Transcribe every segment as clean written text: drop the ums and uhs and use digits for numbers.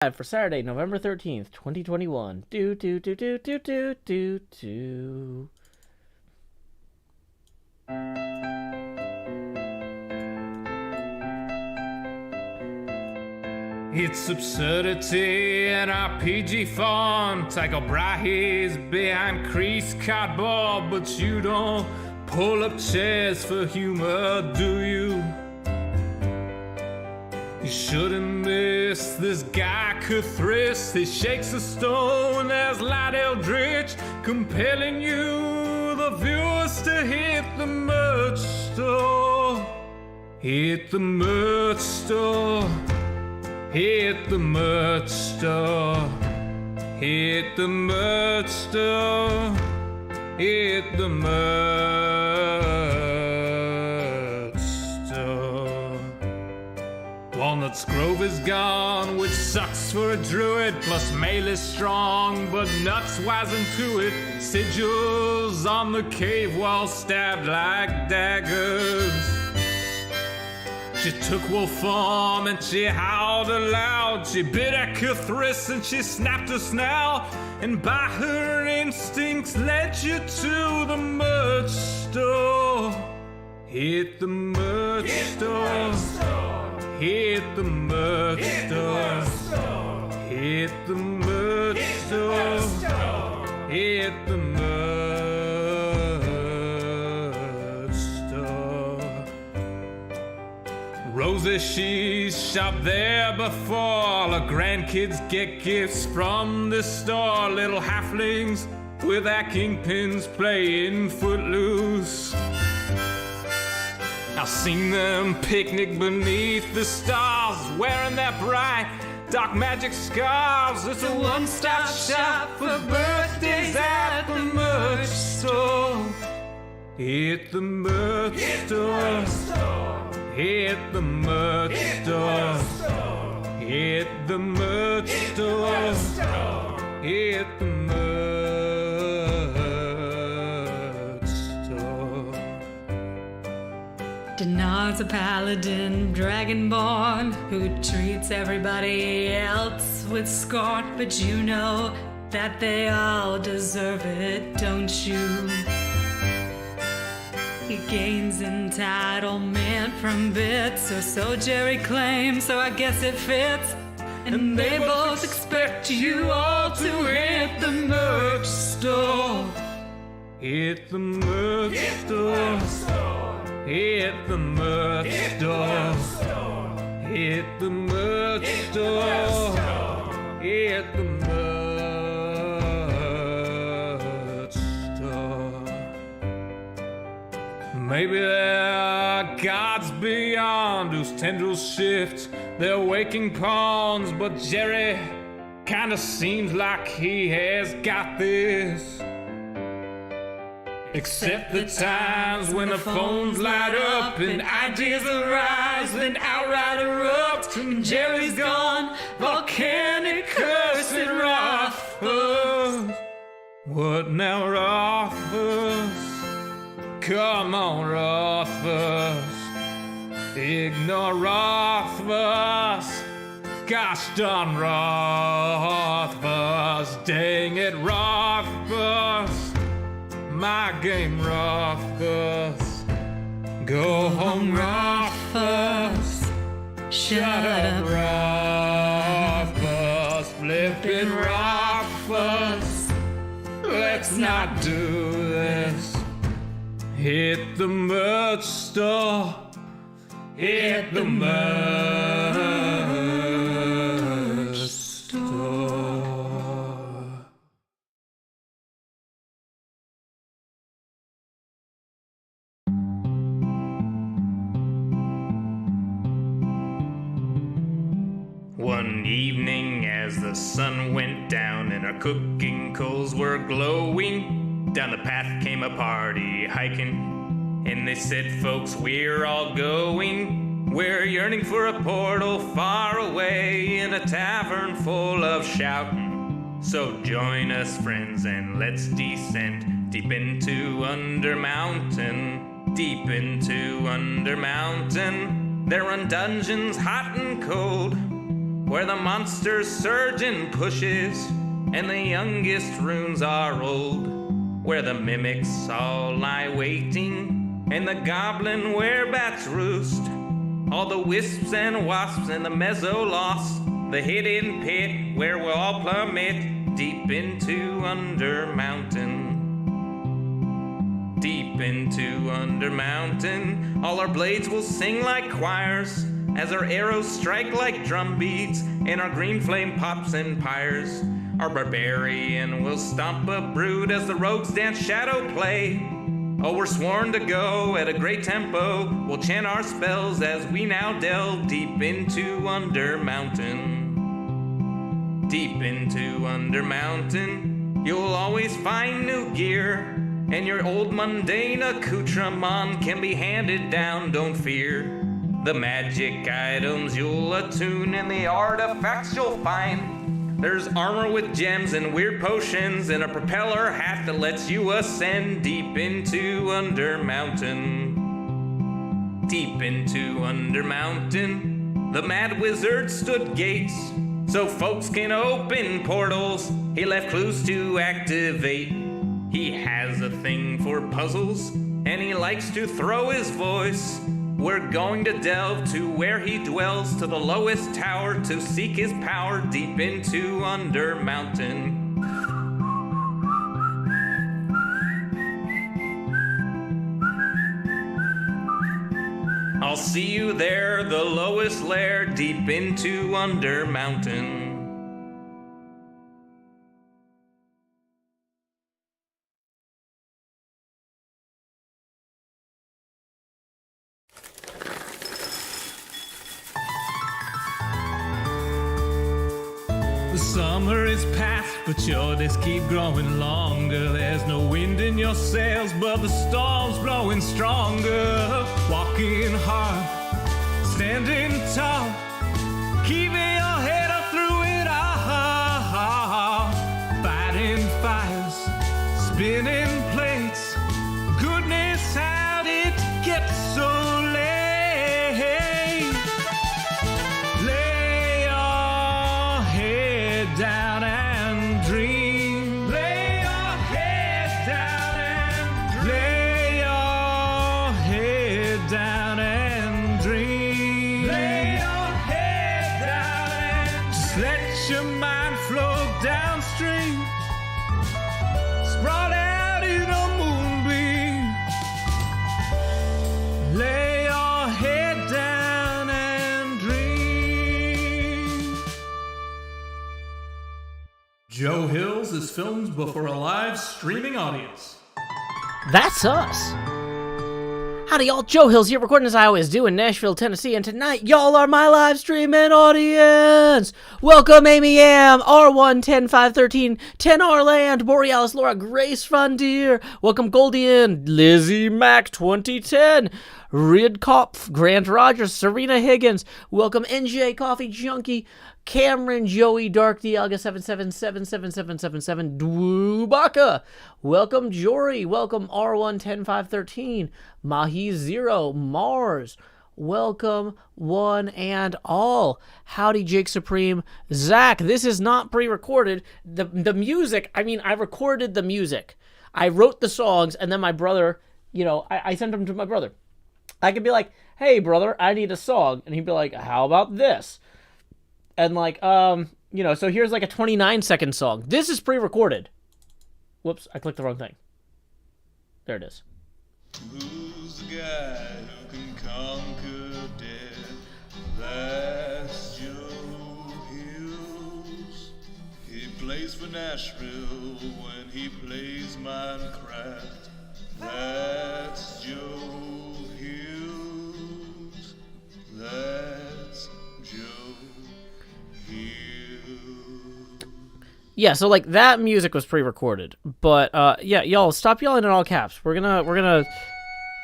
For Saturday, November 13th, 2021. Do, do, do, do, do, do, do, do. It's absurdity in RPG font. Tycho Brahe's behind creased cardboard, but you don't pull up chairs for humor, do you? You shouldn't miss this guy Cthulhu. He shakes a stone. There's light eldritch compelling you, the viewers, to hit the merch store. Hit the merch store. Hit the merch store. Hit the merch store. Hit the merch store. Walnut's Grove is gone, which sucks for a druid. Plus mail is strong, but nuts wise into it. Sigils on the cave wall stabbed like daggers. She took wolf form and she howled aloud. She bit at Cthulhu and she snapped her snout. And by her instincts led you to the merch store. Hit the merch store. Hit the merch store. Hit the merch store. Hit the merch store. Rosie, she's shopped there before. All her grandkids get gifts from this store. Little halflings with their kingpins playing footloose. I've seen them picnic beneath the stars, wearing their bright dark magic scarves. It's a one-stop shop for birthdays at the merch store. Hit the merch store. Hit the merch store. Hit the merch store. Hit the merch store. Denard's a paladin, dragonborn, who treats everybody else with scorn. But you know that they all deserve it, don't you? He gains entitlement from bits, or so Jerry claims, so I guess it fits. And they both expect you all to hit the merch store. Hit the merch store. Hit the merch store. Hit the merch store. Hit the merch store. Maybe there are gods beyond whose tendrils shift their waking pawns, but Jerry kinda seems like he has got this. Except the times when the phones light up and ideas arise, then outright erupt, and Jerry's gone, volcanic curse at Rothfuss. What now, Rothfuss? Come on, Rothfuss. Ignore Rothfuss. Gosh darn Rothfuss. Dang it, Rothfuss. My game, Rothfuss. Go home, Rothfuss. Shut up, Rothfuss. Flippin' Rothfuss. Let's not do this. Hit the merch store. Hit the merch store. One evening as the sun went down and our cooking coals were glowing, down the path came a party hiking, and they said, folks, we're all going. We're yearning for a portal far away in a tavern full of shouting. So join us, friends, and let's descend deep into Undermountain, deep into Undermountain. There run dungeons hot and cold, where the monster surgeon pushes, and the youngest runes are old, where the mimics all lie waiting, and the goblin werebats roost. All the wisps and wasps and the mezzo-lost, the hidden pit where we'll all plummet deep into Undermountain. Deep into Undermountain, all our blades will sing like choirs, as our arrows strike like drum beats, and our green flame pops and pyres. Our barbarian will stomp a brood as the rogues dance shadow play. Oh, we're sworn to go at a great tempo. We'll chant our spells as we now delve deep into Undermountain. Deep into Undermountain, you'll always find new gear, and your old mundane accoutrement can be handed down, don't fear. The magic items you'll attune and the artifacts you'll find. There's armor with gems and weird potions and a propeller hat that lets you ascend deep into Undermountain. Deep into Undermountain, the mad wizard stood gates so folks can open portals. He left clues to activate. He has a thing for puzzles and he likes to throw his voice. We're going to delve to where he dwells, to the lowest tower, to seek his power deep into Undermountain. I'll see you there, the lowest lair, deep into Undermountain. Summer is past, but your days keep growing longer. There's no wind in your sails, but the storm's blowing stronger. Walking hard, standing tall, keeping your head up through it all. Fighting fires, spinning plates. Goodness, how did it get so late? Down and dream. Lay your head down and lay your head down and dream. Lay your head down and just let your mind flow downstream. Sprawled out in a moonbeam. Lay your head down and dream. Joe Hills is filmed before a live streaming audience. That's us. Howdy, y'all. Joe Hills here, recording as I always do in Nashville, Tennessee, and tonight, y'all are my live streaming audience. Welcome, Amy Am, R1, 10, 5, 13, 10R Land, Borealis, Laura, Grace Fundier. Welcome, Goldian, Lizzie Mac, 2010. Ridkopf, Grant Rogers, Serena Higgins. Welcome, NJ Coffee Junkie, Cameron, Joey, Dark Dialga, 7777777, Dwubaka. Welcome, Jory. Welcome, R1, 10, 5, 13, Mahi Zero, Mars. Welcome, one and all. Howdy, Jake Supreme. Zach, this is not pre-recorded. The music, I mean, I recorded the music. I wrote the songs, and then my brother, I sent them to my brother. I could be like, hey, brother, I need a song. And he'd be like, how about this? And so here's like a 29-second song. This is pre-recorded. Whoops, I clicked the wrong thing. There it is. Who's the guy who can conquer death? That's Joe Hills. He plays for Nashville when he plays Minecraft. That's Joe Hills. That's Joe Hills. Yeah, so that music was pre-recorded, but yeah, y'all stop yelling in all caps. We're gonna.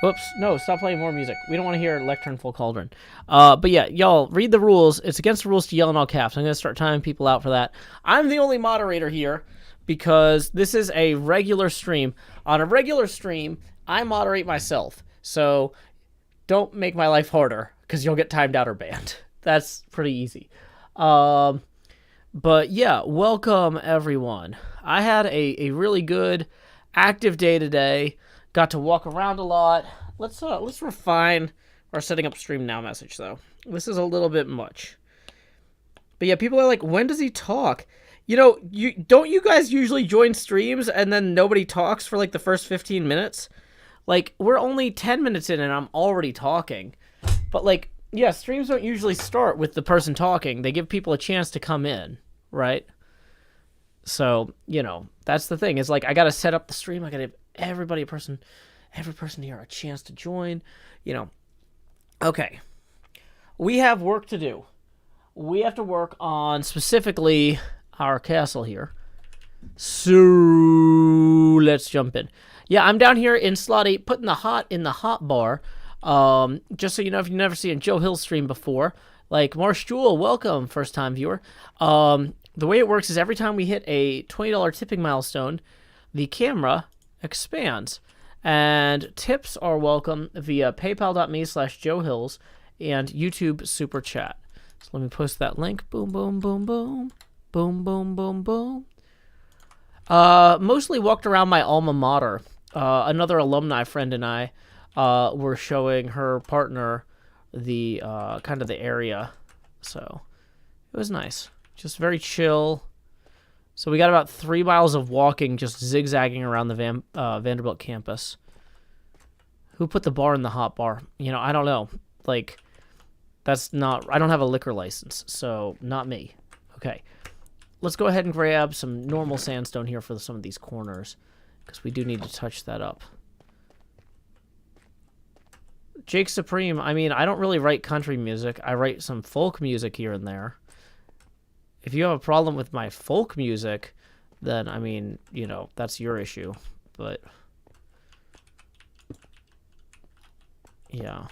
Whoops, no, stop playing more music. We don't want to hear Lectern Full Cauldron. But yeah, y'all read the rules. It's against the rules to yell in all caps. I'm gonna start timing people out for that. I'm the only moderator here because this is a regular stream. On a regular stream, I moderate myself, so don't make my life harder because you'll get timed out or banned. That's pretty easy. But yeah, welcome everyone. I had a really good, active day today. Got to walk around a lot. Let's refine our setting up stream now message though. This is a little bit much. But yeah, people are like, when does he talk? You know, you guys usually join streams and then nobody talks for like the first 15 minutes? Like, we're only 10 minutes in and I'm already talking. But like, yeah, streams don't usually start with the person talking. They give people a chance to come in, right? So, you know, that's the thing. Is like, I got to set up the stream. I got to give every person here a chance to join, you know. Okay. We have work to do. We have to work on specifically our castle here. So let's jump in. Yeah, I'm down here in slot 8 putting the hot in the hot bar. Just so you know, if you've never seen a Joe Hill stream before, like Marsh Jewel, welcome, first time viewer. The way it works is every time we hit a $20 tipping milestone, the camera expands. And tips are welcome via paypal.me/JoeHills and YouTube Super Chat. So let me post that link. Boom, boom, boom, boom. Boom, boom, boom, boom. Mostly walked around my alma mater. Another alumni friend and I were showing her partner the kind of the area. So it was nice. Just very chill. So we got about 3 miles of walking, just zigzagging around the Vanderbilt campus. Who put the bar in the hot bar? You know, I don't know. Like, that's not... I don't have a liquor license, so not me. Okay. Let's go ahead and grab some normal sandstone here for some of these corners, because we do need to touch that up. Jake Supreme, I mean, I don't really write country music. I write some folk music here and there. If you have a problem with my folk music, then, I mean, you know, that's your issue. But, yeah.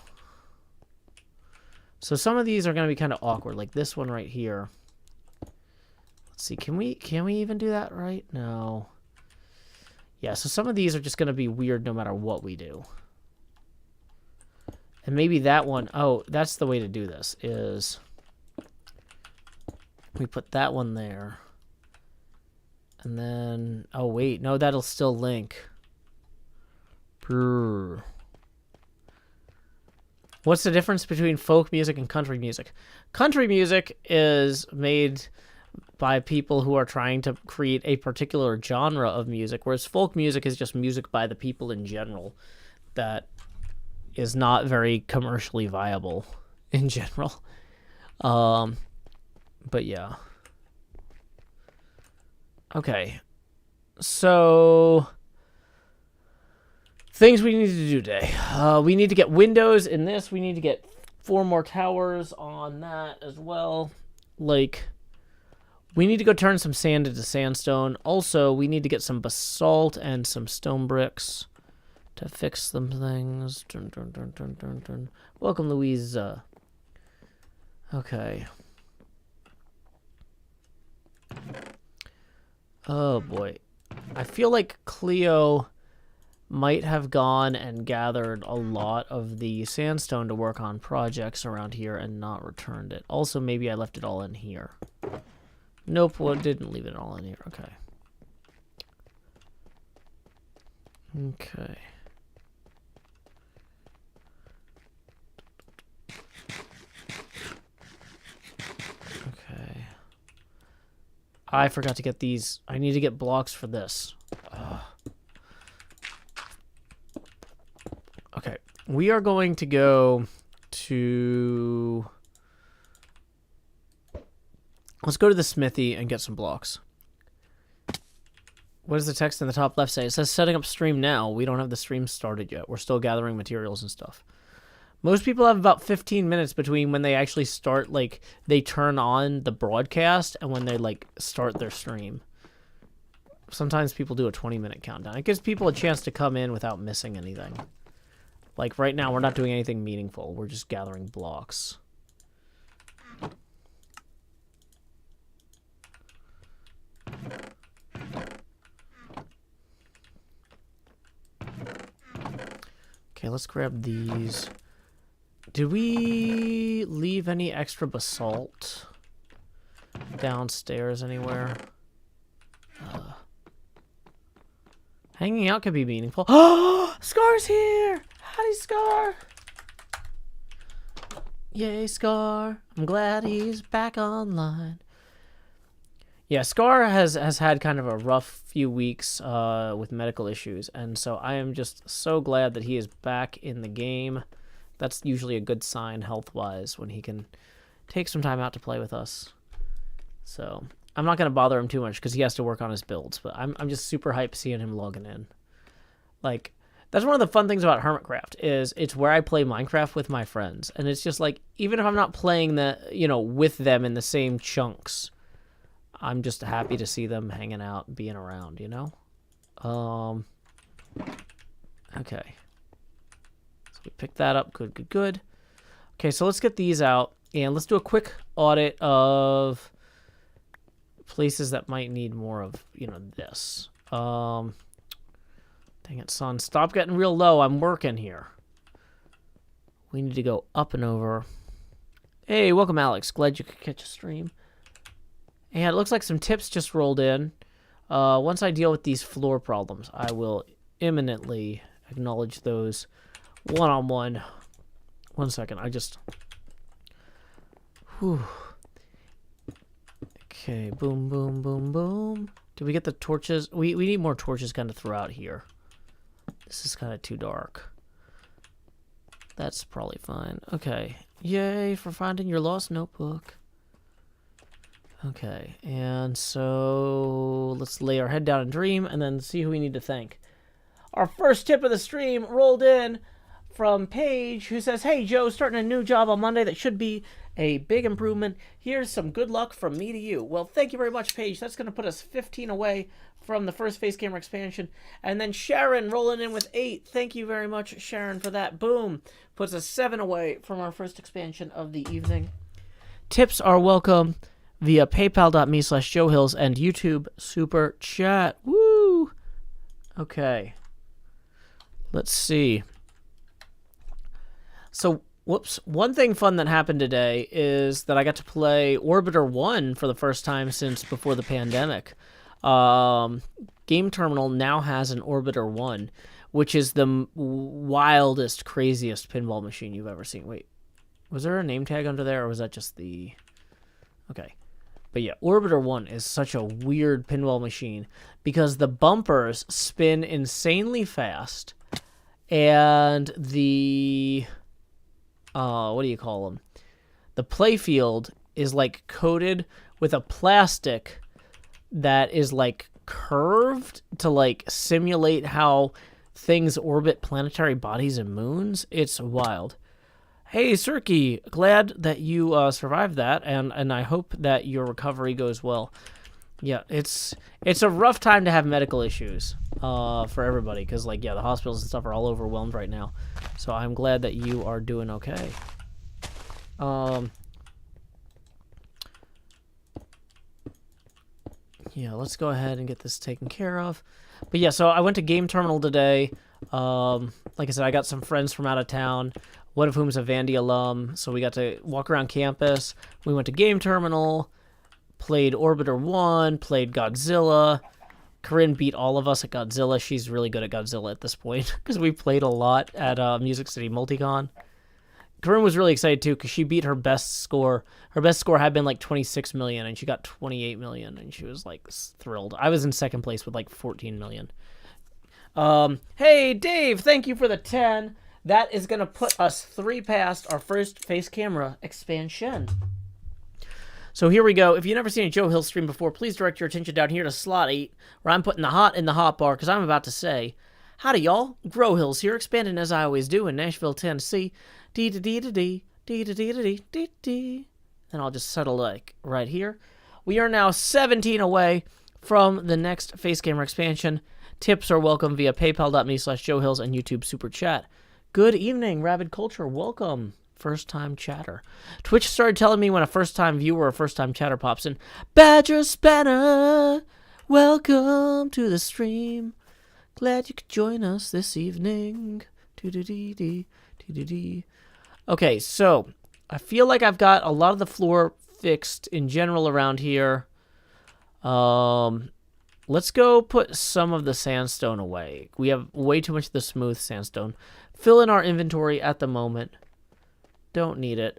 So some of these are going to be kind of awkward, like this one right here. Let's see, can we even do that right? No. Yeah, so some of these are just going to be weird no matter what we do. And maybe that one, oh, that's the way to do this, is we put that one there. And then, oh wait, no, that'll still link. Brrr. What's the difference between folk music and country music? Country music is made by people who are trying to create a particular genre of music, whereas folk music is just music by the people in general that is not very commercially viable in general. But yeah. Okay. So, things we need to do today. We need to get windows in this. We need to get 4 more towers on that as well. Like, we need to go turn some sand into sandstone. Also, we need to get some basalt and some stone bricks to fix some things. Dun, dun, dun, dun, dun, dun. Welcome, Louisa. Okay. Oh, boy. I feel like Cleo might have gone and gathered a lot of the sandstone to work on projects around here and not returned it. Also, maybe I left it all in here. Nope, well, didn't leave it all in here. Okay. Okay. Okay. I forgot to get these. I need to get blocks for this. Ugh. Okay. We are going to go to... Let's go to the smithy and get some blocks. What does the text in the top left say? It says setting up stream now. We don't have the stream started yet. We're still gathering materials and stuff. Most people have about 15 minutes between when they actually start, like, they turn on the broadcast and when they, like, start their stream. Sometimes people do a 20-minute countdown. It gives people a chance to come in without missing anything. Like, right now, we're not doing anything meaningful. We're just gathering blocks. Okay, let's grab these. Did we leave any extra basalt? downstairs anywhere. Hanging out could be meaningful. Oh, Scar's here! Howdy, Scar! Yay, Scar! I'm glad he's back online. Yeah, Scar has had kind of a rough few weeks with medical issues, and so I am just so glad that he is back in the game. That's usually a good sign health-wise when he can take some time out to play with us. So I'm not going to bother him too much because he has to work on his builds, but I'm just super hyped seeing him logging in. Like, that's one of the fun things about HermitCraft is it's where I play Minecraft with my friends, and it's just like, even if I'm not playing with them in the same chunks, I'm just happy to see them hanging out and being around, Okay. So we picked that up. Good. Okay, so let's get these out, and let's do a quick audit of places that might need more of, this. Dang it, son. Stop getting real low. I'm working here. We need to go up and over. Hey, welcome, Alex. Glad you could catch a stream. And it looks like some tips just rolled in. Once I deal with these floor problems, I will imminently acknowledge those one-on-one. 1 second. Whew. Okay, boom, boom, boom, boom. Did we get the torches? We need more torches kind of throughout here. This is kind of too dark. That's probably fine. Okay. Yay for finding your lost notebook. Okay, and so let's lay our head down and dream and then see who we need to thank. Our first tip of the stream rolled in from Paige, who says, "Hey, Joe, starting a new job on Monday that should be a big improvement. Here's some good luck from me to you." Well, thank you very much, Paige. That's going to put us 15 away from the first face camera expansion. And then Sharon rolling in with 8. Thank you very much, Sharon, for that. Boom. Puts us 7 away from our first expansion of the evening. Tips are welcome via paypal.me/JoeHills and YouTube Super Chat. Woo! Okay. Let's see. So, whoops. One thing fun that happened today is that I got to play Orbiter 1 for the first time since before the pandemic. Game Terminal now has an Orbiter 1, which is the wildest, craziest pinball machine you've ever seen. Wait, was there a name tag under there, or was that just the... Okay. But yeah, Orbiter 1 is such a weird pinball machine because the bumpers spin insanely fast, and the... what do you call them? The playfield is like coated with a plastic that is like curved to like simulate how things orbit planetary bodies and moons. It's wild. Hey, Cirky, glad that you survived that, and I hope that your recovery goes well. Yeah, it's a rough time to have medical issues for everybody, because, like, yeah, the hospitals and stuff are all overwhelmed right now. So I'm glad that you are doing okay. Yeah, let's go ahead and get this taken care of. But yeah, so I went to Game Terminal today. Like I said, I got some friends from out of town, one of whom is a Vandy alum, so we got to walk around campus. We went to Game Terminal, played Orbiter 1, played Godzilla. Corinne beat all of us at Godzilla. She's really good at Godzilla at this point, because we played a lot at Music City Multicon. Corinne was really excited, too, because she beat her best score. Her best score had been, like, 26 million, and she got 28 million, and she was, like, thrilled. I was in second place with, like, 14 million. Hey, Dave, thank you for the 10. That is going to put us 3 past our first face camera expansion. So here we go. If you've never seen a Joe Hill stream before, please direct your attention down here to slot 8, where I'm putting the hot in the hot bar, because I'm about to say, howdy, y'all. Grow Hills here, expanding as I always do in Nashville, Tennessee. Dee-da-dee-da-dee, dee-da-dee-da-dee-dee-dee. And I'll just settle, like, right here. We are now 17 away from the next face camera expansion. Tips are welcome via paypal.me/JoeHills and YouTube Super Chat. Good evening, Rabid Culture. Welcome. First-time chatter. Twitch started telling me when a first-time viewer or first-time chatter pops in, Badger Spanner, welcome to the stream. Glad you could join us this evening. Dee-dee-dee-dee, dee-dee-dee. Okay, so I feel like I've got a lot of the floor fixed in general around here. Let's go put some of the sandstone away. We have way too much of the smooth sandstone. Fill in our inventory at the moment. Don't need it.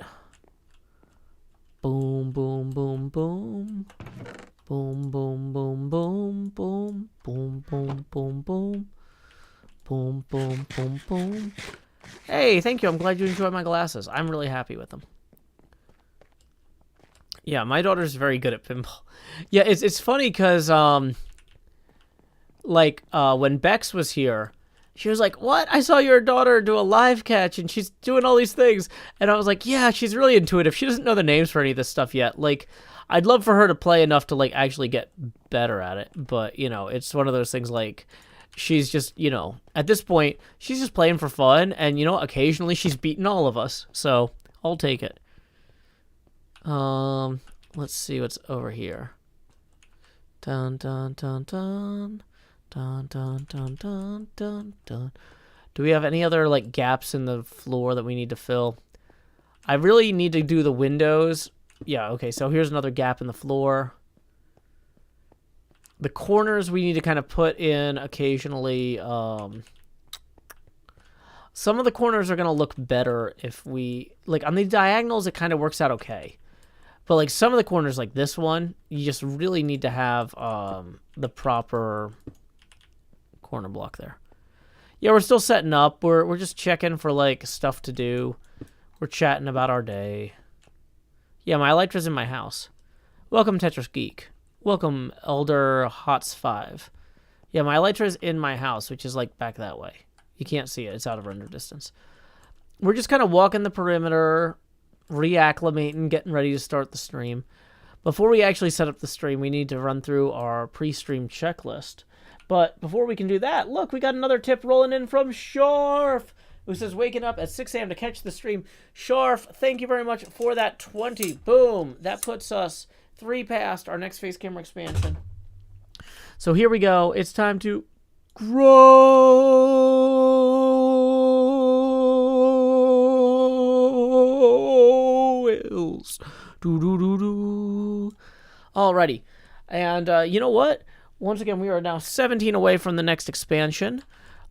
Boom, boom, boom, boom. Boom, boom, boom, boom, boom. Boom, boom, boom, boom. Boom, boom, boom, boom. Hey, thank you. I'm glad you enjoyed my glasses. I'm really happy with them. Yeah, my daughter's very good at pinball. Yeah, it's funny because, when Bex was here, she was like, what? I saw your daughter do a live catch, and she's doing all these things. And I was like, yeah, she's really intuitive. She doesn't know the names for any of this stuff yet. Like, I'd love for her to play enough to, like, actually get better at it. But, you know, it's one of those things, like, she's just, you know, at this point, she's just playing for fun. And, you know, occasionally she's beaten all of us. So, I'll take it. Let's see what's over here. Dun, dun, dun, dun. Dun, dun, dun, dun, dun, dun. Do we have any other, like, gaps in the floor that we need to fill? I really need to do the windows. Yeah, okay, so here's another gap in the floor. The corners we need to kind of put in occasionally. Some of the corners are going to look better if we... Like, on the diagonals, it kind of works out okay. But, like, some of the corners, like this one, you just really need to have the proper... corner block there. Yeah, we're still setting up. We're just checking for like stuff to do. We're chatting about our day. Yeah, my Elytra's in my house. Welcome, Tetris Geek. Welcome, Elder Hots5. Yeah, my Elytra's in my house, which is like back that way. You can't see it. It's out of render distance. We're just kind of walking the perimeter, reacclimating, getting ready to start the stream. Before we actually set up the stream, we need to run through our pre-stream checklist. But before we can do that, look, we got another tip rolling in from Sharf, who says, waking up at 6 a.m. to catch the stream. Sharf, thank you very much for that 20. Boom. That puts us 3 past our next face camera expansion. So here we go. It's time to grow wheels. Alrighty. And you know what? Once again, we are now 17 away from the next expansion.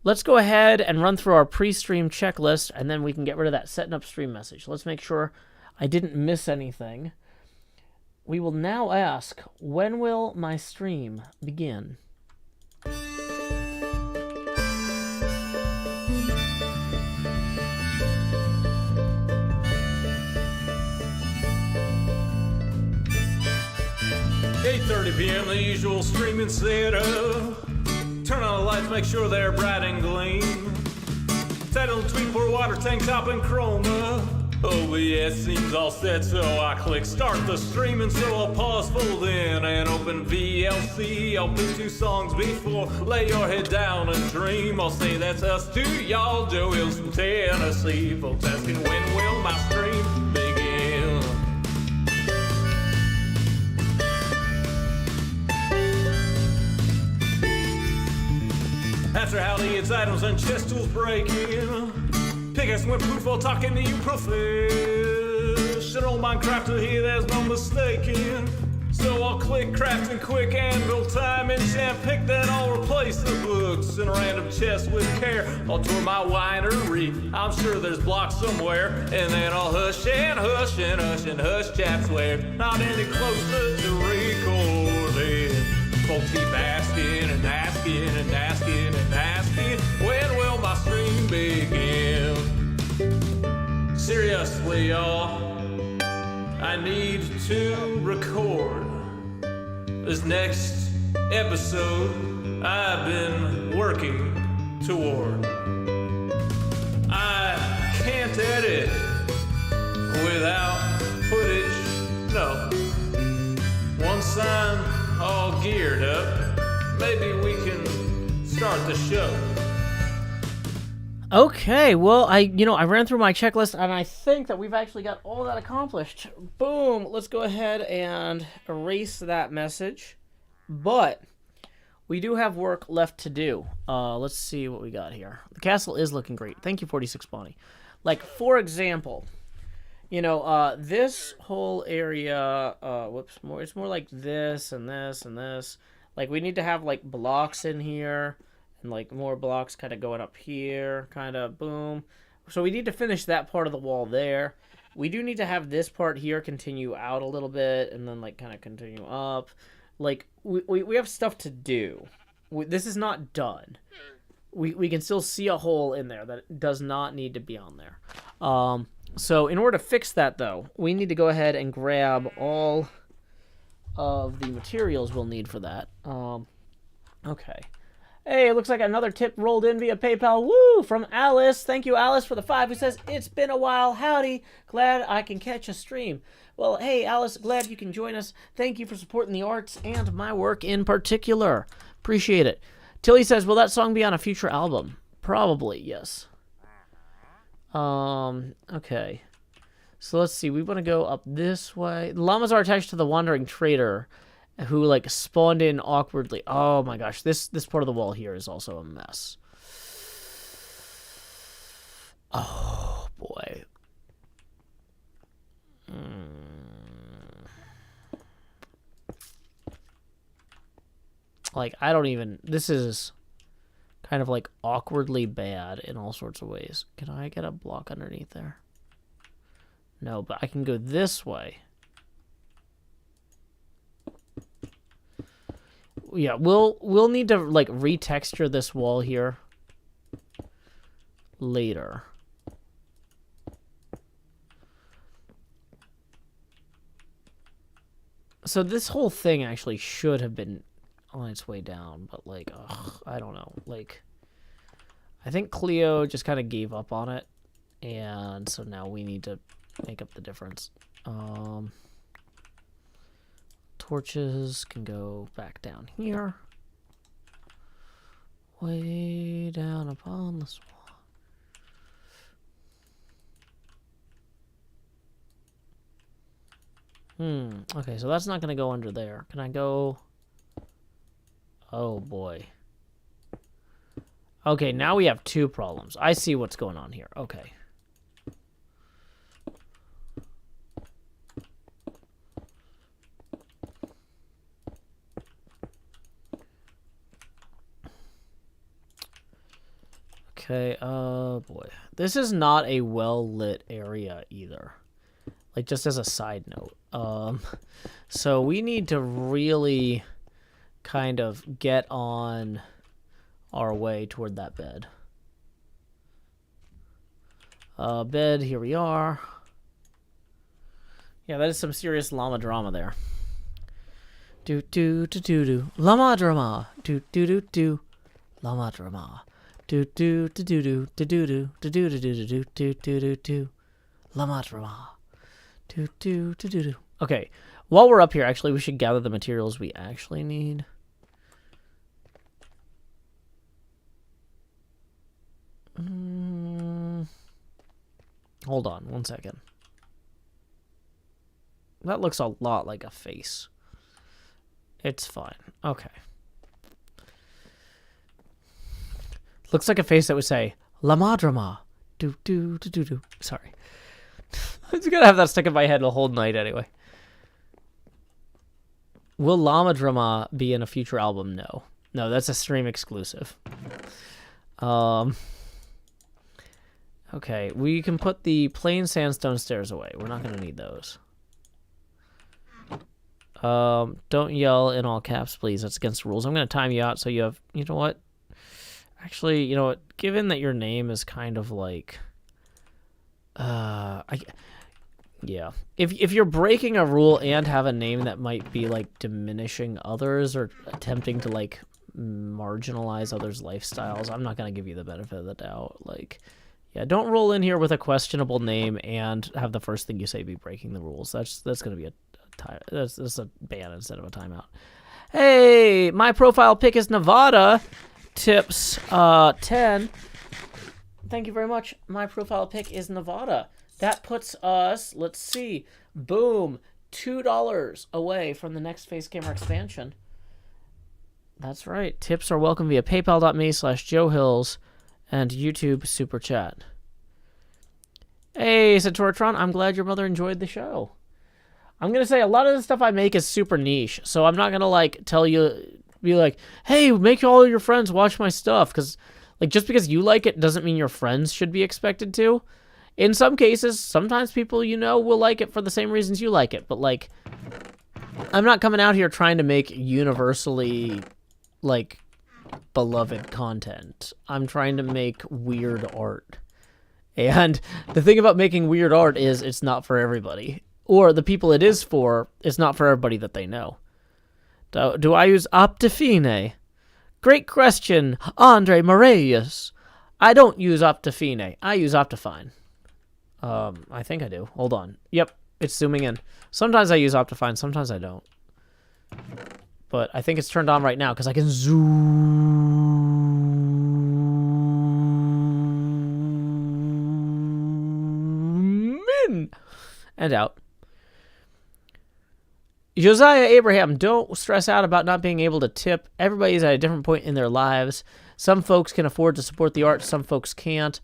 Let's go ahead and run through our pre-stream checklist, and then we can get rid of that setting up stream message. Let's make sure I didn't miss anything. We will now ask, when will my stream begin? .30 p.m. the usual streaming setup. Turn on the lights, make sure they're bright and gleam. Title, tweet, pour water, tank top, and chroma. OBS seems all set, so I click start the streaming. So I'll pause, fold in, and open VLC. I'll pick 2 songs before lay your head down and dream. I'll say that's us to y'all, Joe Hills from Tennessee. Folks asking when will my stream begin? After howdy, it's items and chest tools breaking. Pickaxe went poof while talking to you professional Minecrafter here, there's no mistaking. So I'll click crafting quick anvil time enchant, pick that I'll replace the books in a random chest with care. I'll tour my winery, I'm sure there's blocks somewhere, and then I'll hush and hush and hush and hush chat swear. Not any closer to recording. Folks keep asking and asking and asking and asking, when will my stream begin? Seriously, y'all, I need to record this next episode I've been working toward. I can't edit without footage, no. Once I'm all geared up, maybe we can start the show. Okay, well, I ran through my checklist, and I think that we've actually got all that accomplished. Boom! Let's go ahead and erase that message. But we do have work left to do. Let's see what we got here. The castle is looking great. Thank you, 46 Bonnie. Like, for example, You know, this whole area, whoops, it's more like this and this and this. Like, we need to have, like, blocks in here, and, like, more blocks kind of going up here, kind of, boom. So we need to finish that part of the wall there. We do need to have this part here continue out a little bit, and then, like, kind of continue up. Like, we have stuff to do. This is not done. We can still see a hole in there that does not need to be on there. So in order to fix that, though, we need to go ahead and grab all of the materials we'll need for that. Okay. Hey, it looks like another tip rolled in via PayPal. Woo! From Alice. Thank you, Alice, for the 5, who says, it's been a while. Howdy. Glad I can catch a stream. Well, hey, Alice, glad you can join us. Thank you for supporting the arts and my work in particular. Appreciate it. Tilly says, will that song be on a future album? Probably, yes. Okay. So let's see. We want to go up this way. The llamas are attached to the wandering trader who, like, spawned in awkwardly. Oh, my gosh. This part of the wall here is also a mess. Oh, boy. Like, I don't even... This is kind of, like, awkwardly bad in all sorts of ways. Can I get a block underneath there? No, but I can go this way. Yeah, we'll need to, like, retexture this wall here later. So this whole thing actually should have been on its way down, but, like, ugh, I don't know. Like, I think Cleo just kind of gave up on it, and so now we need to make up the difference. Torches can go back down here. Way down upon the swamp. Okay, so that's not going to go under there. Can I go... Oh, boy. Okay, now we have 2 problems. I see what's going on here. Okay. Okay, boy. This is not a well-lit area either. Like, just as a side note. So we need to really kind of get on our way toward that bed. Bed, here we are. Yeah, that is some serious llama drama there. Do do do do do llama drama. Do do do do llama drama. Do do do do do do do do do do do do do do do do llama drama. Do do do do do. Okay, while we're up here, actually, we should gather the materials we actually need. Hold on, 1 second. That looks a lot like a face. It's fine. Okay. Looks like a face that would say, La Madrama. Do, do, do, do, do. Sorry. I'm just gonna have that stuck in my head the whole night anyway. Will Llama Drama be in a future album? No. No, that's a stream exclusive. Okay, we can put the plain sandstone stairs away. We're not going to need those. Don't yell in all caps, please. That's against the rules. I'm going to time you out so you have... You know what? Actually, you know what? Given that your name is kind of like... Yeah. If you're breaking a rule and have a name that might be, like, diminishing others or attempting to, like, marginalize others' lifestyles, I'm not going to give you the benefit of the doubt. Like... Yeah, don't roll in here with a questionable name and have the first thing you say be breaking the rules. That's going to be that's a ban instead of a timeout. Hey, my profile pick is Nevada. Tips 10. Thank you very much. My profile pick is Nevada. That puts us, let's see, boom, $2 away from the next Face Gamer expansion. That's right. Tips are welcome via paypal.me/JoeHills. And YouTube Super Chat. Hey, Satortron, I'm glad your mother enjoyed the show. I'm going to say a lot of the stuff I make is super niche, so I'm not going to, like, tell you, be like, hey, make all your friends watch my stuff, because, like, just because you like it doesn't mean your friends should be expected to. In some cases, sometimes people, you know, will like it for the same reasons you like it, but, like, I'm not coming out here trying to make universally, like, beloved content. I'm trying to make weird art. And the thing about making weird art is it's not for everybody. Or the people it is for, it's not for everybody that they know. Do I use Optifine? Great question, Andre Moraeus. I don't use Optifine. I use Optifine. I think I do. Hold on. Yep, it's zooming in. Sometimes I use Optifine, sometimes I don't. But I think it's turned on right now because I can zoom in and out. Josiah Abraham, don't stress out about not being able to tip. Everybody's at a different point in their lives. Some folks can afford to support the art, some folks can't.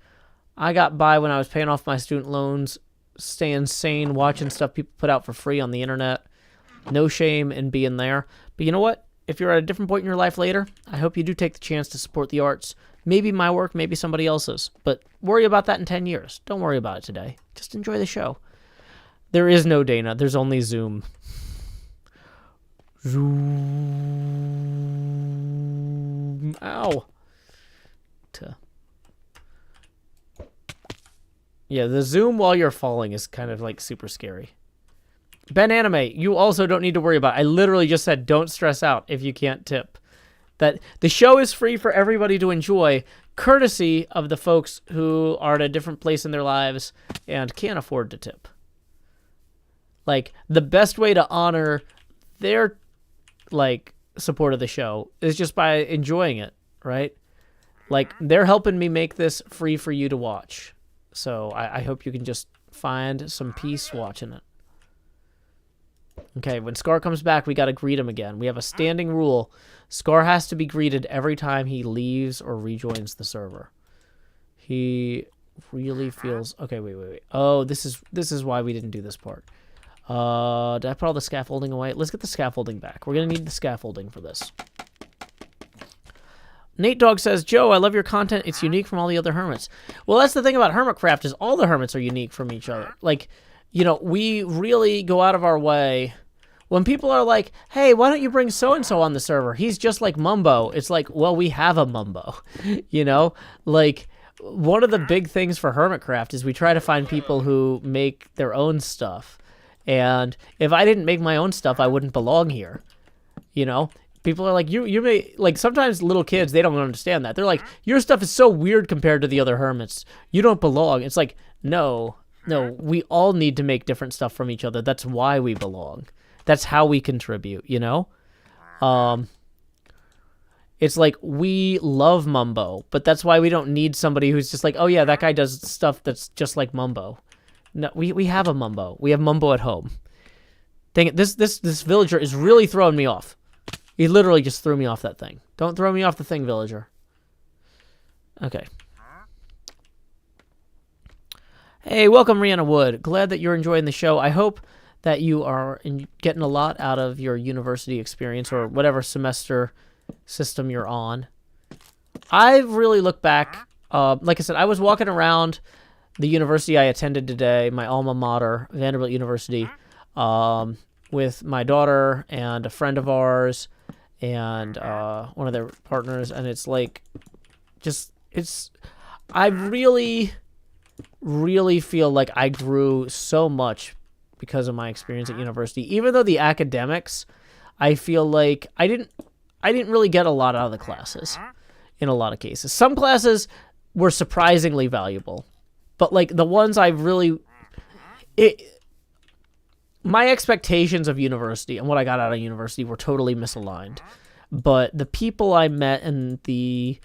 I got by when I was paying off my student loans, staying sane, watching stuff people put out for free on the internet. No shame in being there. But you know what? If you're at a different point in your life later, I hope you do take the chance to support the arts. Maybe my work, maybe somebody else's. But worry about that in 10 years. Don't worry about it today. Just enjoy the show. There is no Dana. There's only Zoom. Zoom. Ow. Yeah, the zoom while you're falling is kind of like super scary. Ben Anime, you also don't need to worry about it. I literally just said don't stress out if you can't tip. That the show is free for everybody to enjoy, courtesy of the folks who are at a different place in their lives and can't afford to tip. Like, the best way to honor their, like, support of the show is just by enjoying it, right? Like, they're helping me make this free for you to watch. So I hope you can just find some peace watching it. Okay, when Scar comes back, we got to greet him again. We have a standing rule. Scar has to be greeted every time he leaves or rejoins the server. He really feels... Okay, wait. Oh, this is why we didn't do this part. Did I put all the scaffolding away? Let's get the scaffolding back. We're going to need the scaffolding for this. Nate Dogg says, Joe, I love your content. It's unique from all the other hermits. Well, that's the thing about HermitCraft is all the hermits are unique from each other. Like, you know, we really go out of our way. When people are like, hey, why don't you bring so-and-so on the server? He's just like Mumbo. It's like, well, we have a Mumbo. You know? Like, one of the big things for HermitCraft is we try to find people who make their own stuff. And if I didn't make my own stuff, I wouldn't belong here. You know? People are like, you may, like, sometimes little kids, they don't understand that. They're like, your stuff is so weird compared to the other hermits. You don't belong. It's like, no, we all need to make different stuff from each other. That's why we belong. That's how we contribute, you know? It's like, we love Mumbo, but that's why we don't need somebody who's just like, oh yeah, that guy does stuff that's just like Mumbo. No, we have a Mumbo. We have Mumbo at home. Dang it, this villager is really throwing me off. He literally just threw me off that thing. Don't throw me off the thing, villager. Okay. Hey, welcome, Rihanna Wood. Glad that you're enjoying the show. I hope that you are getting a lot out of your university experience or whatever semester system you're on. I've really looked back. Like I said, I was walking around the university I attended today, my alma mater, Vanderbilt University, with my daughter and a friend of ours and one of their partners, and it's like, I really feel like I grew so much because of my experience at university. Even though the academics, I feel like I didn't really get a lot out of the classes in a lot of cases. Some classes were surprisingly valuable, but like the ones I really... My expectations of university and what I got out of university were totally misaligned. But the people I met and the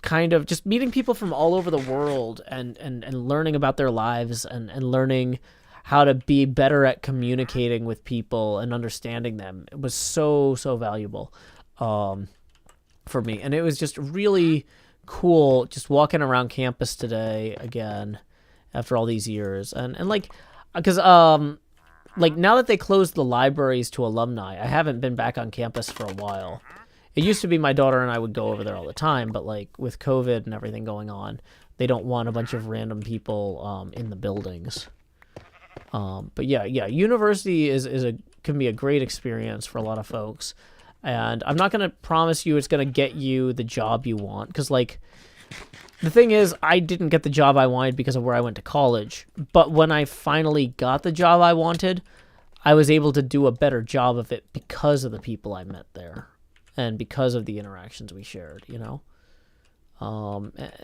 kind of just meeting people from all over the world and learning about their lives and learning how to be better at communicating with people and understanding them, it was so valuable for me. And it was just really cool just walking around campus today again after all these years. And like, because like now that they closed the libraries to alumni, I haven't been back on campus for a while. It used to be my daughter and I would go over there all the time, but like with COVID and everything going on, they don't want a bunch of random people in the buildings. But yeah, university can be a great experience for a lot of folks. And I'm not going to promise you it's going to get you the job you want, because like the thing is, I didn't get the job I wanted because of where I went to college. But when I finally got the job I wanted, I was able to do a better job of it because of the people I met there and because of the interactions we shared, you know?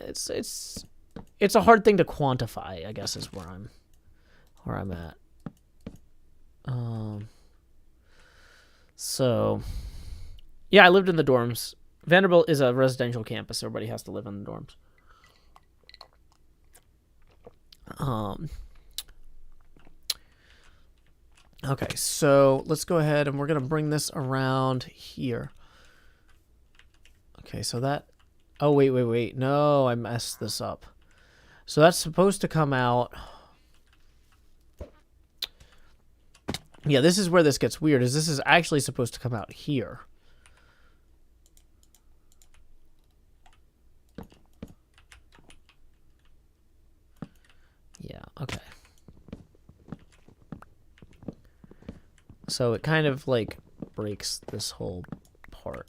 It's a hard thing to quantify, I guess, is where I'm at. So yeah, I lived in the dorms. Vanderbilt is a residential campus. So everybody has to live in the dorms. Okay, so let's go ahead and we're going to bring this around here. Okay, so that... Oh, wait. No, I messed this up. So that's supposed to come out... Yeah, this is where this gets weird, is this is actually supposed to come out here. Yeah, okay. So it kind of like breaks this whole part.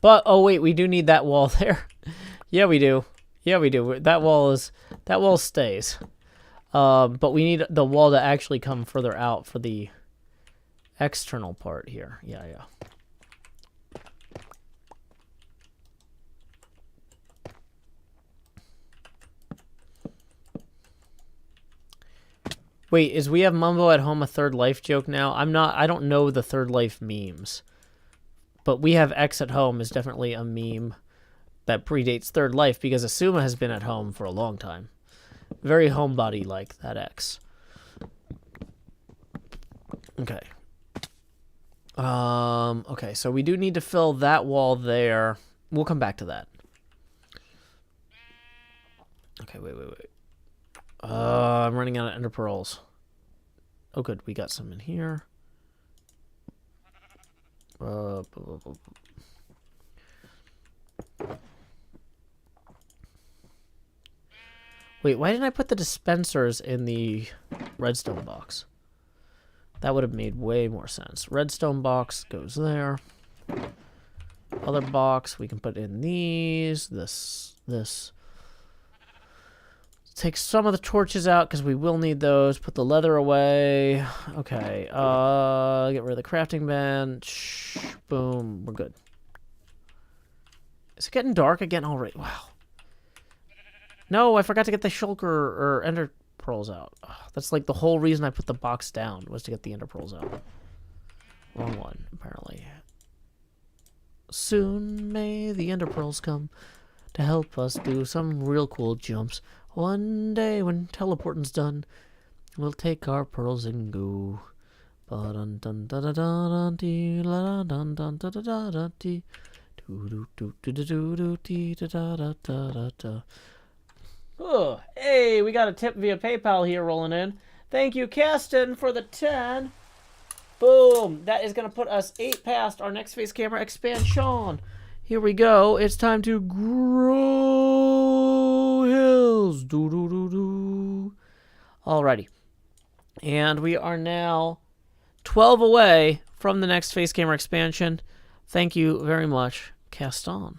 But, oh wait, we do need that wall there. Yeah, we do. Yeah, we do. That wall stays. But we need the wall to actually come further out for the external part here. Yeah. Wait, is We Have Mumbo at Home a Third Life joke now? I don't know the Third Life memes. But We Have X at Home is definitely a meme that predates Third Life because Asuma has been at home for a long time. Very homebody like that X. Okay. Okay, so we do need to fill that wall there. We'll come back to that. Okay, wait. I'm running out of ender pearls. Oh, good. We got some in here. Wait, why didn't I put the dispensers in the redstone box? That would have made way more sense. Redstone box goes there. Other box, we can put in these. This. Take some of the torches out because we will need those. Put the leather away. Okay. Get rid of the crafting bench. Boom. We're good. Is it getting dark again already? Wow. No, I forgot to get the shulker or ender pearls out. Ugh, that's like the whole reason I put the box down was to get the ender pearls out. Wrong one, apparently. Soon may the ender pearls come to help us do some real cool jumps. One day when teleporting's done, we'll take our pearls and go. Oh, hey, we got a tip via PayPal here rolling in. Thank you, Caston, for the 10. Boom. That is going to put us 8 past our next face camera expansion. Here we go. It's time to grow hills. Alrighty. And we are now 12 away from the next face camera expansion. Thank you very much, Caston.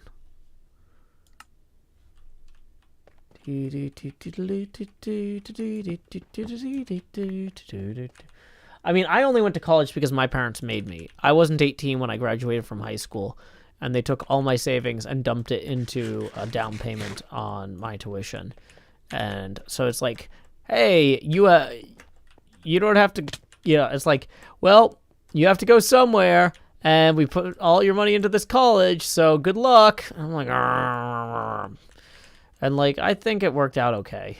I mean, I only went to college because my parents made me. I wasn't 18 when I graduated from high school, and they took all my savings and dumped it into a down payment on my tuition. And so it's like, hey, you don't have to, it's like, well, you have to go somewhere, and we put all your money into this college, so good luck. And I'm like, argh. And like, I think it worked out okay.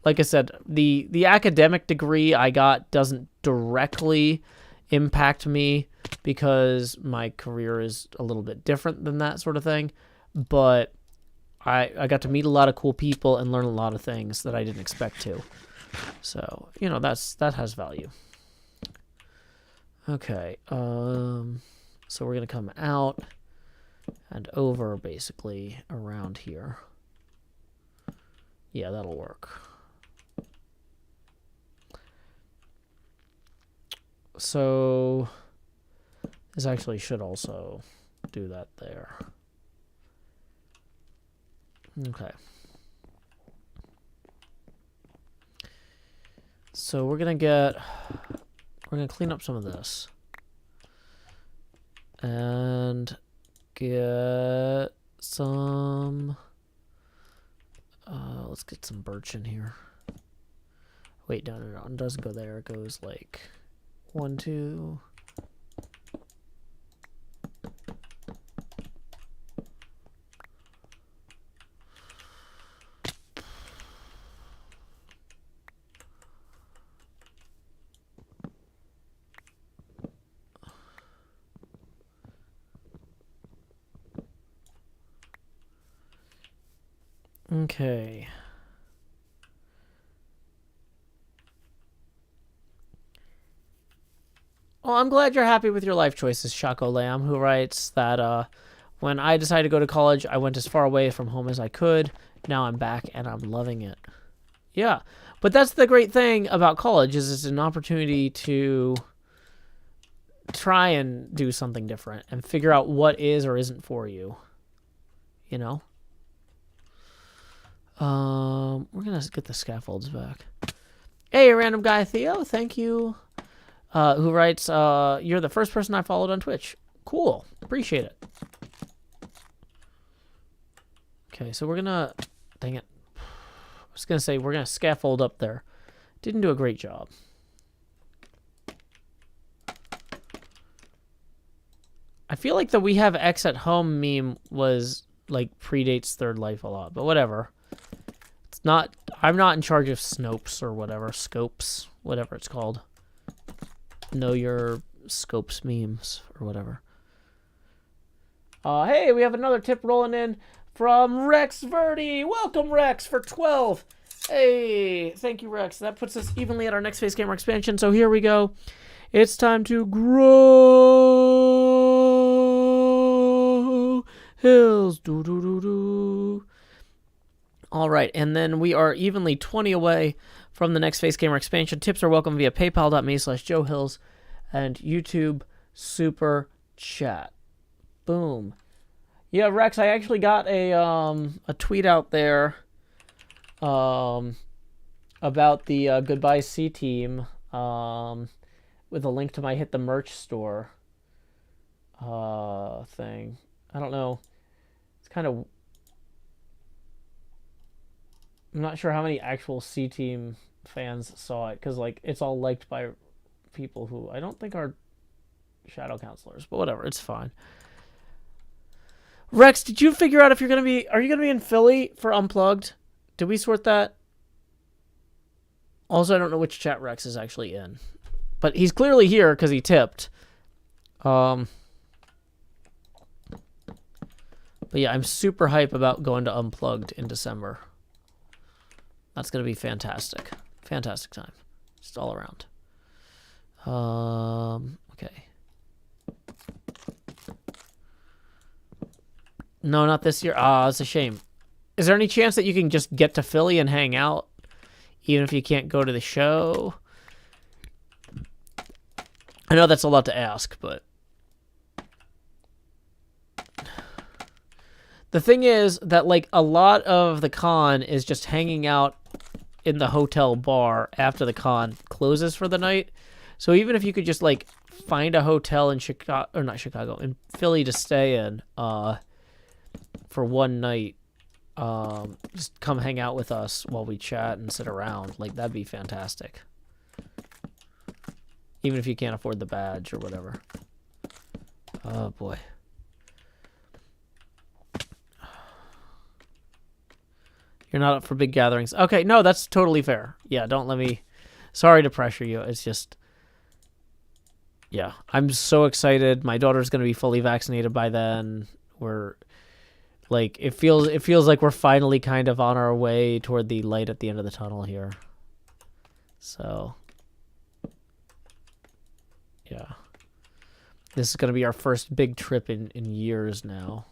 Like I said, the academic degree I got doesn't directly impact me because my career is a little bit different than that sort of thing. but I got to meet a lot of cool people and learn a lot of things that I didn't expect to. So, you know, that has value. Okay, so we're going to come out and over, basically, around here. Yeah, that'll work. So, this actually should also do that there. Okay. So we're going to clean up some of this. And get some... let's get some birch in here. Wait, no, it doesn't go there. It goes like 1, 2... Okay. Well, I'm glad you're happy with your life choices, Shaco Lamb, who writes that when I decided to go to college, I went as far away from home as I could. Now I'm back and I'm loving it. Yeah, but that's the great thing about college is it's an opportunity to try and do something different and figure out what is or isn't for you. You know? We're gonna get the scaffolds back. Hey, random guy Theo, thank you. Who writes, you're the first person I followed on Twitch. Cool, appreciate it. Okay, so we're gonna, dang it. I was gonna say we're gonna scaffold up there. Didn't do a great job. I feel like the "we have X at home" meme was like predates Third Life a lot, but whatever. It's not. I'm not in charge of Snopes or whatever, Scopes, whatever it's called. Know your Scopes memes or whatever. Hey, we have another tip rolling in from Rex Verdi. Welcome, Rex, for 12. Hey, thank you, Rex. That puts us evenly at our next Face Gamer expansion. So here we go. It's time to grow hills. Do do do do. All right, and then we are evenly 20 away from the next Face Gamer expansion. Tips are welcome via paypal.me/JoeHills and YouTube Super Chat. Boom. Yeah, Rex, I actually got a tweet out there about the Goodbye C Team with a link to my Hit the Merch store thing. I don't know. It's kind of... I'm not sure how many actual C Team fans saw it, because like it's all liked by people who I don't think are shadow counselors, but whatever, it's fine. Rex, did you figure out if you're gonna be? Are you gonna be in Philly for Unplugged? Did we sort that? Also, I don't know which chat Rex is actually in, but he's clearly here because he tipped. But yeah, I'm super hype about going to Unplugged in December. That's going to be fantastic. Fantastic time. Just all around. Okay. No, not this year. It's a shame. Is there any chance that you can just get to Philly and hang out, even if you can't go to the show? I know that's a lot to ask, but... The thing is that, like, a lot of the con is just hanging out in the hotel bar after the con closes for the night. So even if you could just, like, find a hotel in Chicago, or not Chicago, in Philly to stay in for one night, just come hang out with us while we chat and sit around. Like, that'd be fantastic. Even if you can't afford the badge or whatever. Oh, boy. You're not up for big gatherings. Okay, no, that's totally fair. Yeah, don't let me... Sorry to pressure you. It's just... Yeah, I'm so excited. My daughter's going to be fully vaccinated by then. Like it feels like we're finally kind of on our way toward the light at the end of the tunnel here. So yeah. This is going to be our first big trip in years now.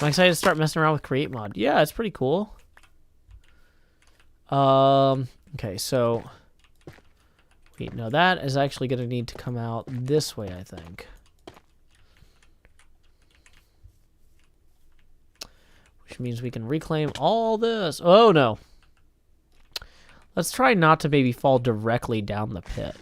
I'm excited to start messing around with Create Mod. Yeah, it's pretty cool. Okay, so wait, no, that is actually going to need to come out this way, I think. Which means we can reclaim all this. Oh, no. Let's try not to maybe fall directly down the pit.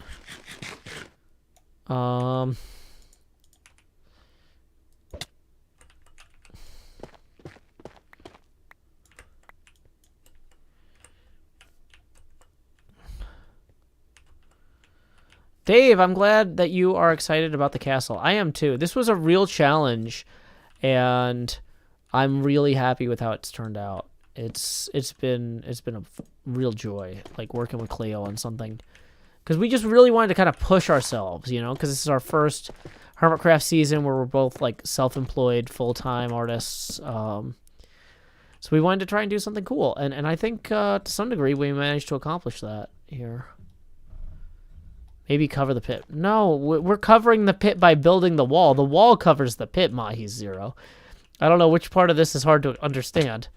Dave, I'm glad that you are excited about the castle. I am too. This was a real challenge, and I'm really happy with how it's turned out. It's been a real joy, like working with Cleo on something, because we just really wanted to kind of push ourselves, you know, because this is our first HermitCraft season where we're both like self-employed, full-time artists. So we wanted to try and do something cool, and I think to some degree we managed to accomplish that here. Maybe cover the pit. No, we're covering the pit by building the wall. The wall covers the pit, Mahi Zero. I don't know which part of this is hard to understand.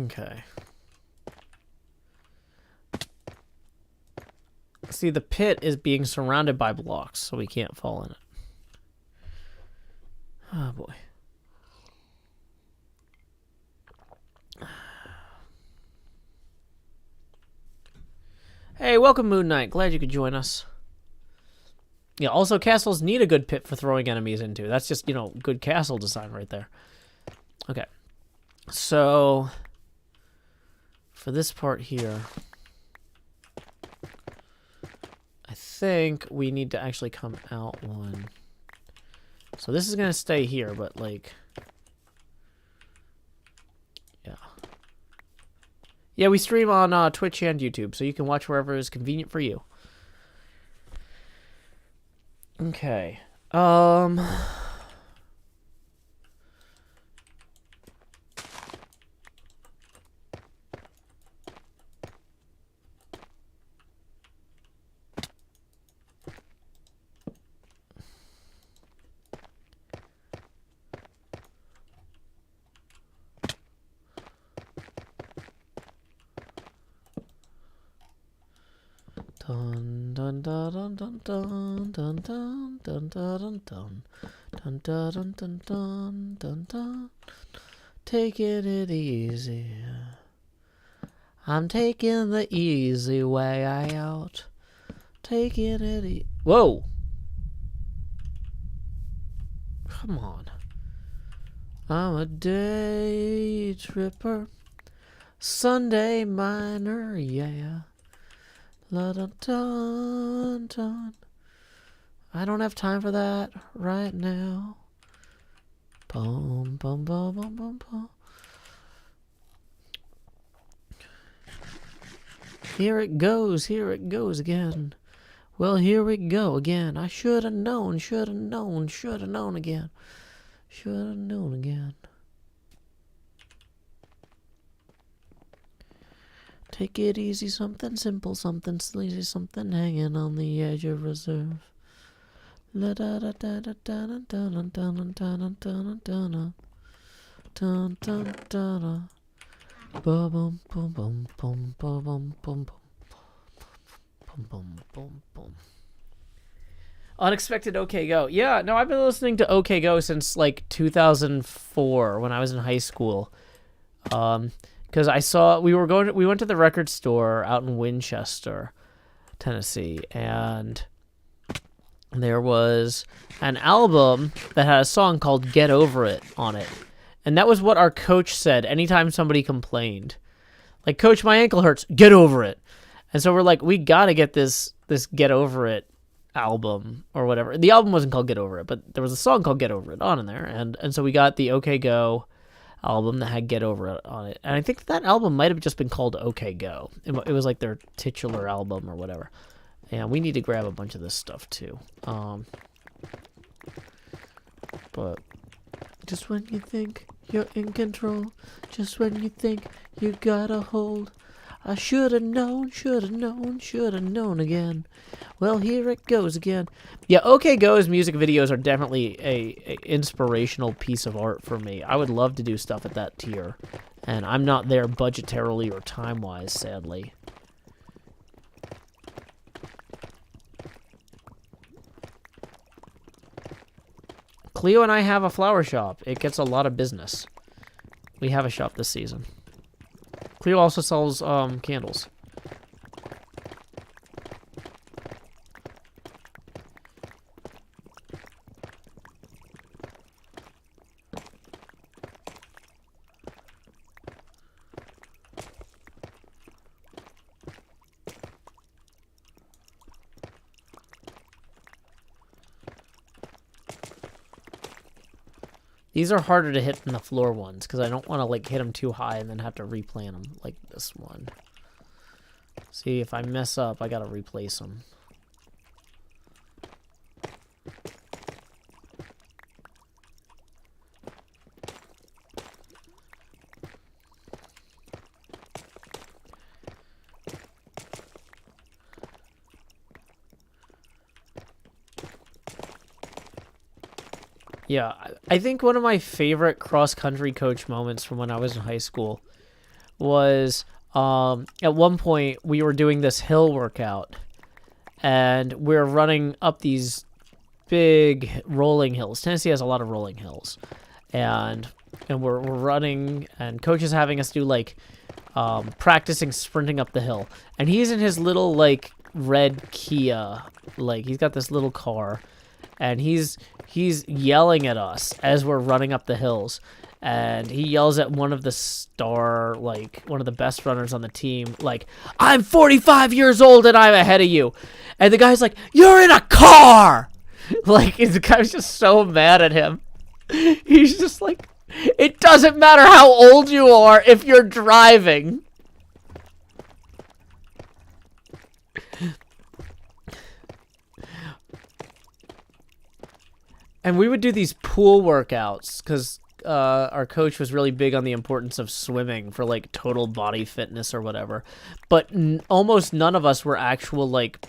Okay. See, the pit is being surrounded by blocks, so we can't fall in it. Oh, boy. Hey, welcome, Moon Knight. Glad you could join us. Yeah, also, castles need a good pit for throwing enemies into. That's just, you know, good castle design right there. Okay. So, for this part here, I think we need to actually come out one. So this is going to stay here, but like, yeah. Yeah, we stream on Twitch and YouTube, so you can watch wherever is convenient for you. Okay. Dun dun dun dun dun dun dun dun dun dun dun dun dun dun dun dun dun. Taking it easy. I'm taking the easy way out. Taking it Whoa! Come on. I'm a day tripper. Sunday miner, yeah. La dun dun dun. I don't have time for that right now. Bum bum bum bum bum bum. Here it goes again. Well, here we go again. I should have known again. Should have known again. Take it easy, something simple, something sleazy, something hanging on the edge of reserve. La da da da da da da da da da da da da da da da. Bum bum bum bum bum bum bum bum bum bum bum. Unexpected OK Go. Yeah, no, I've been listening to OK Go since like 2004 when I was in high school. Because I saw we went to the record store out in Winchester, Tennessee, and there was an album that had a song called Get Over It on it. And that was what our coach said anytime somebody complained. Like, Coach, my ankle hurts. Get over it. And so we're like, we got to get this Get Over It album or whatever. The album wasn't called Get Over It, but there was a song called Get Over It on in there, and so we got the OK Go album that had Get Over It on it, and I think that album might have just been called OK Go. It was like their titular album or whatever. And we need to grab a bunch of this stuff too. But just when you think you're in control, just when you think you got a hold, I should've known, should've known, should've known again. Well, here it goes again. Yeah, OK Go's music videos are definitely a inspirational piece of art for me. I would love to do stuff at that tier, and I'm not there budgetarily or time-wise, sadly. Cleo and I have a flower shop. It gets a lot of business. We have a shop this season. Cleo also sells candles. These are harder to hit than the floor ones, because I don't want to like hit them too high and then have to replant them, like this one. See, if I mess up, I gotta replace them. Yeah, I think one of my favorite cross-country coach moments from when I was in high school was at one point we were doing this hill workout, and we're running up these big rolling hills. Tennessee has a lot of rolling hills, and we're running, and coach is having us do like practicing sprinting up the hill, and he's in his little like red Kia, like he's got this little car, and he's yelling at us as we're running up the hills, and he yells at one of the best runners on the team, like, I'm 45 years old and I'm ahead of you. And the guy's like, you're in a car! Like, the guy's just so mad at him. He's just like, it doesn't matter how old you are if you're driving. And we would do these pool workouts because our coach was really big on the importance of swimming for like total body fitness or whatever. But almost none of us were actual like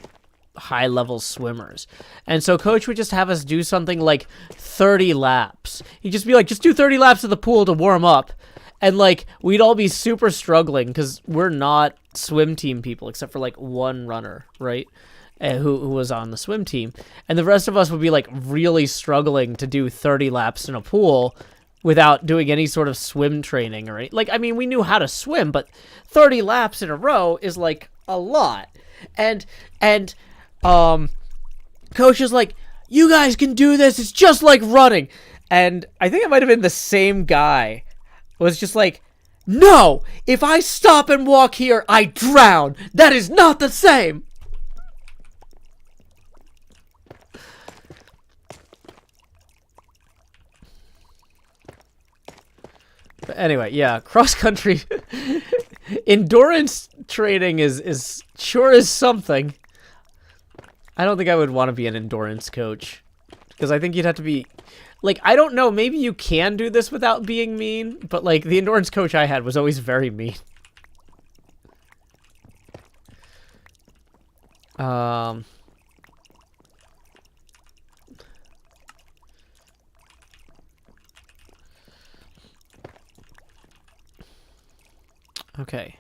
high level swimmers. And so coach would just have us do something like 30 laps. He'd just be like, just do 30 laps of the pool to warm up. And like we'd all be super struggling because we're not swim team people except for like one runner, right? Who was on the swim team, and the rest of us would be like really struggling to do 30 laps in a pool without doing any sort of swim training or like, I mean, we knew how to swim, but 30 laps in a row is like a lot. And coach is like, you guys can do this, it's just like running. And I think it might have been the same guy was just like, no, if I stop and walk here, I drown. That is not the same. But anyway, yeah, cross-country endurance training is sure is something. I don't think I would want to be an endurance coach because I think you'd have to be like, I don't know, maybe you can do this without being mean, but like the endurance coach I had was always very mean. Okay.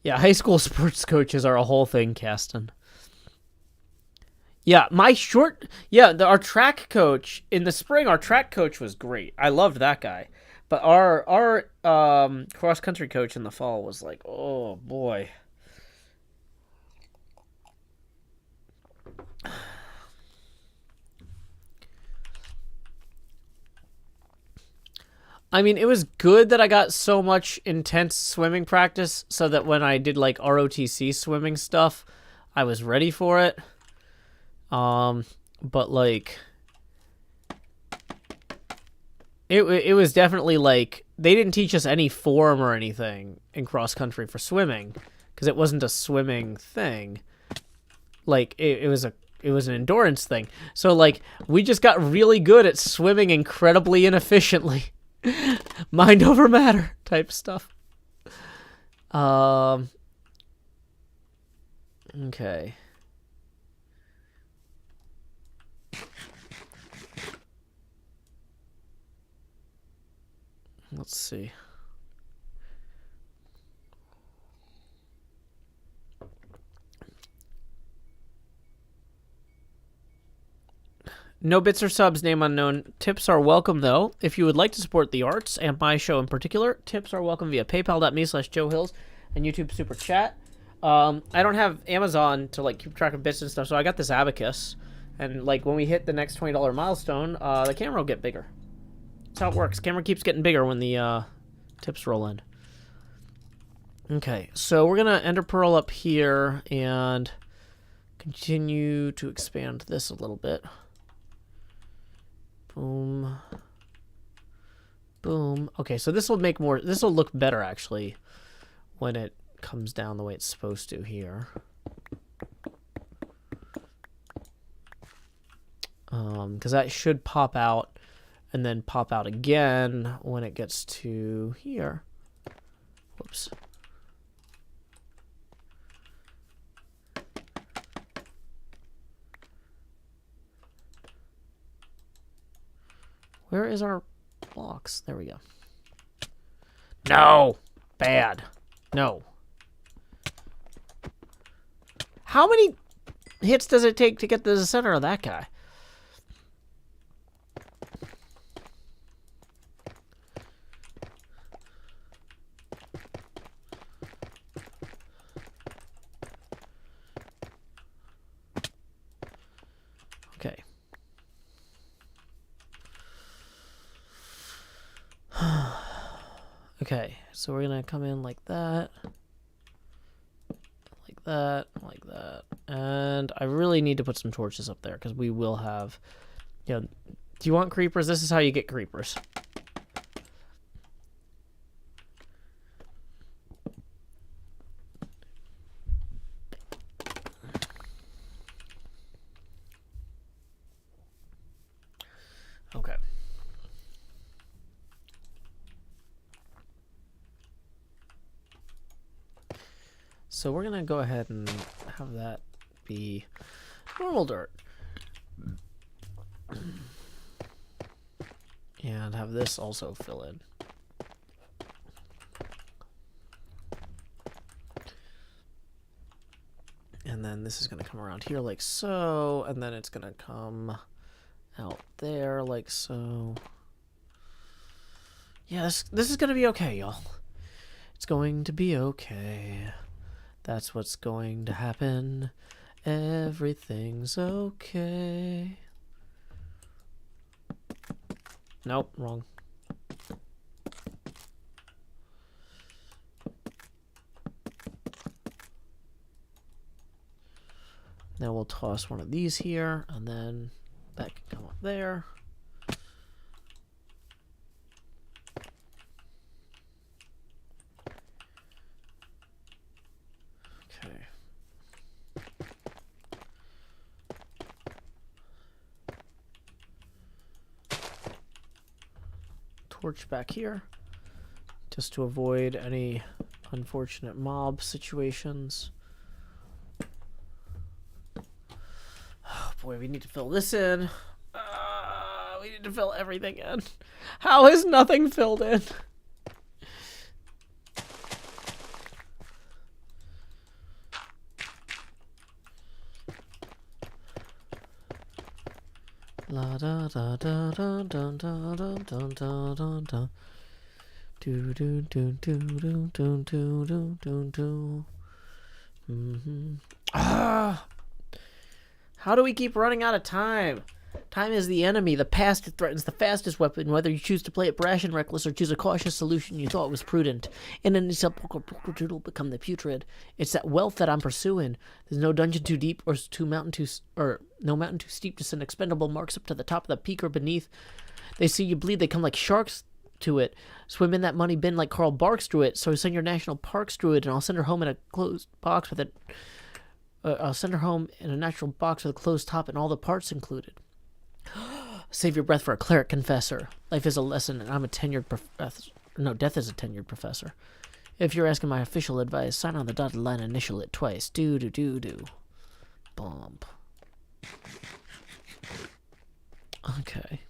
Yeah, high school sports coaches are a whole thing, Caston. Yeah, our track coach in the spring, our track coach was great. I loved that guy. But our cross country coach in the fall was like, oh boy. I mean, it was good that I got so much intense swimming practice so that when I did like ROTC swimming stuff, I was ready for it. But like it was definitely like they didn't teach us any form or anything in cross country for swimming because it wasn't a swimming thing. Like it was an endurance thing. So like we just got really good at swimming incredibly inefficiently. Mind over matter type stuff. Okay. Let's see. No bits or subs, name unknown. Tips are welcome, though. If you would like to support the arts, and my show in particular, tips are welcome via paypal.me/JoeHills and YouTube Super Chat. I don't have Amazon to like keep track of bits and stuff, so I got this abacus. And like when we hit the next $20 milestone, the camera will get bigger. That's how it works. Camera keeps getting bigger when the tips roll in. Okay, so we're going to ender pearl up here and continue to expand this a little bit. Boom. Boom. Okay, so this will make more... This will look better, actually, when it comes down the way it's supposed to here. Because that should pop out and then pop out again when it gets to here. Whoops. Where is our blocks? There we go. No! Bad. No. How many hits does it take to get to the center of that guy? Okay. Okay, so we're gonna come in like that, like that, like that, and I really need to put some torches up there because we will have, you know, do you want creepers? This is how you get creepers. Okay. So we're gonna go ahead and have that be normal dirt. And have this also fill in. And then this is gonna come around here like so, and then it's gonna come out there like so. Yeah, this is gonna be okay, y'all. It's going to be okay. That's what's going to happen. Everything's okay. Nope, wrong. Now we'll toss one of these here, and then that can come up there. Torch back here just to avoid any unfortunate mob situations. Oh boy, we need to fill this in. We need to fill everything in. How is nothing filled in? La da da da da da da da da da da da. Do do do do do do do do do do. Ah! How do we keep running out of time? Time is the enemy. The past threatens the fastest weapon. Whether you choose to play it brash and reckless or choose a cautious solution you thought was prudent, in any sepulchral will become the putrid. It's that wealth that I'm pursuing. There's no dungeon too deep or no mountain too steep to send expendable marks up to the top of the peak or beneath. They see you bleed. They come like sharks to it. Swim in that money bin like Carl Barks through it. So send your national parks through it, and I'll send her home in a closed box with it. I'll send her home in a natural box with a closed top and all the parts included. Save your breath for a cleric confessor. Life is a lesson, and I'm a tenured professor. No, death is a tenured professor. If you're asking my official advice, sign on the dotted line and initial it twice. Do. Bump. Okay.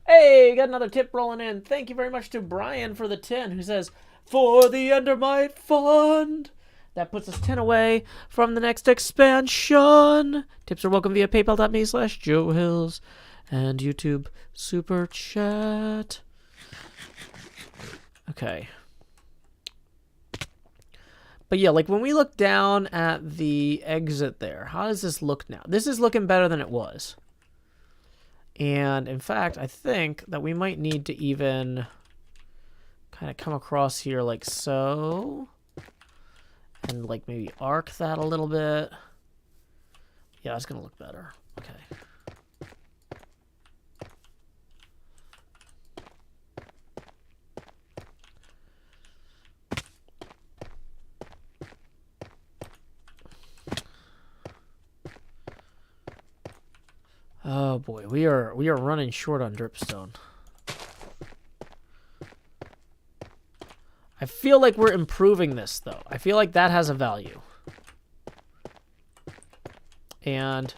Hey, got another tip rolling in. Thank you very much to Brian for the 10, who says, for the Undermind Fund. That puts us 10 away from the next expansion. Tips are welcome via paypal.me/JoeHills and YouTube Super Chat. Okay. But yeah, like when we look down at the exit there, how does this look now? This is looking better than it was. And in fact, I think that we might need to even kind of come across here like so. And like maybe arc that a little bit. Yeah, it's gonna look better. Okay. Oh boy, we are running short on dripstone. I feel like we're improving this, though. I feel like that has a value. And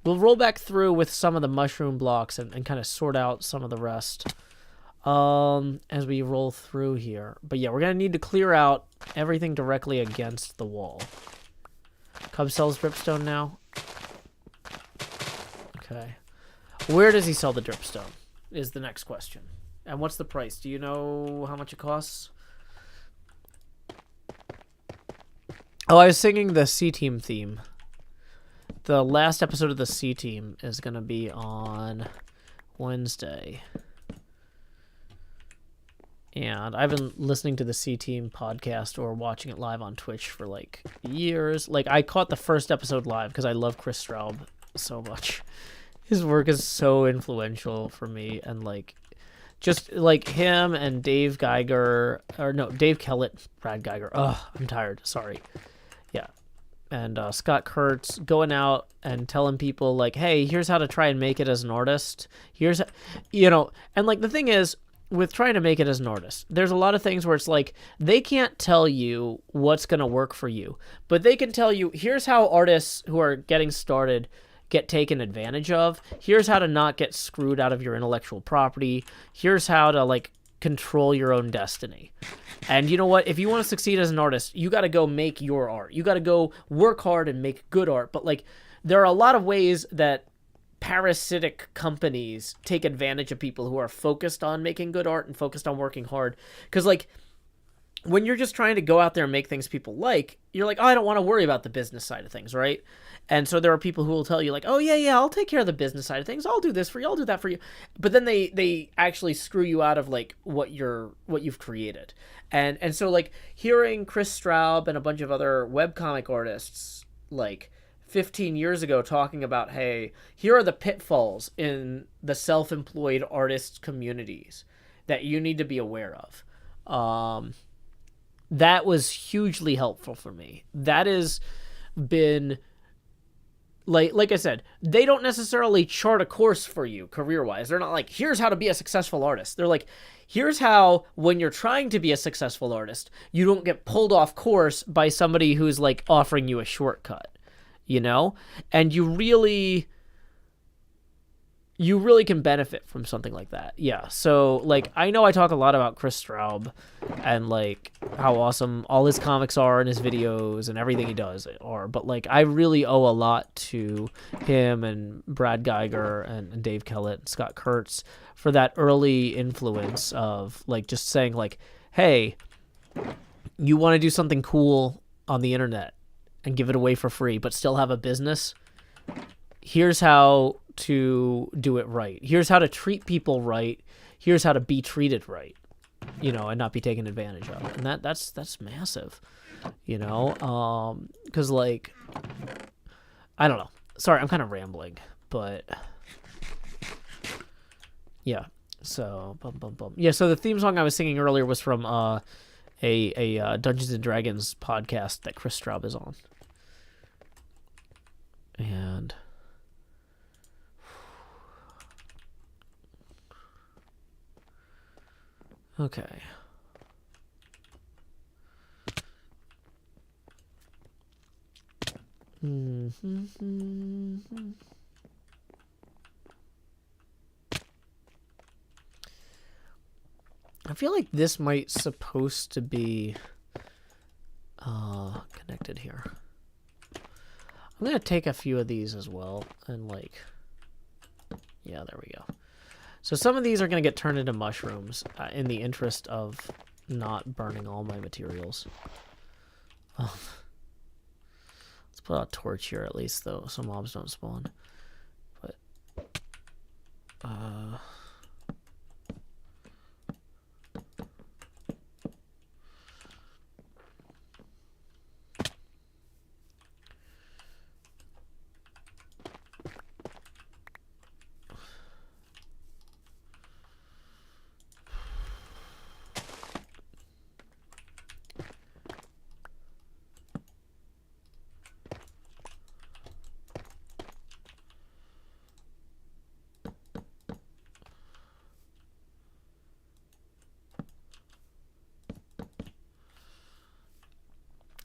we'll roll back through with some of the mushroom blocks and kind of sort out some of the rest as we roll through here. But yeah, we're going to need to clear out everything directly against the wall. Cub sells dripstone now. Okay. Where does he sell the dripstone is the next question. And what's the price? Do you know how much it costs? Oh, I was singing the C-Team theme. The last episode of the C-Team is going to be on Wednesday. And I've been listening to the C-Team podcast or watching it live on Twitch for, like, years. Like, I caught the first episode live because I love Chris Straub so much. His work is so influential for me. And, like, just, like, him and Dave Geiger... Or, no, Dave Kellett, Brad Geiger. Ugh, I'm tired. Sorry. Yeah. And Scott Kurtz going out and telling people, like, hey, here's how to try and make it as an artist. Here's... You know, and, like, the thing is... with trying to make it as an artist, there's a lot of things where it's like they can't tell you what's going to work for you, but they can tell you here's how artists who are getting started get taken advantage of. Here's how to not get screwed out of your intellectual property. Here's how to like control your own destiny. And you know what? If you want to succeed as an artist, you got to go make your art. You got to go work hard and make good art. But like there are a lot of ways that parasitic companies take advantage of people who are focused on making good art and focused on working hard. Because like when you're just trying to go out there and make things people like, you're like, oh, I don't want to worry about the business side of things, right? And so there are people who will tell you like, oh yeah, I'll take care of the business side of things. I'll do this for you. I'll do that for you. But then they actually screw you out of like what you've created. And so like hearing Chris Straub and a bunch of other webcomic artists like 15 years ago talking about, hey, here are the pitfalls in the self-employed artist communities that you need to be aware of. That was hugely helpful for me. That has been, like I said, they don't necessarily chart a course for you career-wise. They're not like, here's how to be a successful artist. They're like, here's how, when you're trying to be a successful artist, you don't get pulled off course by somebody who's like offering you a shortcut. You know, and you really can benefit from something like that. Yeah. So like, I know I talk a lot about Chris Straub and like how awesome all his comics are and his videos and everything he does are, but like, I really owe a lot to him and Brad Geiger and Dave Kellett and Scott Kurtz for that early influence of like, just saying like, hey, you want to do something cool on the internet and give it away for free, but still have a business. Here's how to do it right. Here's how to treat people right. Here's how to be treated right, you know, and not be taken advantage of. And that's massive, you know, because like, I don't know. Sorry, I'm kind of rambling, but yeah. So yeah. So the theme song I was singing earlier was from a Dungeons and Dragons podcast that Chris Straub is on, and okay. I feel like this might supposed to be connected here. I'm gonna take a few of these as well, and like, yeah, there we go. So some of these are gonna get turned into mushrooms in the interest of not burning all my materials. Let's put a torch here at least, though, so mobs don't spawn. But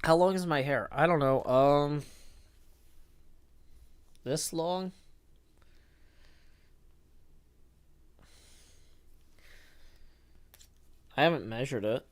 how long is my hair? I don't know. This long? I haven't measured it.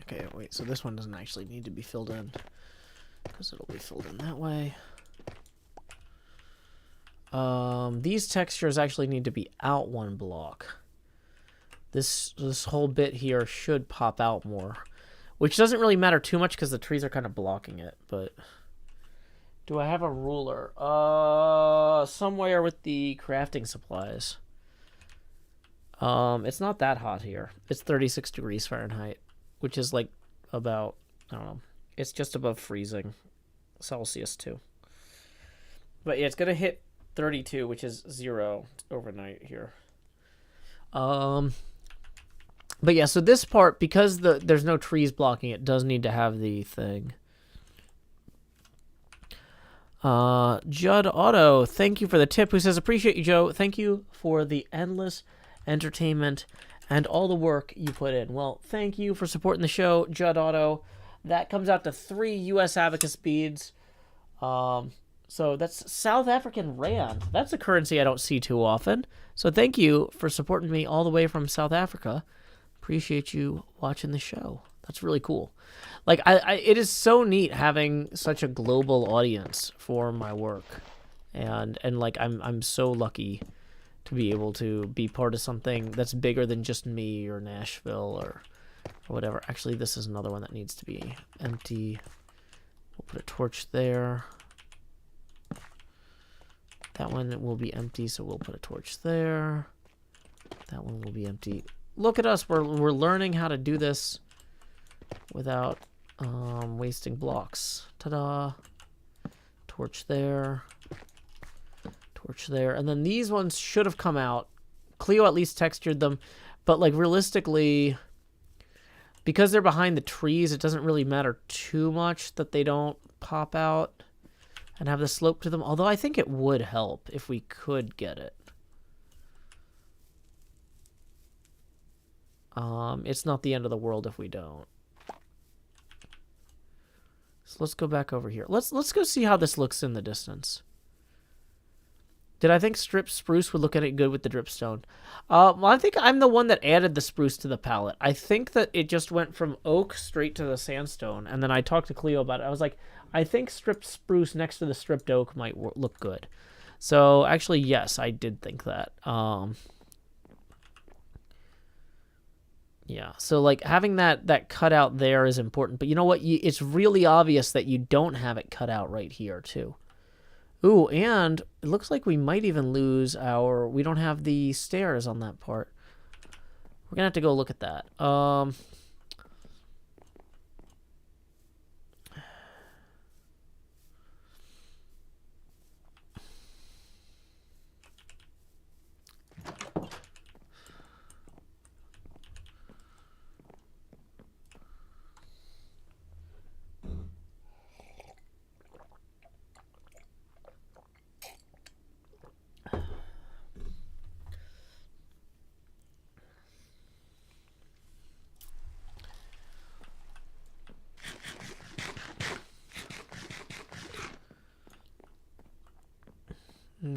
Okay, wait, so this one doesn't actually need to be filled in, because it'll be filled in that way. These textures actually need to be out one block. This whole bit here should pop out more, which doesn't really matter too much because the trees are kind of blocking it, but do I have a ruler? Somewhere with the crafting supplies. It's not that hot here. It's 36 degrees Fahrenheit. Which is like about, I don't know, it's just above freezing Celsius too. But yeah, it's going to hit 32, which is 0 overnight here. But yeah, so this part, because there's no trees blocking it, does need to have the thing. Judd Otto, thank you for the tip, who says, appreciate you, Joe. Thank you for the endless entertainment and all the work you put in. Well, thank you for supporting the show, Judd Otto. That comes out to 3 U.S. Abacus beads. So that's South African Rand. That's a currency I don't see too often. So thank you for supporting me all the way from South Africa. Appreciate you watching the show. That's really cool. Like, it is so neat having such a global audience for my work. And like, I'm so lucky to be able to be part of something that's bigger than just me or Nashville or whatever. Actually, this is another one that needs to be empty. We'll put a torch there. That one will be empty, so we'll put a torch there. That one will be empty. Look at us. We're learning how to do this without wasting blocks. Ta-da. Torch there. Torch there. And then these ones should have come out. Cleo at least textured them. But, like, realistically, because they're behind the trees, it doesn't really matter too much that they don't pop out and have the slope to them. Although I think it would help if we could get it. It's not the end of the world if we don't. So let's go back over here. Let's go see how this looks in the distance. Did I think strip spruce would look at it good with the dripstone? Well, I think I'm the one that added the spruce to the palette. I think that it just went from oak straight to the sandstone, and then I talked to Cleo about it. I was like, I think stripped spruce next to the stripped oak might look good. So actually, yes, I did think that. Yeah, so like having that cut out there is important, but you know what? It's really obvious that you don't have it cut out right here too. Ooh, and it looks like we might even lose our... We don't have the stairs on that part. We're gonna have to go look at that.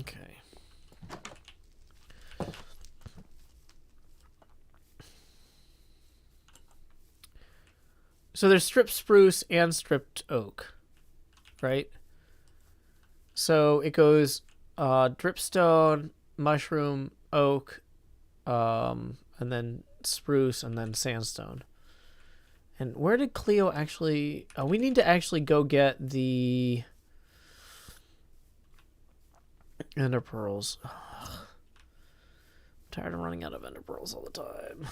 Okay. So there's stripped spruce and stripped oak, right? So it goes dripstone, mushroom, oak, and then spruce, and then sandstone. And where did Cleo actually... we need to actually go get the ender pearls. I'm tired of running out of ender pearls all the time.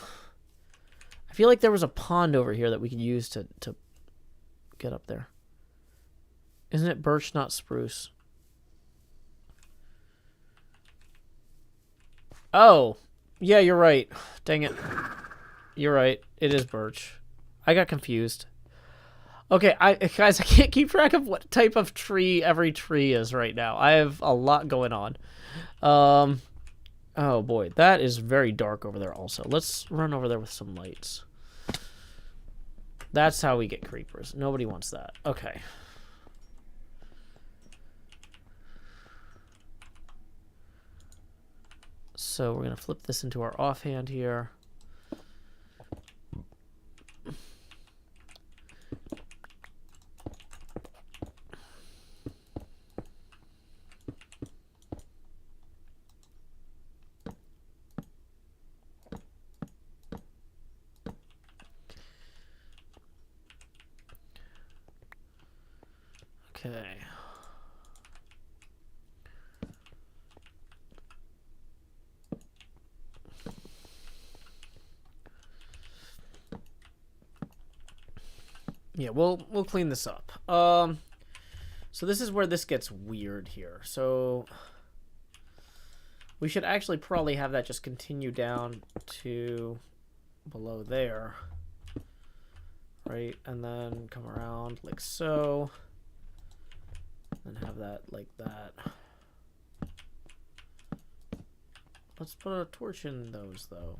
I feel like there was a pond over here that we could use to get up there. Isn't it birch, not spruce? Oh, yeah, you're right. Dang it. You're right. It is birch. I got confused. Okay, guys, I can't keep track of what type of tree every tree is right now. I have a lot going on. Oh boy, that is very dark over there also. Let's run over there with some lights. That's how we get creepers. Nobody wants that. Okay. So we're going to flip this into our offhand here. Okay. Yeah, we'll clean this up. So this is where this gets weird here. So we should actually probably have that just continue down to below there. Right? And then come around like so. And have that like that. Let's put a torch in those though.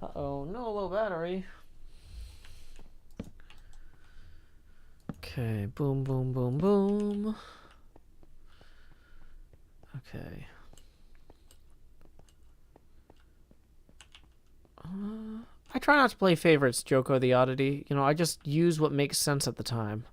Uh-oh, no low battery. Okay, boom, boom, boom, boom. Okay. I try not to play favorites, Joko the Oddity. You know, I just use what makes sense at the time.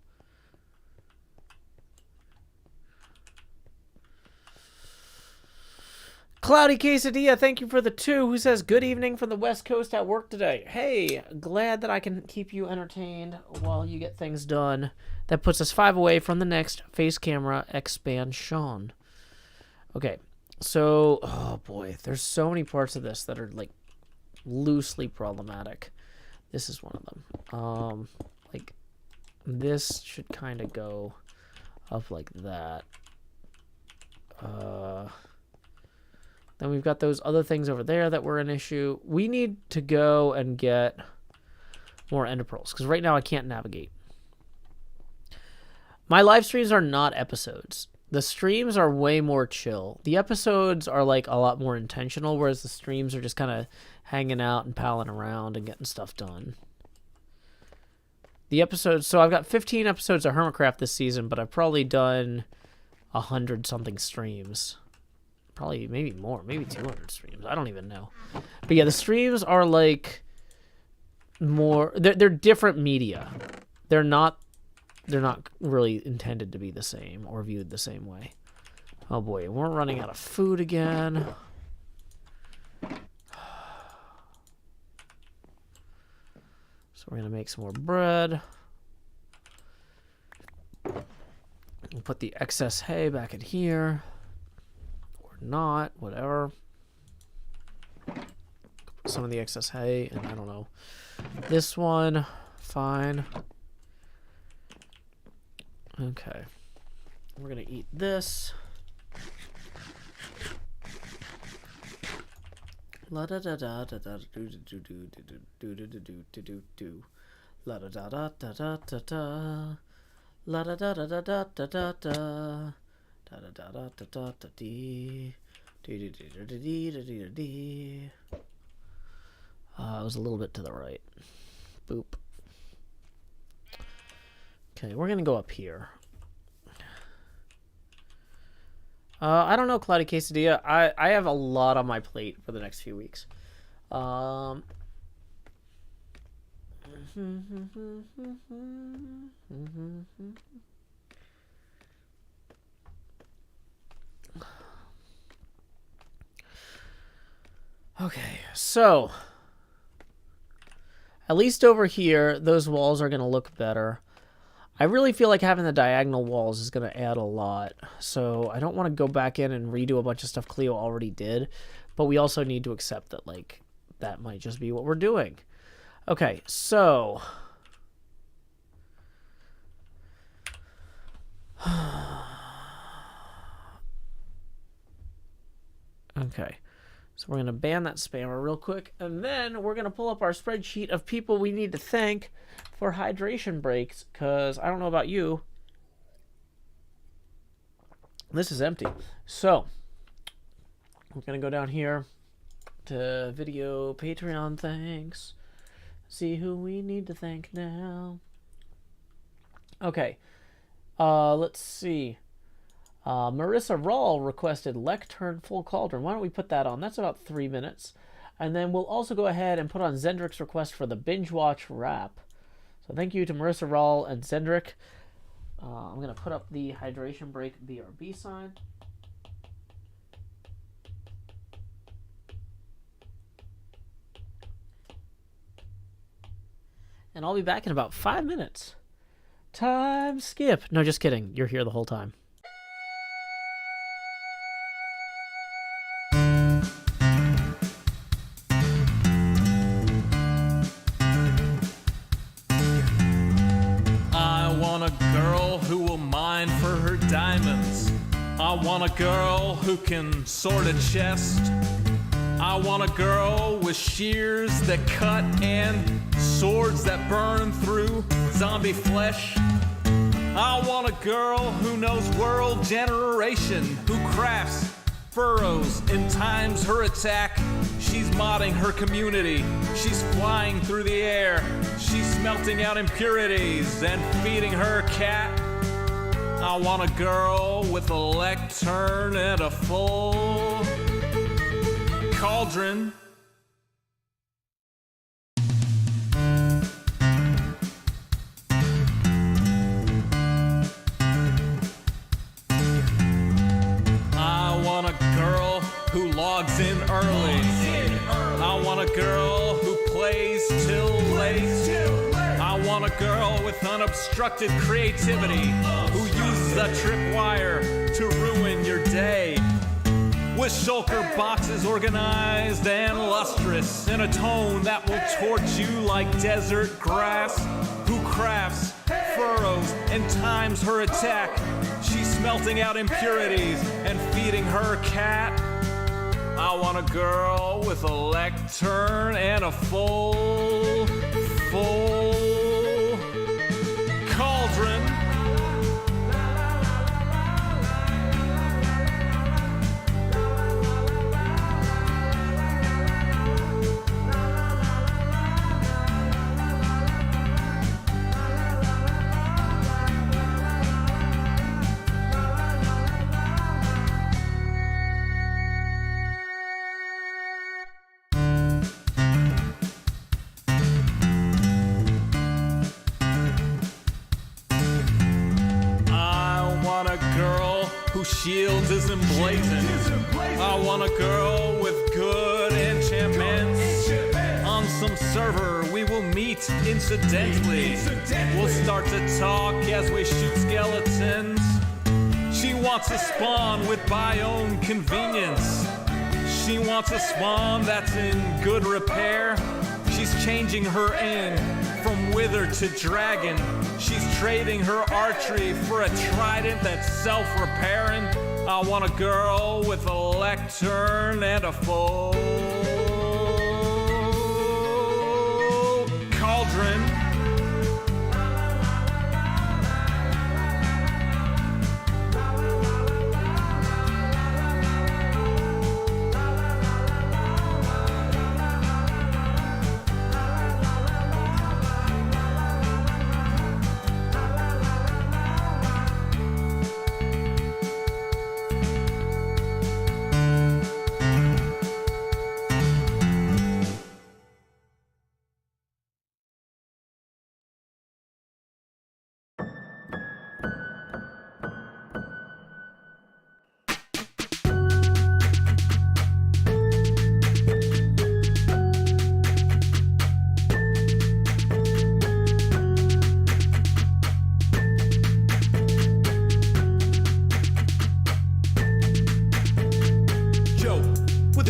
Cloudy Quesadilla, thank you for the 2. Who says, good evening from the West Coast at work today. Hey, glad that I can keep you entertained while you get things done. That puts us 5 away from the next face camera expansion. Okay, so, oh boy, there's so many parts of this that are like loosely problematic. This is one of them. Like, this should kind of go up like that. Then we've got those other things over there that were an issue. We need to go and get more ender pearls, because right now I can't navigate. My live streams are not episodes. The streams are way more chill. The episodes are like a lot more intentional, whereas the streams are just kind of hanging out and palling around and getting stuff done. The episodes, so I've got 15 episodes of HermitCraft this season, but I've probably done 100 something streams. Probably, maybe more, maybe 200 streams. I don't even know. But yeah, the streams are like more, they're different media. They're not really intended to be the same or viewed the same way. Oh boy, we're running out of food again. So we're gonna make some more bread. We'll put the excess hay back in here. Or not, whatever. Some of the excess hay, and I don't know. This one, fine. Okay. We're gonna eat this. La da da da da da do do do do do do do do do do do. La da da da da da da da. La da da da da da da da da. Da da da da da da da dee. Dee dee dee dee dee dee dee dee. It was a little bit to the right. Boop. Okay, we're gonna go up here. I don't know, Cloudy Quesadilla. I have a lot on my plate for the next few weeks. Okay, so at least over here, those walls are going to look better. I really feel like having the diagonal walls is going to add a lot. So I don't want to go back in and redo a bunch of stuff Cleo already did. But we also need to accept that, like, that might just be what we're doing. Okay, so... okay. So we're going to ban that spammer real quick. And then we're going to pull up our spreadsheet of people we need to thank for hydration breaks. Because I don't know about you. This is empty. So we're going to go down here to video Patreon thanks. See who we need to thank now. Okay. Let's see. Marissa Rawl requested Lectern Full Cauldron. Why don't we put that on? That's about 3 minutes. And then we'll also go ahead and put on Zendrik's request for the Binge Watch Wrap. So thank you to Marissa Rawl and Zendrik. I'm going to put up the hydration break BRB sign. And I'll be back in about 5 minutes. Time skip. No, just kidding. You're here the whole time. I want a girl who can sort a chest. I want a girl with shears that cut and swords that burn through zombie flesh. I want a girl who knows world generation, who crafts furrows and times her attack. She's modding her community. She's flying through the air. She's smelting out impurities and feeding her cat. I want a girl with a lectern and a full cauldron. I want a girl who logs in early. I want a girl who plays till late. I want a girl with unobstructed creativity who uses a tripwire to ruin your day. With shulker boxes organized and lustrous in a tone that will torch you like desert grass. Who crafts furrows and times her attack. She's smelting out impurities and feeding her cat. I want a girl with a lectern and a full cauldron. whose shield is emblazoned. I want a girl with good enchantments. On some server we will meet incidentally. We'll start to talk as we shoot skeletons. She wants a spawn with biome convenience. She wants a spawn that's in good repair. She's changing her end from wither to dragon. She's trading her archery for a trident that's self-repairing. I want a girl with a lectern and a full cauldron.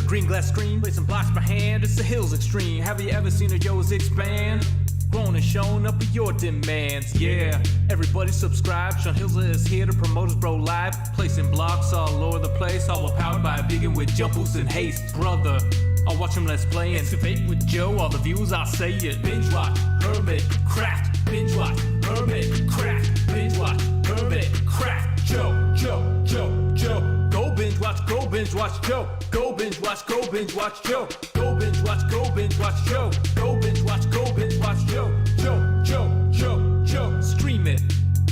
Green glass screen, placing blocks per hand, it's the hills extreme. Have you ever seen a Yo's expand? Grown and shown up with your demands, yeah. Everybody subscribe, Sean Hills is here to promote his bro live. Placing blocks all over the place, all powered by a vegan with jump boost and haste, brother. I'll watch him let's play and excavate with Joe, all the views I'll say it. Binge watch, HermitCraft, binge watch, HermitCraft, binge watch, HermitCraft, Joe. Go binge watch, go binge watch Joe. Go binge watch, go binge watch Joe. Go binge watch, go binge watch Joe. Go binge watch, go binge watch Joe. Joe. Stream it.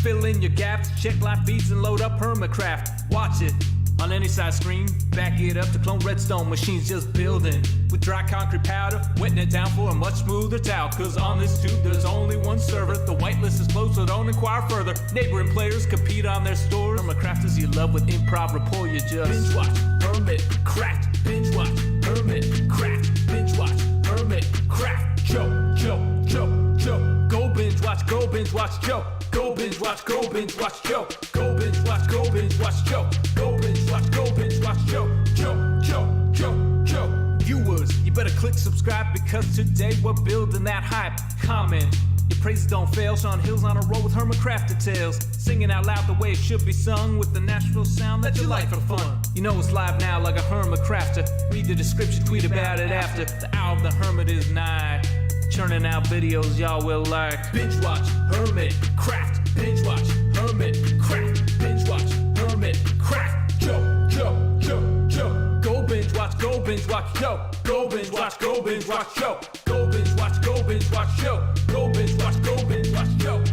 Fill in your gaps, check live feeds and load up HermitCraft. Watch it on any size screen. Back it up to clone redstone machines just building. With dry concrete powder, wetting it down for a much smoother towel. Cause on this tube there's only one server. The whitelist is closed, so don't inquire further. Neighboring players compete on their stores. HermitCrafters you love with improv rapport, you just binge watch, HermitCraft, binge watch, HermitCraft, binge watch, HermitCraft, Joe. Go binge watch, go binge watch Joe. Go binge watch, go binge watch Joe. Go binge watch, go binge watch Joe. Go binge watch, go binge watch Joe. Viewers, you better click subscribe because today we're building that hype. Comment, your praises don't fail. Sean Hill's on a roll with HermitCraft details. Singing out loud the way it should be sung with the Nashville sound that you like for fun. You know it's live now like a HermitCrafter. Read the description, tweet about it after. The hour of the Hermit is nigh. Churning out videos y'all will like. Binge watch, HermitCraft. Binge watch, HermitCraft. Binge watch, HermitCraft. Joe. Go binge watch, go binge watch Joe. Go binge watch, go binge watch Joe. Go binge watch, go binge watch Joe. Go binge watch, go binge watch Joe.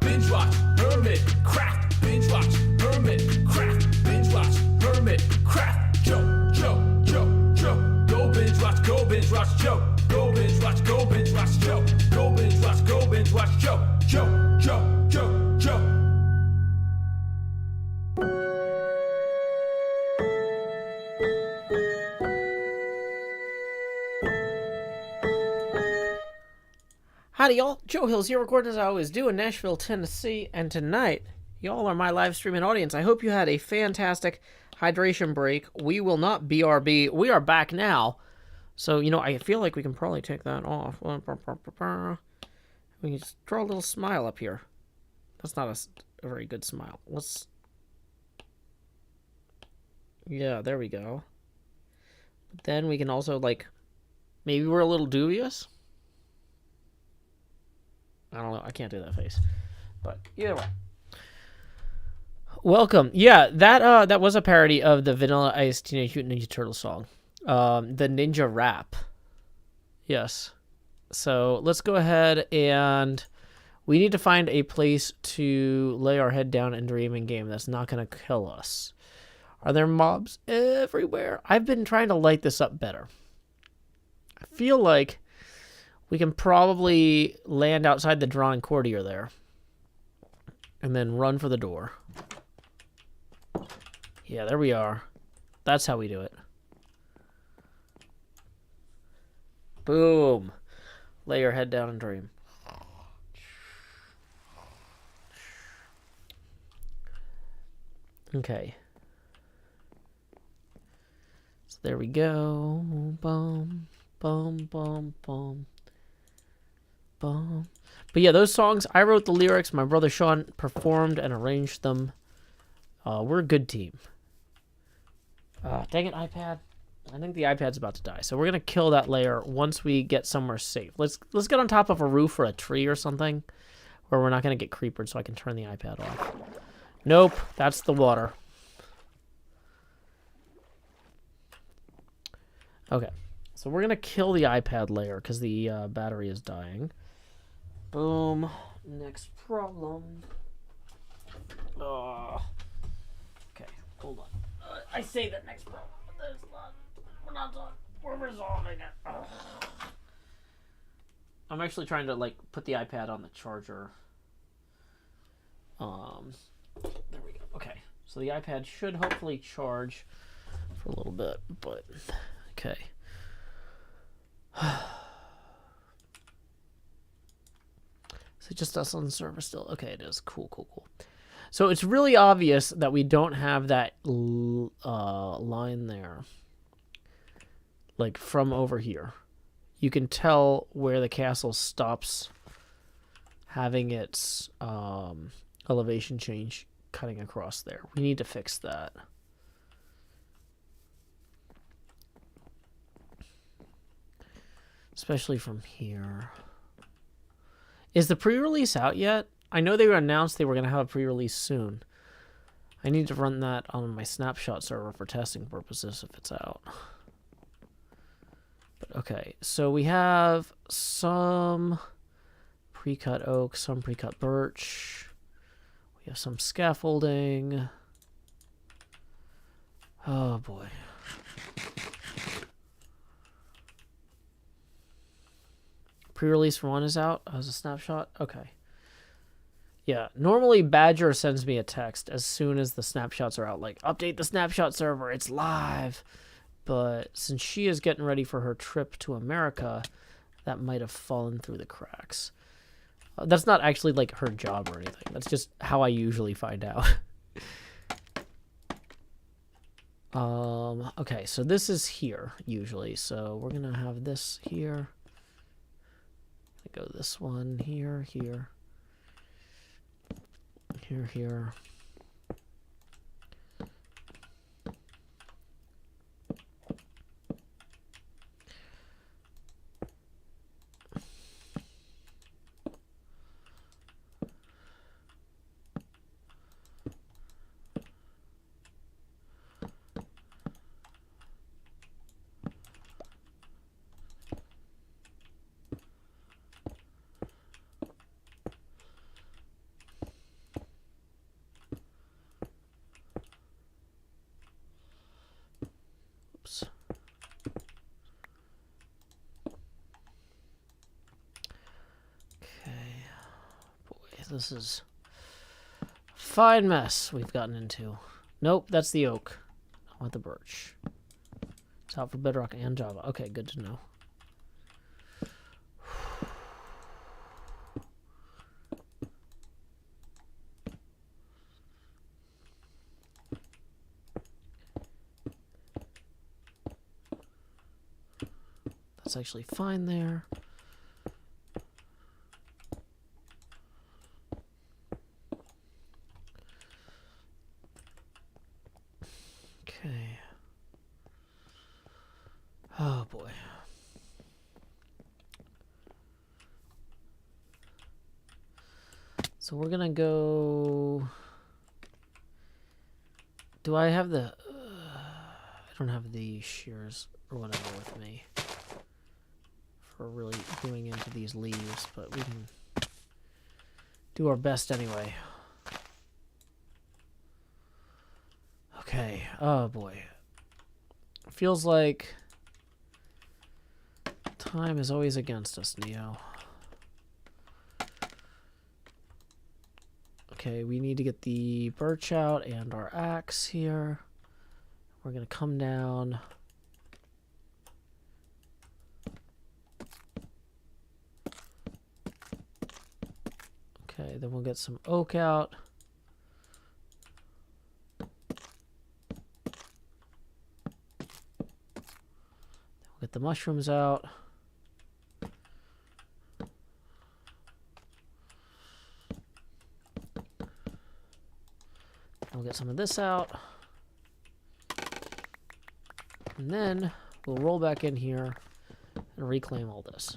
Binge watch, HermitCraft. Binge watch, HermitCraft. Binge watch, HermitCraft. Joe. Go binge watch, go binge watch Joe. Go binge watch, go binge watch Joe. Go binge watch, go binge watch Joe. Joe. Howdy y'all, Joe Hills here, recording as I always do in Nashville, Tennessee, and tonight, y'all are my live streaming audience. I hope you had a fantastic hydration break. We will not BRB. We are back now. So, I feel like we can probably take that off. We can just draw a little smile up here. That's not a very good smile. Yeah, there we go. But then we can also, maybe we're a little dubious. I don't know. I can't do that face. But either way. Welcome. Yeah, that was a parody of the Vanilla Ice Teenage Mutant Ninja Turtle song. The Ninja Rap. Yes. So let's go ahead and we need to find a place to lay our head down and dream in game that's not going to kill us. Are there mobs everywhere? I've been trying to light this up better. I feel like we can probably land outside the drawing courtier there. and then run for the door. Yeah, there we are. That's how we do it. Boom. Lay your head down and dream. Okay. So there we go. Boom, boom, boom, boom, boom. But yeah, those songs, I wrote the lyrics. My brother Sean performed and arranged them. We're a good team. Dang it, iPad. I think the iPad's about to die. So we're going to kill that layer once we get somewhere safe. Let's get on top of a roof or a tree or something where we're not going to get creepered so I can turn the iPad off. Nope, that's the water. Okay, so we're going to kill the iPad layer because the battery is dying. Boom. Next problem. Okay, hold on. I say that next problem, but that is not. We're not done. We're resolving it. I'm actually trying to like put the iPad on the charger. There we go. Okay, so the iPad should hopefully charge for a little bit, but okay. Is it just us on the server still? Okay, it is. Cool, cool, cool. So it's really obvious that we don't have that line there. Like from over here. You can tell where the castle stops having its elevation change cutting across there. We need to fix that. Especially from here. Is the pre-release out yet? I know they announced they were going to have a pre-release soon. I need to run that on my snapshot server for testing purposes if it's out. But okay, so we have some pre-cut oak, some pre-cut birch. We have some scaffolding. Oh boy. Pre-release for one is out as a snapshot? Okay. Yeah, normally Badger sends me a text as soon as the snapshots are out, like, update the snapshot server, it's live. But since she is getting ready for her trip to America, that might have fallen through the cracks. That's not actually, like, her job or anything. That's just how I usually find out. Okay, so this is here, usually. So we're going to have this here. Go this one here, here. Here, here. This is a fine mess we've gotten into. Nope, that's the oak. I want the birch. It's out for Bedrock and Java. Okay, good to know. That's actually fine there. Oh boy. So we're gonna go. Do I have the? I don't have the shears or whatever with me for really going into these leaves, but we can do our best anyway. Okay. Oh boy. Feels like time is always against us, Neo. Okay, Okay, we need to get the birch out and our axe here. We're gonna come down. Okay, then we'll get some oak out. We'll get the mushrooms out. We'll get some of this out. And then we'll roll back in here and reclaim all this.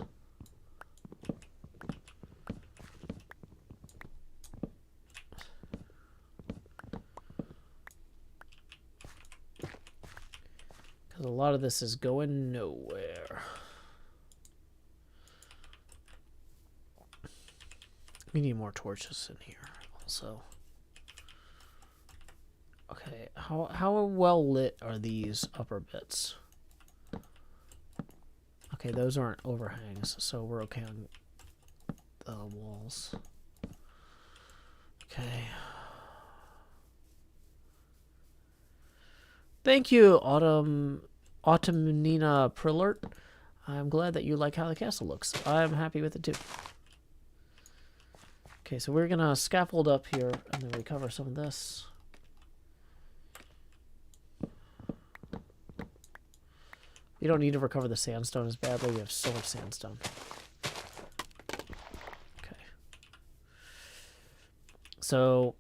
Because a lot of this is going nowhere. We need more torches in here also. Okay, how well lit are these upper bits? Okay, those aren't overhangs, so we're okay on the walls. Okay. Thank you, Autumnina Prillert. I'm glad that you like how the castle looks. I'm happy with it too. Okay, so we're gonna scaffold up here and then recover some of this. We don't need to recover the sandstone as badly. We have so much sandstone. Okay. So...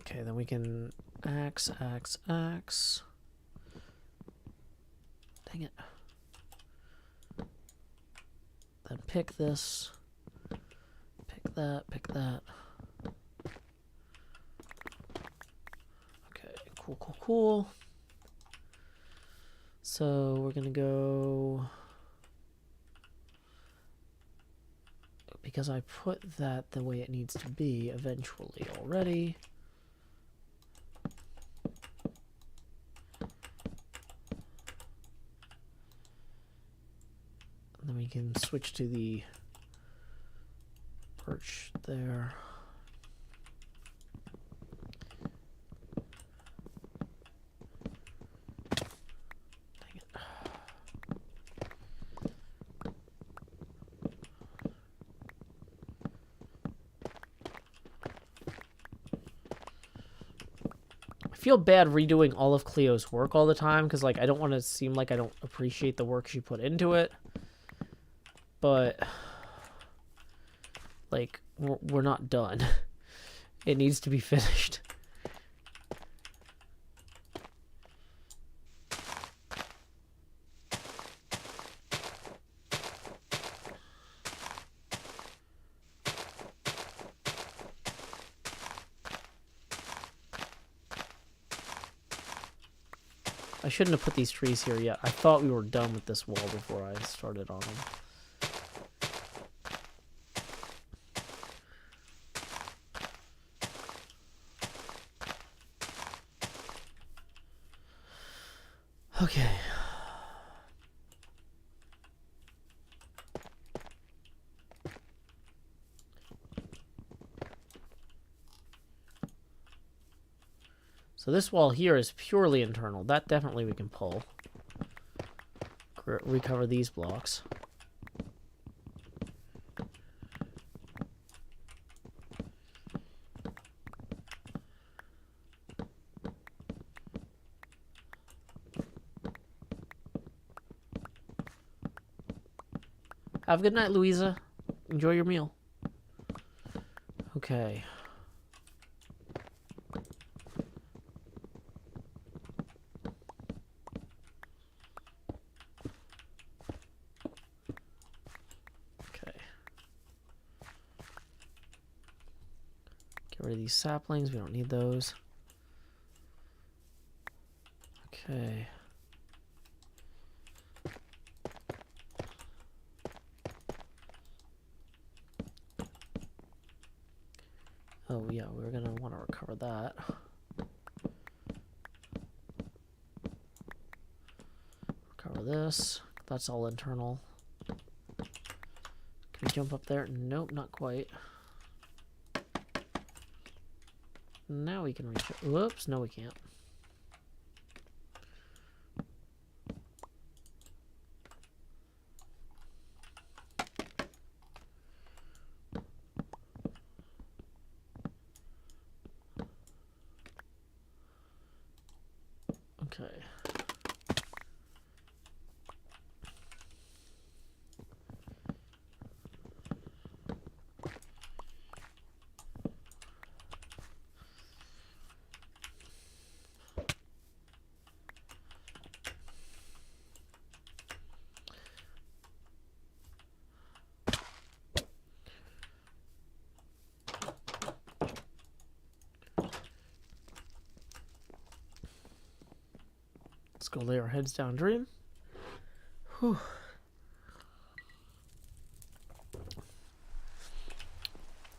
Okay, then we can axe. Dang it. Then pick this. Pick that. Okay, cool. So we're gonna go... Because I put that the way it needs to be eventually already. And then we can switch to the birch there. Dang it. I feel bad redoing all of Cleo's work all the time because, like, I don't want to seem like I don't appreciate the work she put into it. But, like, we're not done. It needs to be finished. I shouldn't have put these trees here yet. I thought we were done with this wall before I started on them. Okay. So this wall here is purely internal. That definitely we can pull. Recover these blocks. Have a good night, Louisa. Enjoy your meal. Okay. Okay. Get rid of these saplings. We don't need those. Okay. Oh yeah, we're gonna want to recover that. this. That's all internal. Can we jump up there? Nope, not quite. Now we can reach it. Whoops, no we can't. Okay. Let's go lay our heads down, dream. Whew.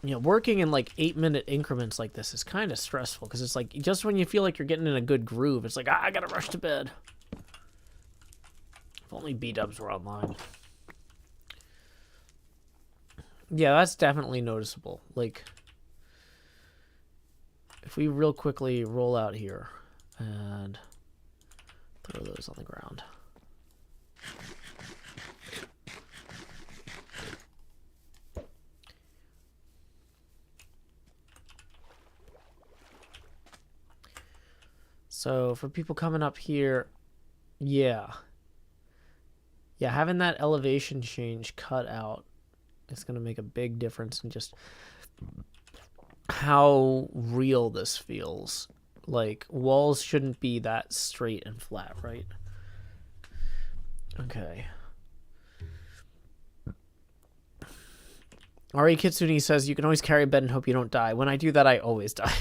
You know, working in like 8-minute increments like this is kind of stressful because it's like just when you feel like you're getting in a good groove, it's like, I gotta rush to bed. If only B-dubs were online. Yeah, that's definitely noticeable. Like, if we real quickly roll out here and throw those on the ground. So for people coming up here, yeah, having that elevation change cut out is going to make a big difference in just how real this feels. Like, walls shouldn't be that straight and flat, right? Okay. Ari Kitsune says, you can always carry a bed and hope you don't die. When I do that, I always die.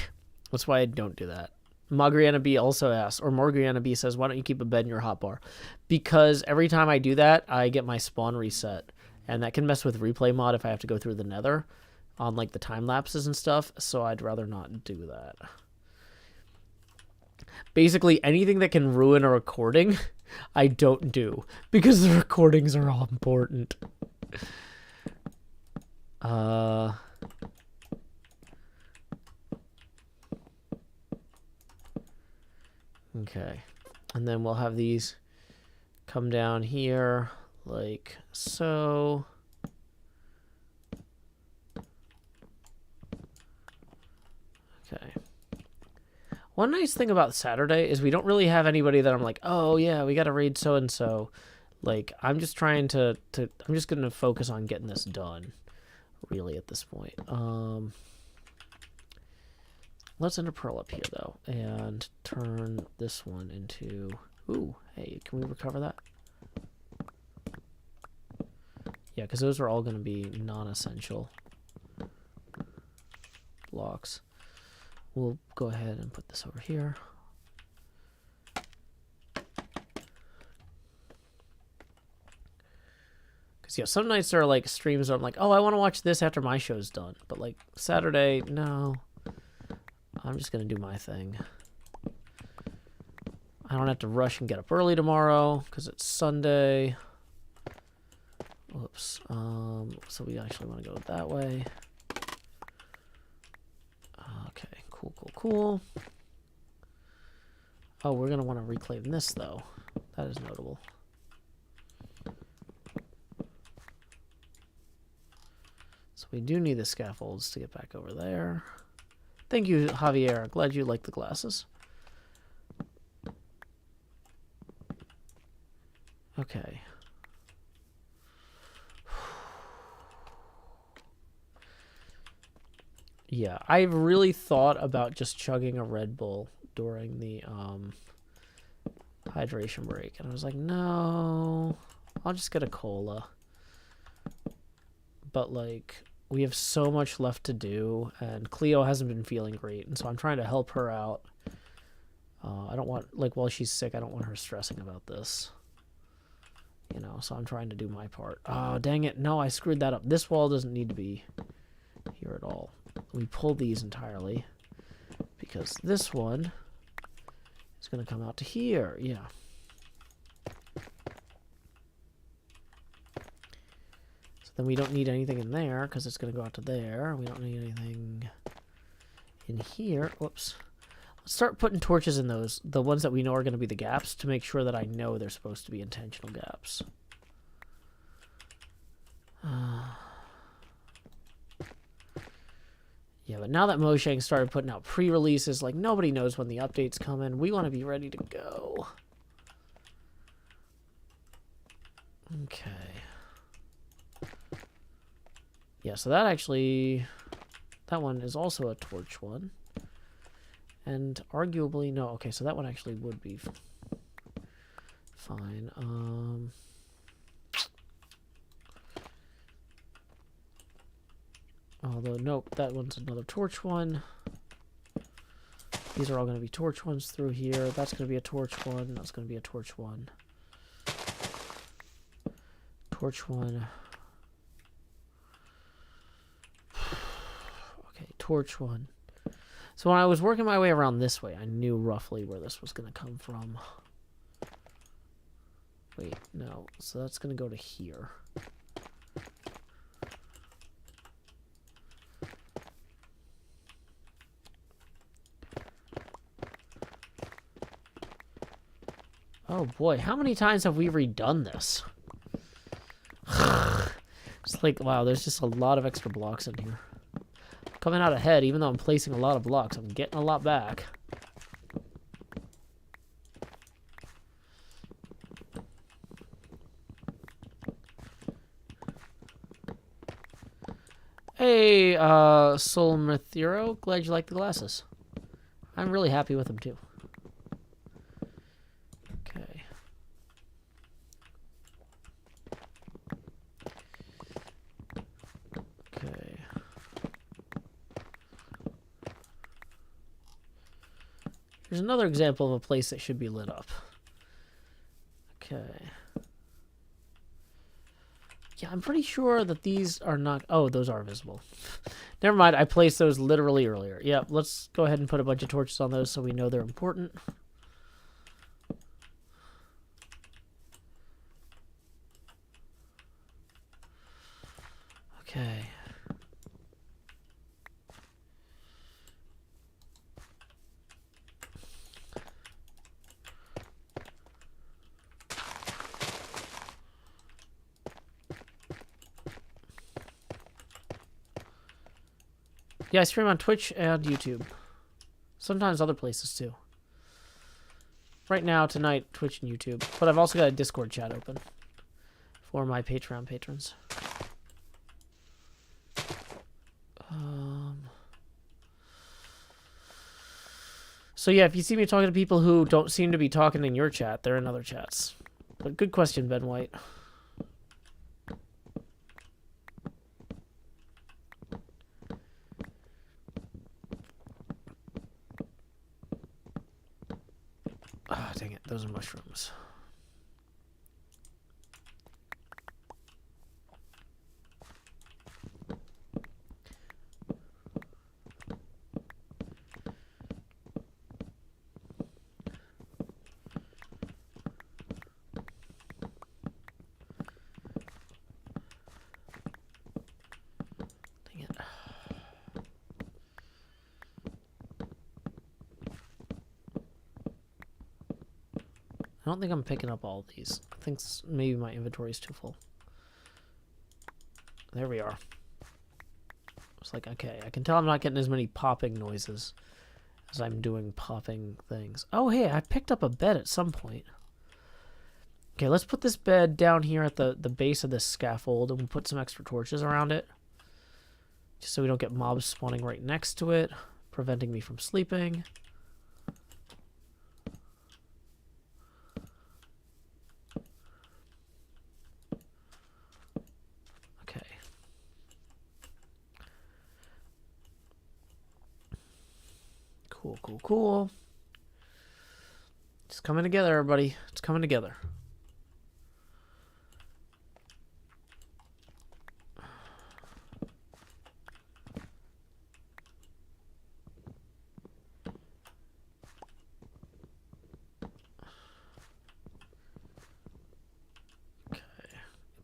That's why I don't do that. Margriana B also asks, or Margriana B says, why don't you keep a bed in your hotbar? Because every time I do that, I get my spawn reset. And that can mess with replay mod if I have to go through the nether on, like, the time lapses and stuff. So I'd rather not do that. Basically, anything that can ruin a recording, I don't do. Because the recordings are all important. Okay. And then we'll have these come down here like so. Okay. One nice thing about Saturday is we don't really have anybody that I'm like, oh yeah, we got to raid so-and-so. Like, I'm just trying to I'm just going to focus on getting this done, really, at this point. Let's enter Pearl up here, though, and turn this one into... Ooh, hey, can we recover that? Yeah, because those are all going to be non-essential blocks. We'll go ahead and put this over here. Because, yeah, some nights there are, like, streams where I'm like, oh, I want to watch this after my show's done. But, like, Saturday, no. I'm just going to do my thing. I don't have to rush and get up early tomorrow because it's Sunday. Whoops. So we actually want to go that way. Okay, cool. Oh, we're going to want to reclaim this, though. That is notable. So we do need the scaffolds to get back over there. Thank you, Javier. Glad you like the glasses. Okay. Yeah, I've really thought about just chugging a Red Bull during the hydration break. And I was like, no, I'll just get a cola. But, like, we have so much left to do, and Cleo hasn't been feeling great, and so I'm trying to help her out. I don't want, like, while she's sick, I don't want her stressing about this. You know, so I'm trying to do my part. Oh, dang it. No, I screwed that up. This wall doesn't need to be here at all. We pull these entirely because this one is going to come out to here. Yeah. Then we don't need anything in there because it's going to go out to there. We don't need anything in here. Whoops. Let's start putting torches in those, the ones that we know are going to be the gaps, to make sure that I know they're supposed to be intentional gaps. Yeah, but now that Mojang started putting out pre-releases, like, nobody knows when the update's coming. We want to be ready to go. Okay. Yeah, so that actually... That one is also a torch one. And arguably... No, okay, so that one actually would be fine. Although, nope, that one's another torch one. These are all going to be torch ones through here. That's going to be a torch one. That's going to be a torch one. Torch one. Okay, torch one. So when I was working my way around this way, I knew roughly where this was going to come from. Wait, no. So that's going to go to here. Oh boy, how many times have we redone this? It's like, wow, there's just a lot of extra blocks in here. Coming out ahead, even though I'm placing a lot of blocks, I'm getting a lot back. Hey, Soul Mithero, glad you like the glasses. I'm really happy with them too. Okay. Okay. Here's another example of a place that should be lit up. Okay. Yeah, I'm pretty sure that these are not... Oh, those are visible. Never mind, I placed those literally earlier. Yeah, let's go ahead and put a bunch of torches on those so we know they're important. Okay. Yeah, I stream on Twitch and YouTube. Sometimes other places too. Right now, tonight, Twitch and YouTube. But I've also got a Discord chat open for my Patreon patrons. So yeah, if you see me talking to people who don't seem to be talking in your chat, they're in other chats. But good question, Ben White. Ah, dang it. Those are mushrooms. Dang it. I don't think I'm picking up all these. I think maybe my inventory is too full. There we are. It's like, okay, I can tell I'm not getting as many popping noises as I'm doing popping things. Oh, hey, I picked up a bed at some point. Okay, let's put this bed down here at the base of this scaffold, and we'll put some extra torches around it. Just so we don't get mobs spawning right next to it, preventing me from sleeping. Cool, cool, cool. It's coming together, everybody. It's coming together.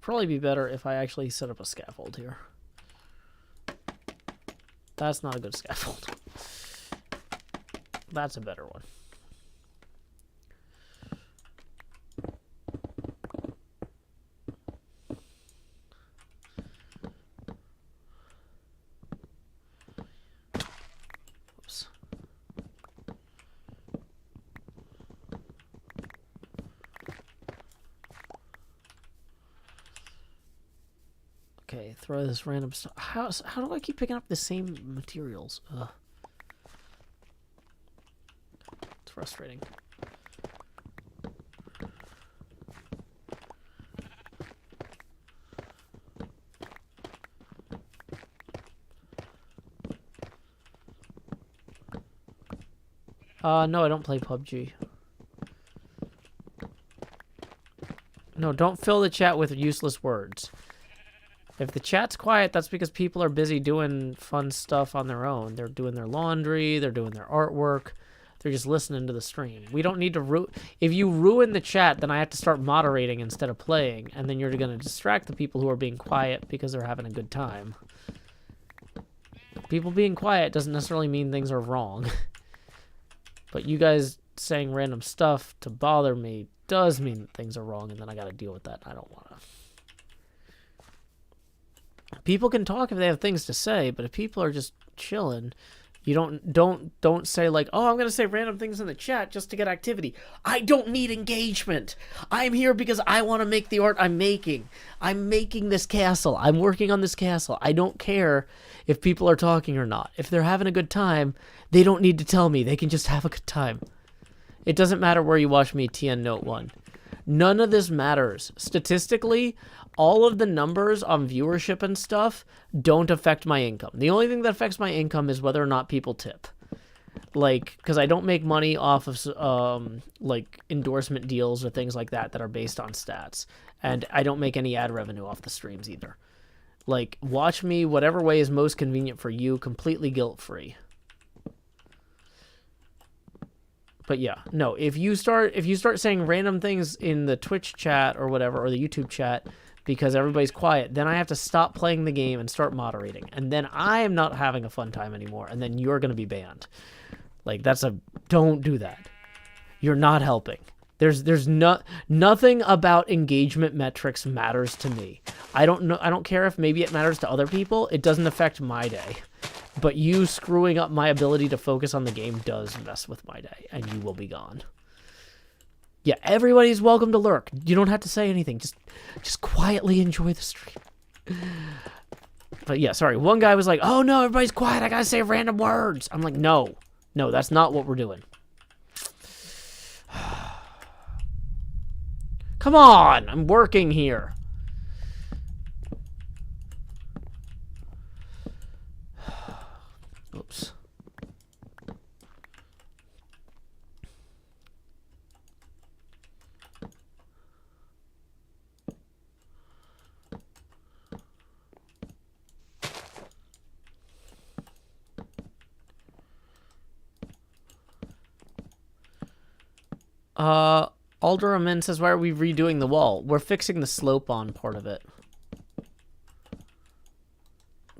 probably be better if I actually set up a scaffold here. That's not a good scaffold. That's a better one. Oops. Okay, throw this random stuff. How do I keep picking up the same materials? Ugh. It's frustrating. No, I don't play PUBG. No, don't fill the chat with useless words. If the chat's quiet, that's because people are busy doing fun stuff on their own. They're doing their laundry, they're doing their artwork, they're just listening to the stream. We don't need to if you ruin the chat, then I have to start moderating instead of playing, and then you're going to distract the people who are being quiet because they're having a good time. People being quiet doesn't necessarily mean things are wrong. But you guys saying random stuff to bother me does mean that things are wrong, and then I got to deal with that. I don't want to. People can talk if they have things to say, but if people are just chilling, you don't say like, "Oh, I'm going to say random things in the chat just to get activity." I don't need engagement. I'm here because I want to make the art I'm making. I'm making this castle. I'm working on this castle. I don't care if people are talking or not. If they're having a good time, they don't need to tell me. They can just have a good time. It doesn't matter where you watch me, TN Note 1. None of this matters. Statistically, all of the numbers on viewership and stuff don't affect my income. The only thing that affects my income is whether or not people tip. Like, because I don't make money off of, like, endorsement deals or things like that that are based on stats. And I don't make any ad revenue off the streams either. Like, watch me whatever way is most convenient for you, completely guilt-free. But yeah, no, if you start saying random things in the Twitch chat or whatever, or the YouTube chat, because everybody's quiet, then I have to stop playing the game and start moderating. And then I am not having a fun time anymore, and then you're going to be banned. Like, don't do that. You're not helping. There's nothing about engagement metrics matters to me. I don't care if maybe it matters to other people. It doesn't affect my day. But you screwing up my ability to focus on the game does mess with my day, and you will be gone. Yeah, everybody's welcome to lurk. You don't have to say anything. Just quietly enjoy the stream. But yeah, sorry. One guy was like, "Oh no, everybody's quiet. I gotta say random words." I'm like, no, that's not what we're doing. Come on, I'm working here. Oops. Alderamin says, why are we redoing the wall? We're fixing the slope on part of it.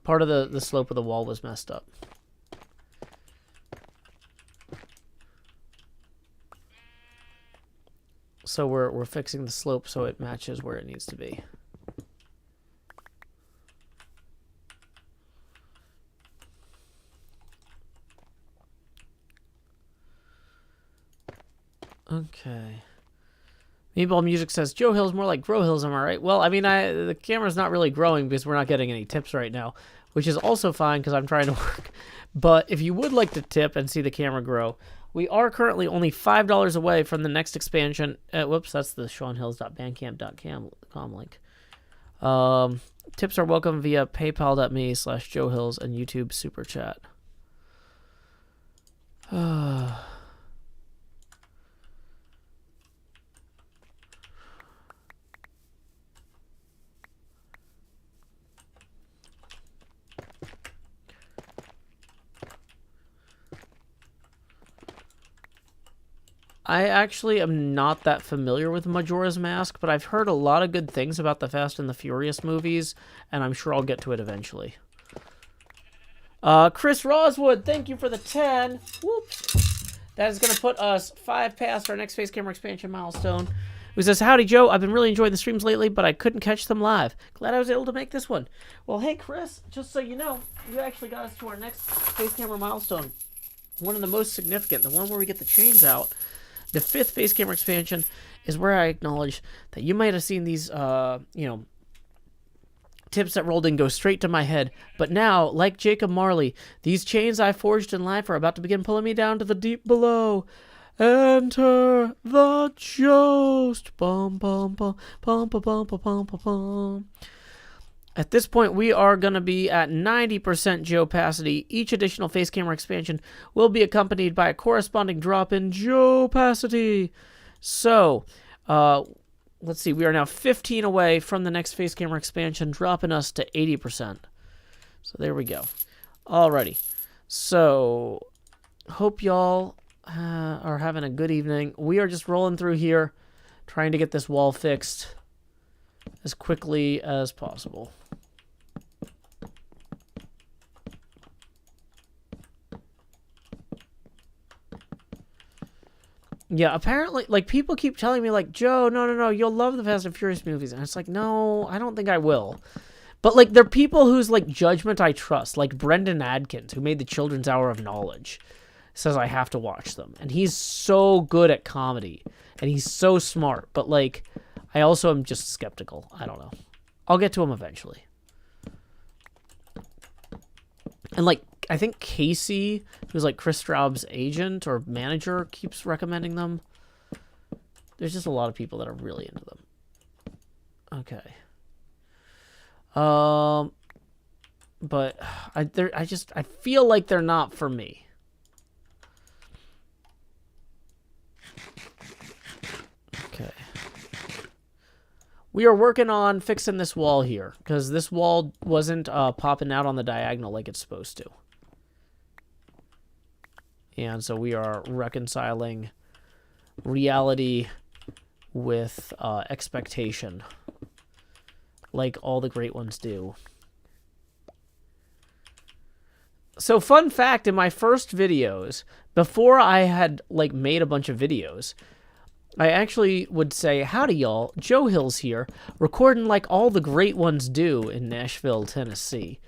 Part of the slope of the wall was messed up. So we're fixing the slope so it matches where it needs to be. Okay. Meatball Music says, Joe Hill's more like Grow Hills, am I right? Well, I mean, the camera's not really growing because we're not getting any tips right now, which is also fine because I'm trying to work. But if you would like to tip and see the camera grow, we are currently only $5 away from the next expansion. Whoops, that's the SeanHills.bandcamp.com link. Tips are welcome via paypal.me/Joe Hills and YouTube Super Chat. I actually am not that familiar with Majora's Mask, but I've heard a lot of good things about the Fast and the Furious movies, and I'm sure I'll get to it eventually. Chris Roswood, thank you for the 10. Whoops. That is going to put us 5 past our next face camera expansion milestone. Who says, howdy, Joe. I've been really enjoying the streams lately, but I couldn't catch them live. Glad I was able to make this one. Well, hey, Chris, just so you know, you actually got us to our next face camera milestone. One of the most significant, the one where we get the chains out. The 5th face camera expansion is where I acknowledge that you might have seen these, tips that rolled in go straight to my head. But now, like Jacob Marley, these chains I forged in life are about to begin pulling me down to the deep below. Enter the joust. Bum, bum, bum, bum, bum, bum, bum, bum, bum, bum. At this point, we are going to be at 90% geopacity. Each additional face camera expansion will be accompanied by a corresponding drop in geopacity. So, let's see. We are now 15 away from the next face camera expansion, dropping us to 80%. So there we go. Alrighty. So, hope y'all are having a good evening. We are just rolling through here, trying to get this wall fixed as quickly as possible. Yeah, apparently, like, people keep telling me, like, Joe, no, you'll love the Fast and Furious movies. And it's like, no, I don't think I will. But, like, they're people whose, like, judgment I trust. Like Brendan Adkins, who made the Children's Hour of Knowledge, says I have to watch them. And he's so good at comedy. And he's so smart. But, like, I also am just skeptical. I don't know. I'll get to him eventually. And, like, I think Casey, who's like Chris Straub's agent or manager, keeps recommending them. There's just a lot of people that are really into them. Okay. But I feel like they're not for me. Okay. We are working on fixing this wall here, because this wall wasn't popping out on the diagonal like it's supposed to. And so we are reconciling reality with expectation, like all the great ones do. So fun fact, in my first videos, before I had like made a bunch of videos, I actually would say, howdy y'all, Joe Hill's here, recording like all the great ones do in Nashville, Tennessee,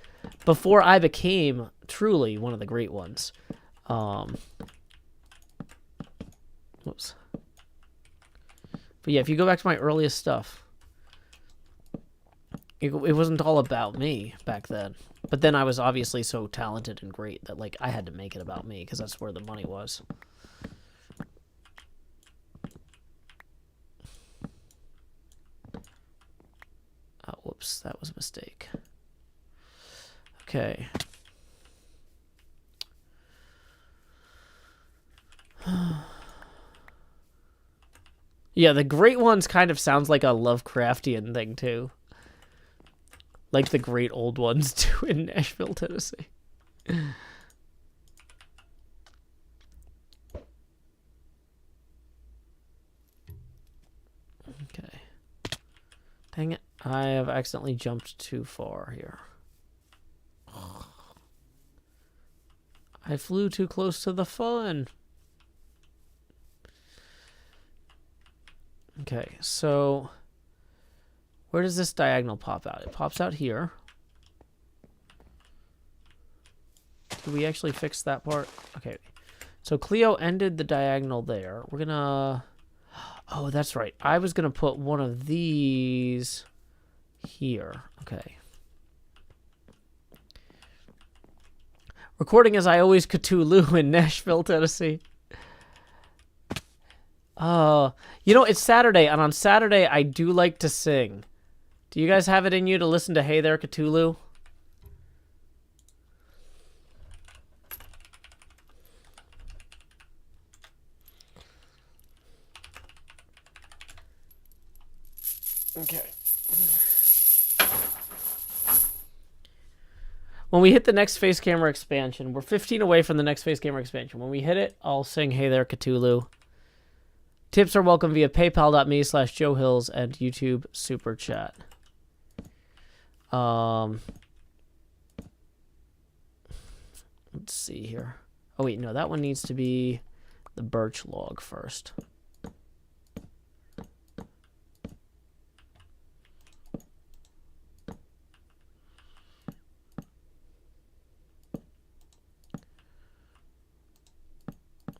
before I became truly one of the great ones. Whoops. But yeah, if you go back to my earliest stuff, it wasn't all about me back then. But then I was obviously so talented and great that like I had to make it about me because that's where the money was. Oh, whoops, that was a mistake. Okay. Yeah, the great ones kind of sounds like a Lovecraftian thing too. Like the great old ones do in Nashville, Tennessee. Okay. Dang it. I have accidentally jumped too far here. I flew too close to the fun. Okay, so where does this diagonal pop out? It pops out here. Did we actually fix that part? Okay, so Cleo ended the diagonal there. We're gonna... Oh, that's right. I was gonna put one of these here. Okay. Recording as I always Cthulhu in Nashville, Tennessee. You know, it's Saturday, and on Saturday, I do like to sing. Do you guys have it in you to listen to Hey There, Cthulhu? Okay. When we hit the next face camera expansion, we're 15 away from the next face camera expansion. When we hit it, I'll sing Hey There, Cthulhu. Tips are welcome via paypal.me/JoeHills and YouTube Super Chat. Let's see here. Oh, wait, no, that one needs to be the birch log first.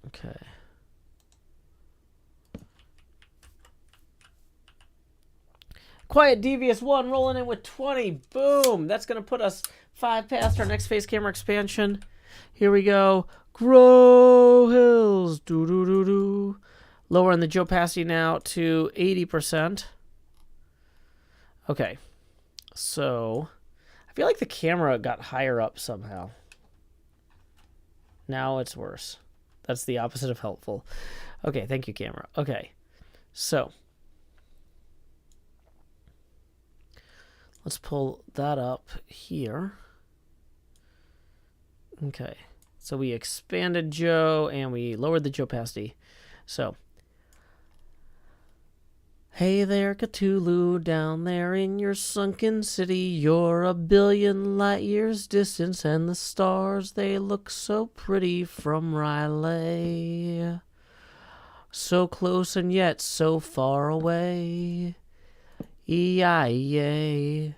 Okay. Quiet Devious 1 rolling in with 20. Boom! That's going to put us 5 past our next face camera expansion. Here we go. Grow hills. Do do do do. Lowering the opacity now to 80%. Okay. So, I feel like the camera got higher up somehow. Now it's worse. That's the opposite of helpful. Okay, thank you, camera. Okay. So, let's pull that up here. Okay. So we expanded Joe and we lowered the opacity. So, hey there, Cthulhu, down there in your sunken city. You're a billion light years distance, and the stars, they look so pretty from Riley. So close and yet so far away. E-I-E-A.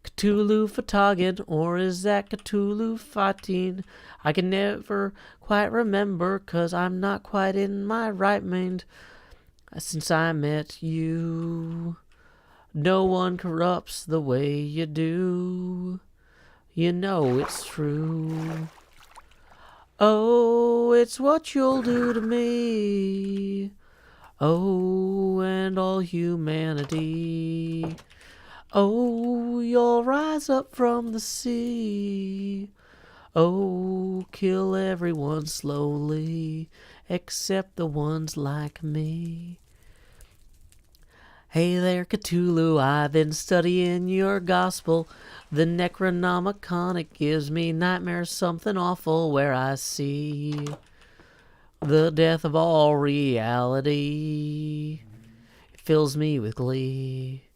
Cthulhu Fatagan, or is that Cthulhu Fatin? I can never quite remember, 'cause I'm not quite in my right mind since I met you. No one corrupts the way you do. You know it's true. Oh, it's what you'll do to me. Oh, and all humanity. Oh, you'll rise up from the sea. Oh, kill everyone slowly, except the ones like me. Hey there, Cthulhu, I've been studying your gospel. The Necronomicon, it gives me nightmares, something awful, where I see the death of all reality. It fills me with glee.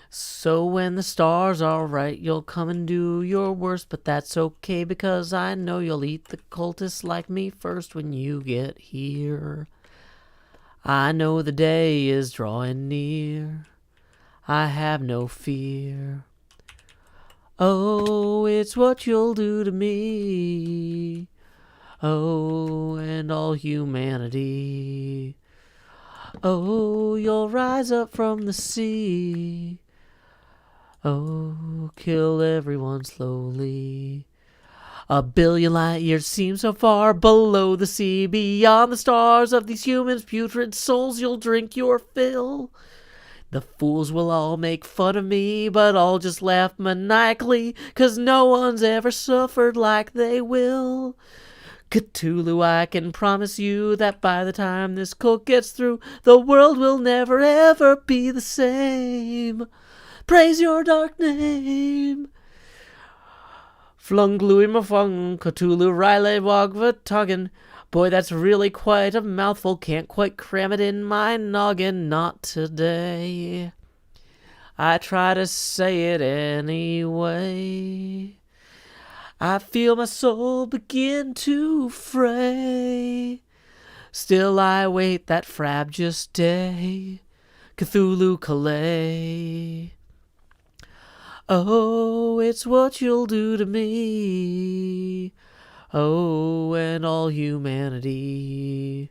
So when the stars are right, you'll come and do your worst, but that's okay, because I know you'll eat the cultists like me first when you get here. I know the day is drawing near. I have no fear. Oh, it's what you'll do to me. Oh, and all humanity. Oh, you'll rise up from the sea. Oh, kill everyone slowly. A billion light years seem so far below the sea. Beyond the stars of these humans' putrid souls, you'll drink your fill. The fools will all make fun of me, but I'll just laugh maniacally, 'cause no one's ever suffered like they will. Cthulhu, I can promise you that by the time this cult gets through, the world will never ever be the same. Praise your dark name. Flungluimafung, Cthulhu Riley Wagvatagan. Boy, that's really quite a mouthful. Can't quite cram it in my noggin. Not today. I try to say it anyway. I feel my soul begin to fray. Still I wait that frabjous day. Cthulhu Calais. Oh, it's what you'll do to me. Oh, and all humanity.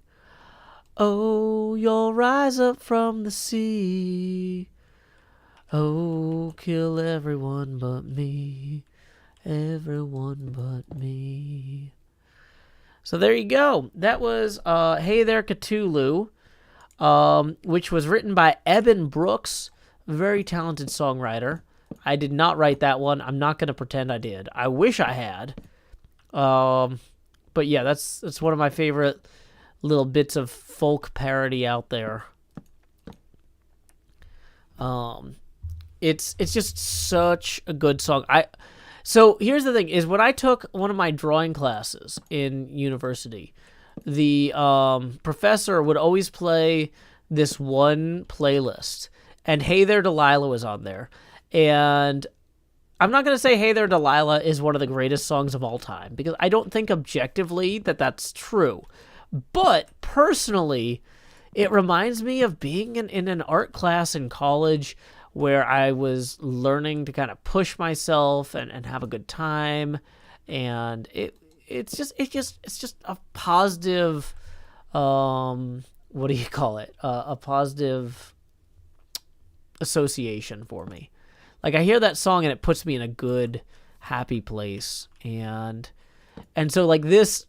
Oh, you'll rise up from the sea. Oh, kill everyone but me. Everyone but me. So there you go. That was Hey There, Cthulhu, which was written by Eben Brooks, very talented songwriter. I did not write that one. I'm not going to pretend I did. I wish I had. But yeah, that's one of my favorite little bits of folk parody out there. It's just such a good song. So here's the thing: is when I took one of my drawing classes in university, the professor would always play this one playlist, and Hey There Delilah was on there. And I'm not going to say Hey There Delilah is one of the greatest songs of all time, because I don't think objectively that that's true. But personally, it reminds me of being in an art class in college where I was learning to kind of push myself and have a good time. And it's just a positive, what do you call it? A positive association for me. Like, I hear that song and it puts me in a good, happy place. And so, like, this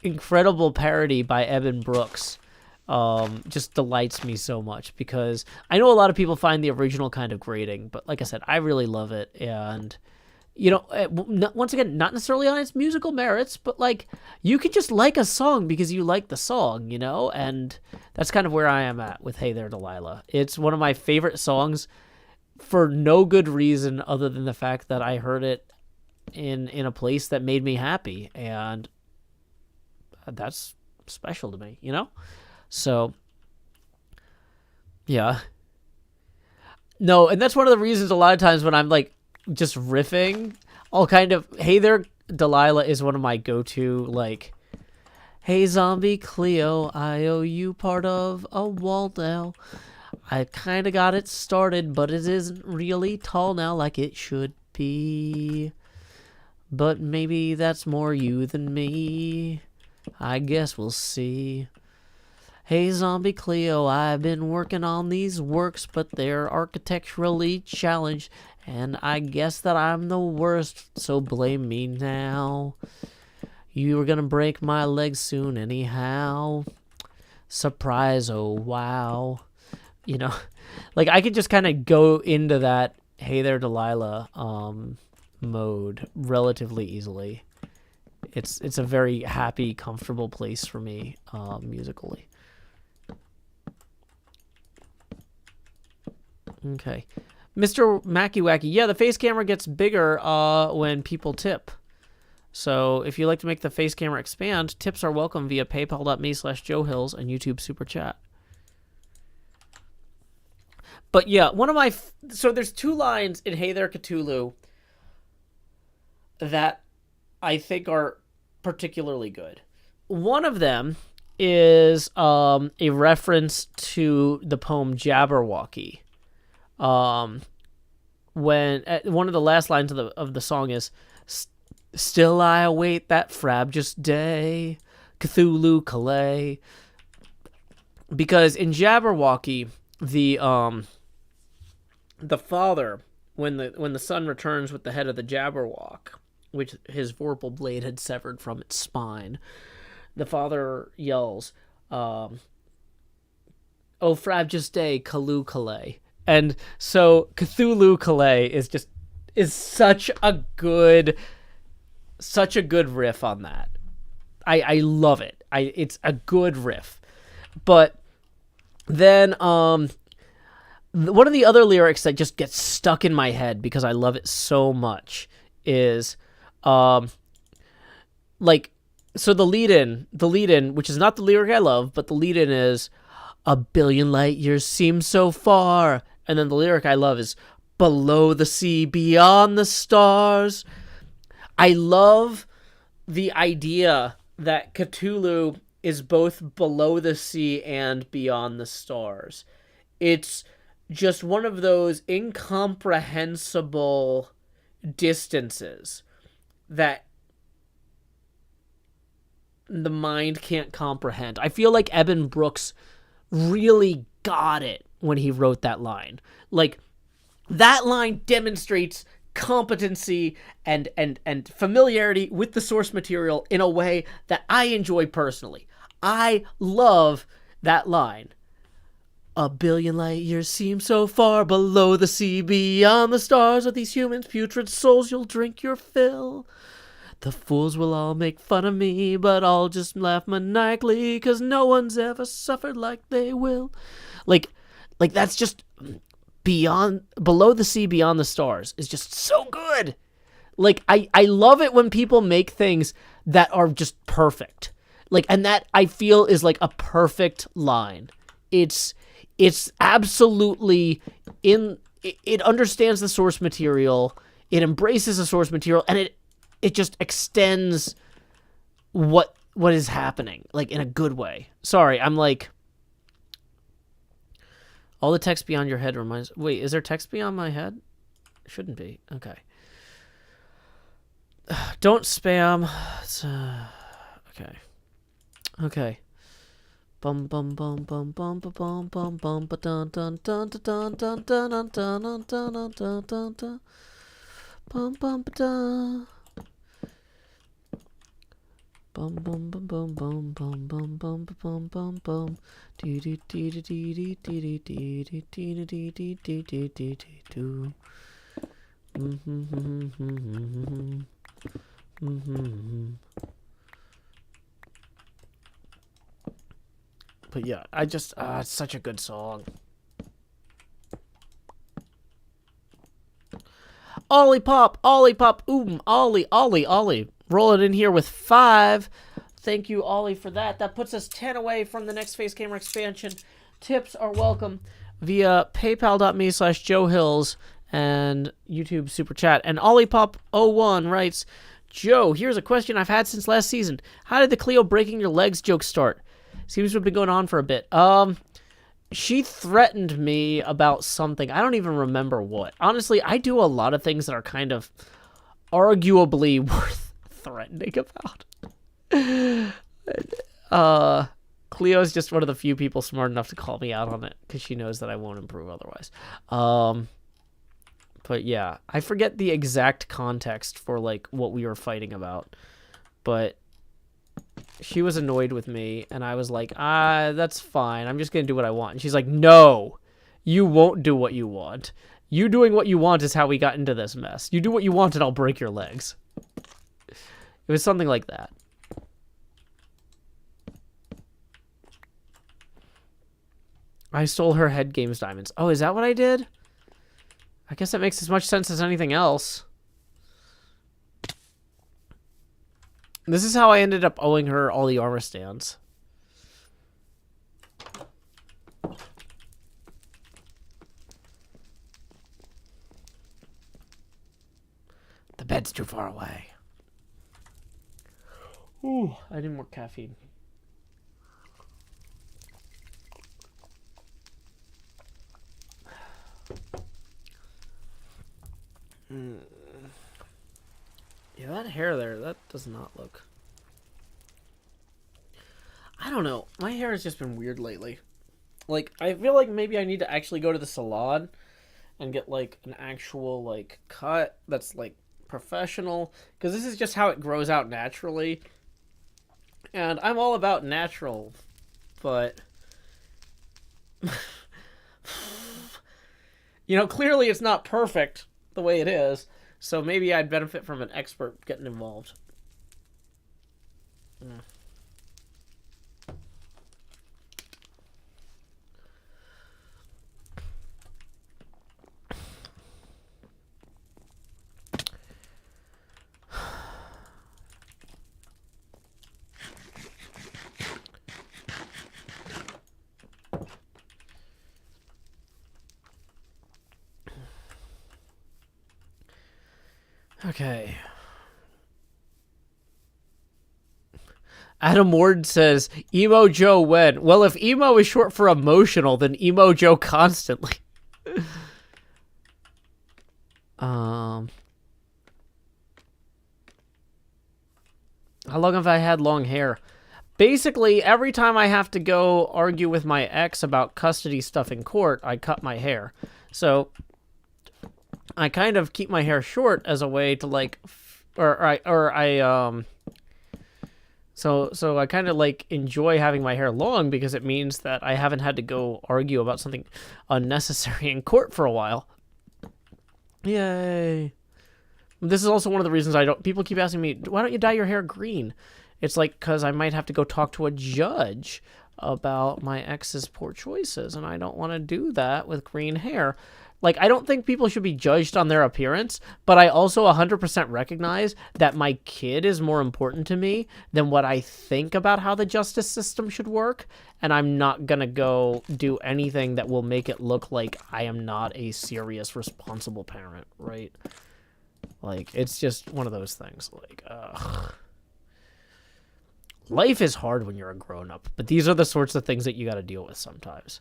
incredible parody by Eben Brooks just delights me so much, because I know a lot of people find the original kind of grating, but like I said, I really love it. And, you know, once again, not necessarily on its musical merits, but, like, you can just like a song because you like the song, you know? And that's kind of where I am at with Hey There Delilah. It's one of my favorite songs for no good reason other than the fact that I heard it in a place that made me happy, and that's special to me, you know? So, yeah. No, and that's one of the reasons a lot of times when I'm, like, just riffing, I'll kind of, Hey There Delilah is one of my go-to, like, hey zombie Cleo, I owe you part of a wall now. I kind of got it started, but it isn't really tall now like it should be. But maybe that's more you than me. I guess we'll see. Hey zombie Cleo, I've been working on these works, but they're architecturally challenged, and I guess that I'm the worst, so blame me now. You were gonna break my legs soon anyhow. Surprise, oh wow. You know, like, I could just kind of go into that Hey There Delilah mode relatively easily. It's a very happy, comfortable place for me musically. Okay. Mr. Macky Wacky, yeah, the face camera gets bigger when people tip. So if you'd like to make the face camera expand, tips are welcome via paypal.me/JoeHills and YouTube Super Chat. But yeah, one of my... So there's two lines in Hey There Cthulhu that I think are particularly good. One of them is a reference to the poem Jabberwocky. When one of the last lines of the song is, still I await that frabjous day, Cthulhu Calais. Because in Jabberwocky, the father, when the son returns with the head of the Jabberwock, which his vorpal blade had severed from its spine, the father yells, "Oh, frabjous day, Cthulhu Calais." And so Cthulhu Calais is such a good riff on that. I love it. It's a good riff. But then one of the other lyrics that just gets stuck in my head because I love it so much is like, so the lead-in, which is not the lyric I love, but the lead-in is, a billion light years seem so far. And then the lyric I love is, below the sea, beyond the stars. I love the idea that Cthulhu is both below the sea and beyond the stars. It's just one of those incomprehensible distances that the mind can't comprehend. I feel like Eben Brooks really got it when he wrote that line. Like, that line demonstrates competency and familiarity with the source material in a way that I enjoy personally. I love that line. A billion light years seem so far below the sea, beyond the stars of these humans' putrid souls, you'll drink your fill. The fools will all make fun of me, but I'll just laugh maniacally, 'cause no one's ever suffered like they will. Like that's just beyond, below the sea, beyond the stars is just so good. Like, I love it when people make things that are just perfect. Like, and that I feel is like a perfect line. It's absolutely it understands the source material, it embraces the source material, and it just extends what is happening, like, in a good way. Sorry, I'm like, all the text beyond your head reminds... Wait, is there text beyond my head? Shouldn't be. Okay. Don't spam. It's, okay. Okay. Bum bum bum bum bum bum bum bum ba dun dun dun dun dun dun dun dun dun dun dun dun dun bum bum ba dun bum bum bum bum bum bum bum bum bum bum bum dee dee dee dee dee dee dee dee dee dee dee dee dee dee dee dee But yeah, I just it's such a good song. Ollie Pop, Ollie, Ollie. Roll it in here with 5. Thank you, Ollie, for that. That puts us 10 away from the next Face Camera expansion. Tips are welcome via paypal.me/JoeHills and YouTube Super Chat. And OlliePop01 writes, Joe, here's a question I've had since last season. How did the Cleo breaking your legs joke start? Seems to have been going on for a bit. She threatened me about something. I don't even remember what. Honestly, I do a lot of things that are kind of arguably worth threatening about. Cleo's just one of the few people smart enough to call me out on it because she knows that I won't improve otherwise. But yeah, I forget the exact context for like what we were fighting about, but she was annoyed with me, and I was like, that's fine. I'm just going to do what I want. And she's like, no, you won't do what you want. You doing what you want is how we got into this mess. You do what you want, and I'll break your legs. It was something like that. I stole her head games diamonds. Oh, is that what I did? I guess that makes as much sense as anything else. This is how I ended up owing her all the armor stands. The bed's too far away. Ooh, I need more caffeine. Yeah, that hair there, that does not look... I don't know. My hair has just been weird lately. Like, I feel like maybe I need to actually go to the salon and get, like, an actual, like, cut that's, like, professional. Because this is just how it grows out naturally. And I'm all about natural, but... you know, clearly it's not perfect the way it is. So maybe I'd benefit from an expert getting involved. Okay. Adam Ward says, Emo Joe when? Well, if emo is short for emotional, then Emo Joe constantly. How long have I had long hair? Basically, every time I have to go argue with my ex about custody stuff in court, I cut my hair. So I kind of keep my hair short as a way to like, so I kind of like enjoy having my hair long because it means that I haven't had to go argue about something unnecessary in court for a while. Yay. This is also one of the reasons people keep asking me, why don't you dye your hair green? It's like, because I might have to go talk to a judge about my ex's poor choices, and I don't want to do that with green hair. Like, I don't think people should be judged on their appearance, but I also 100% recognize that my kid is more important to me than what I think about how the justice system should work, and I'm not gonna go do anything that will make it look like I am not a serious, responsible parent, right? Like, it's just one of those things. Like, ugh. Life is hard when you're a grown-up, but these are the sorts of things that you gotta deal with sometimes.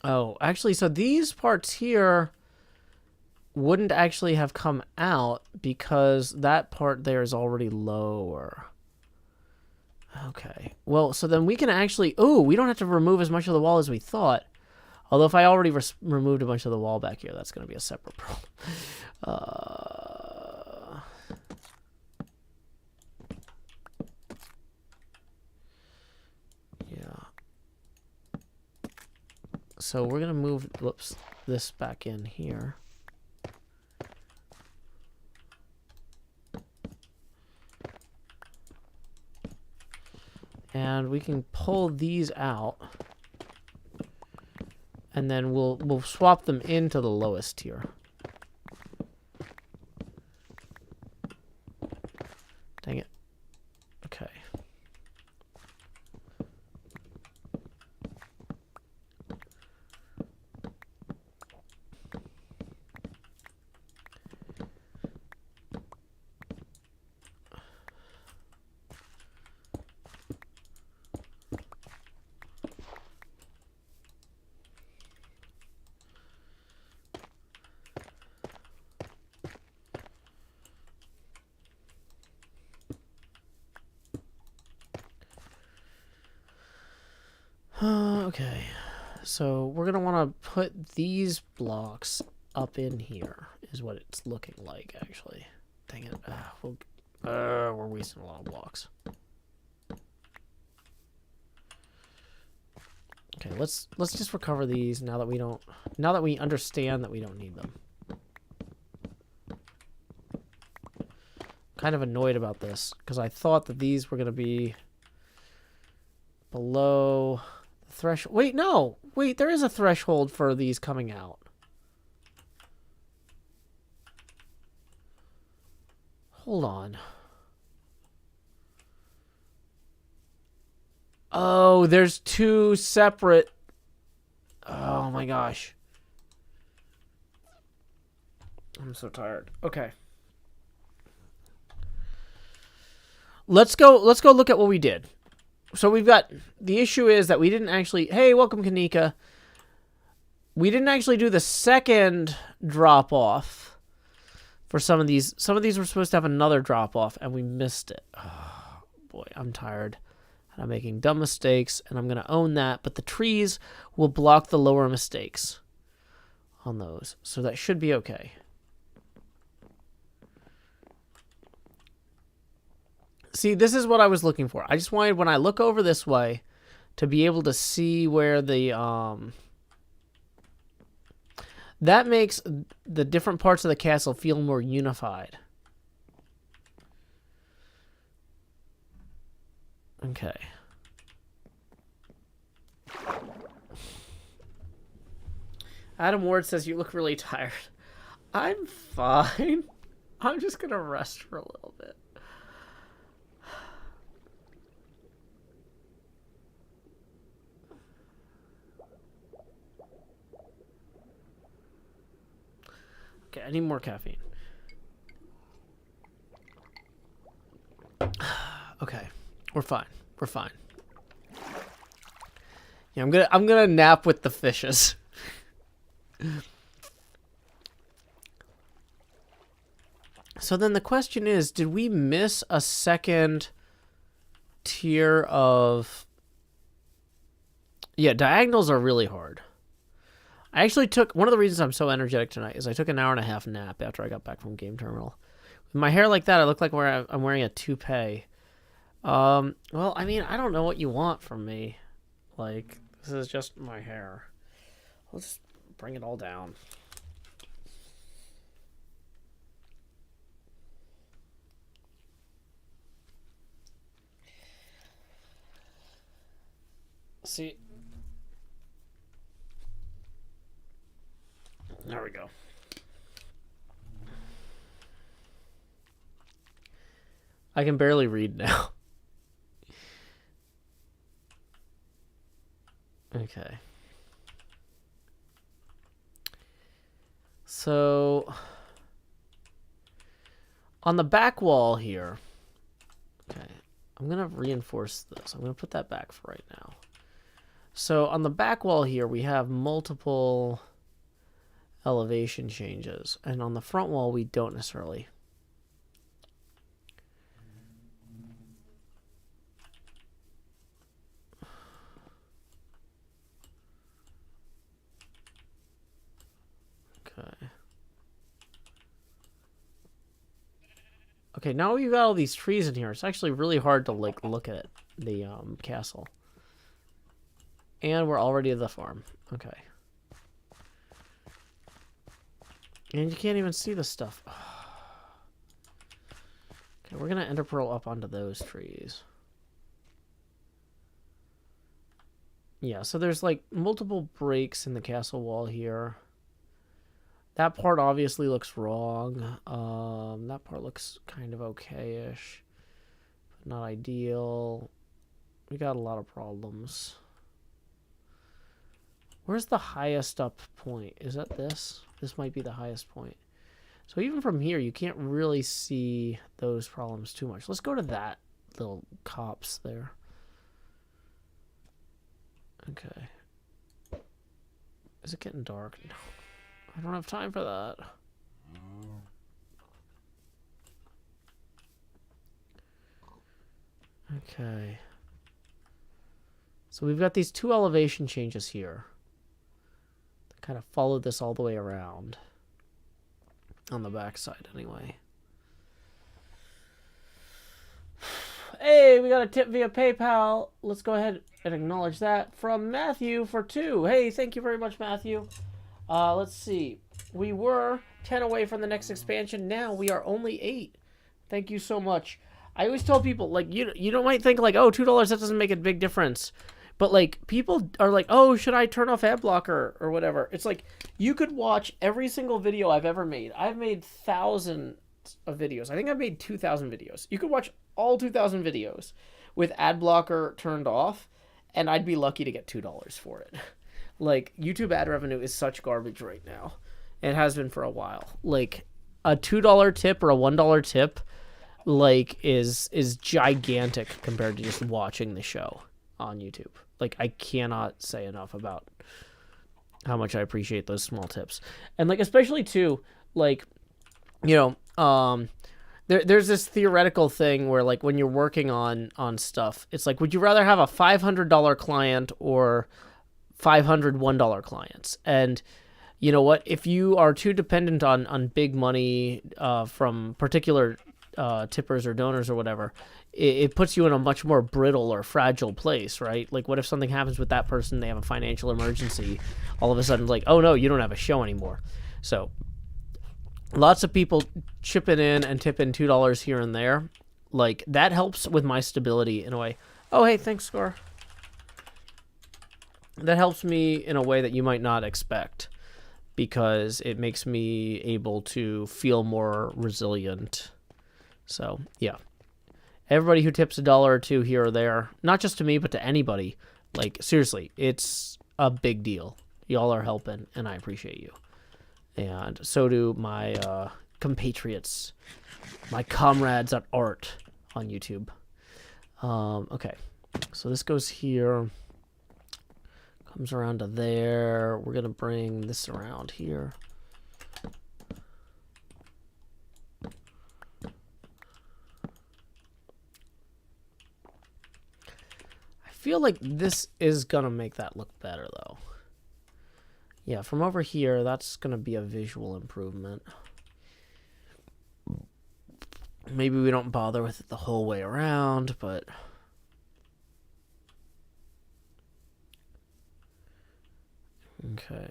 Oh, actually, so these parts here wouldn't actually have come out because that part there is already lower. Okay. Well, so then we can actually... Oh, we don't have to remove as much of the wall as we thought. Although if I already removed a bunch of the wall back here, that's going to be a separate problem. Yeah. So we're going to move, whoops, this back in here. And we can pull these out. And then we'll swap them into the lowest tier. Dang it. Okay. Okay, so we're going to want to put these blocks up in here, is what it's looking like, actually. Dang it. We're wasting a lot of blocks. Okay, let's just recover these now that we understand that we don't need them. Kind of annoyed about this, because I thought that these were going to be below... threshold. Wait, no. Wait, there is a threshold for these coming out. Hold on. Oh, there's two separate... Oh my gosh. I'm so tired. Okay. Let's go look at what we did. So we've got, the issue is that we didn't actually, hey, welcome Kanika. We didn't actually do the second drop off for some of these. Some of these were supposed to have another drop off and we missed it. Oh, boy, I'm tired. And I'm making dumb mistakes and I'm going to own that. But the trees will block the lower mistakes on those. So that should be okay. See, this is what I was looking for. I just wanted, when I look over this way, to be able to see where the, that makes the different parts of the castle feel more unified. Okay. Adam Ward says, you look really tired. I'm fine. I'm just going to rest for a little bit. Okay, I need more caffeine. Okay, we're fine. We're fine. Yeah, I'm gonna nap with the fishes. So then the question is, did we miss a second tier of... Yeah, diagonals are really hard. I actually took, one of the reasons I'm so energetic tonight is I took an 1.5 hour nap after I got back from Game Terminal. With my hair like that, I look like I'm wearing a toupee. Well, I mean, I don't know what you want from me. Like, this is just my hair. Let's bring it all down. see. There we go. I can barely read now. Okay. So, on the back wall here, okay, I'm going to reinforce this. I'm going to put that back for right now. So, on the back wall here, we have multiple elevation changes. And on the front wall, we don't necessarily. Okay. Okay, now we've got all these trees in here. It's actually really hard to like look at the castle. And we're already at the farm. Okay. And you can't even see the stuff. Okay, we're gonna ender pearl up onto those trees. Yeah, so there's like multiple breaks in the castle wall here. That part obviously looks wrong. That part looks kind of okay-ish, but not ideal. We got a lot of problems. Where's the highest up point? Is that this? This might be the highest point. So even from here, you can't really see those problems too much. Let's go to that little copse there. Okay. Is it getting dark? No. I don't have time for that. Okay. So we've got these two elevation changes here. That kind of follow this all the way around. On the backside, anyway. Hey, we got a tip via PayPal. Let's go ahead and acknowledge that from Matthew for 2. Hey, thank you very much, Matthew. Let's see. We were 10 away from the next expansion. Now we are only 8. Thank you so much. I always tell people, like, you don't might think, like, oh, $2, that doesn't make a big difference. But, like, people are like, oh, should I turn off ad blocker or whatever? It's like, you could watch every single video I've ever made. I've made thousands of videos. I think I've made 2,000 videos. You could watch all 2,000 videos with ad blocker turned off, and I'd be lucky to get $2 for it. Like, YouTube ad revenue is such garbage right now. It has been for a while. Like, a $2 tip or a $1 tip, like, is gigantic compared to just watching the show on YouTube. Like, I cannot say enough about how much I appreciate those small tips. And, like, especially, too, like, you know, there's this theoretical thing where, like, when you're working on stuff, it's like, would you rather have a $500 client or 500 $1 clients? And you know what, if you are too dependent on big money from particular tippers or donors or whatever, it puts you in a much more brittle or fragile place, right? Like, what if something happens with that person, they have a financial emergency, all of a sudden, like, oh no, you don't have a show anymore. So lots of people chipping in and tipping $2 here and there, like, that helps with my stability in a way. Oh, hey, thanks, Scar. That helps me in a way that you might not expect, because it makes me able to feel more resilient. So, yeah. Everybody who tips $1 or $2 here or there, not just to me, but to anybody, like, seriously, it's a big deal. Y'all are helping, and I appreciate you. And so do my compatriots, my comrades at art on YouTube. Okay, so this goes here. Comes around to there. We're going to bring this around here. I feel like this is going to make that look better, though. Yeah, from over here, that's going to be a visual improvement. Maybe we don't bother with it the whole way around, but okay.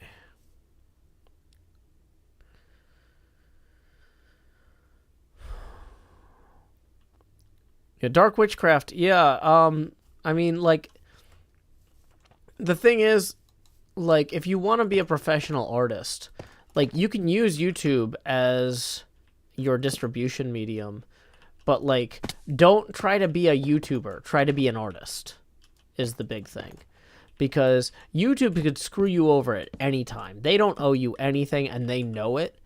Yeah, Dark Witchcraft. Yeah, I mean, like, the thing is, like, if you want to be a professional artist, like, you can use YouTube as your distribution medium, but, like, don't try to be a YouTuber. Try to be an artist is the big thing. Because YouTube could screw you over at any time. They don't owe you anything, and they know it.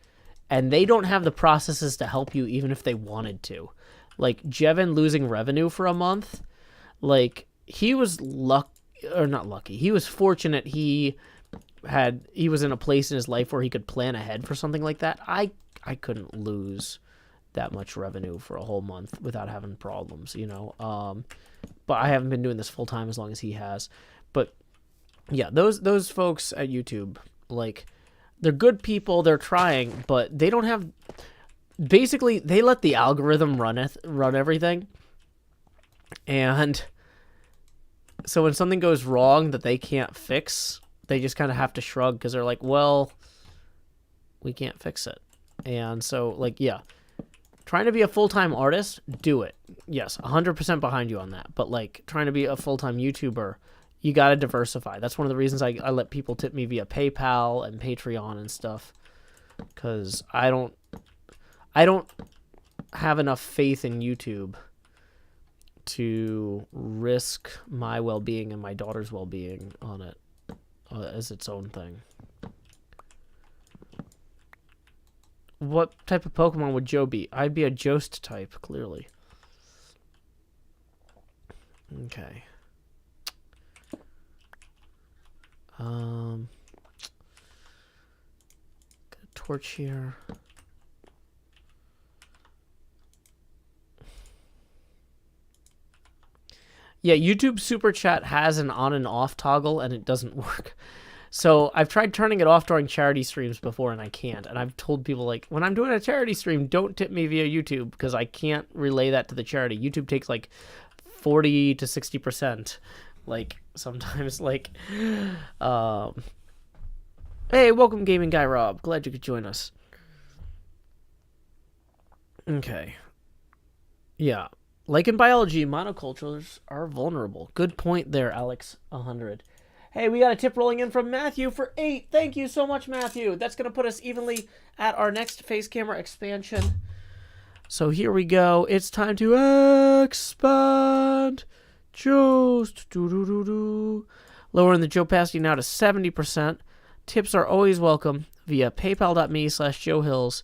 And they don't have the processes to help you even if they wanted to. Like, Jevin losing revenue for a month, like, he was not lucky. He was fortunate he was in a place in his life where he could plan ahead for something like that. I couldn't lose that much revenue for a whole month without having problems, you know. But I haven't been doing this full time as long as he has. But yeah, those folks at YouTube, like, they're good people, they're trying, but they don't have, basically they let the algorithm run everything. And so when something goes wrong that they can't fix, they just kind of have to shrug because they're like, well, we can't fix it. And so, like, yeah, trying to be a full-time artist, do it. Yes, 100% behind you on that. But, like, trying to be a full-time YouTuber, you got to diversify. That's one of the reasons I let people tip me via PayPal and Patreon and stuff, because I don't have enough faith in YouTube to risk my well-being and my daughter's well-being on it as its own thing. What type of Pokemon would Joe be? I'd be a Joust type, clearly. Okay. Got a torch here. Yeah, YouTube Super Chat has an on and off toggle, and it doesn't work. So I've tried turning it off during charity streams before, and I can't. And I've told people, like, when I'm doing a charity stream, don't tip me via YouTube, because I can't relay that to the charity. YouTube takes, like, 40 to 60%. Like, sometimes, like, hey, welcome, Gaming Guy Rob. Glad you could join us. Okay. Yeah. Like in biology, monocultures are vulnerable. Good point there, Alex 100. Hey, we got a tip rolling in from Matthew for 8. Thank you so much, Matthew. That's going to put us evenly at our next face camera expansion. So here we go. It's time to expand. Just lowering the Joe Pasty now to 70%. Tips are always welcome via paypal.me/JoeHills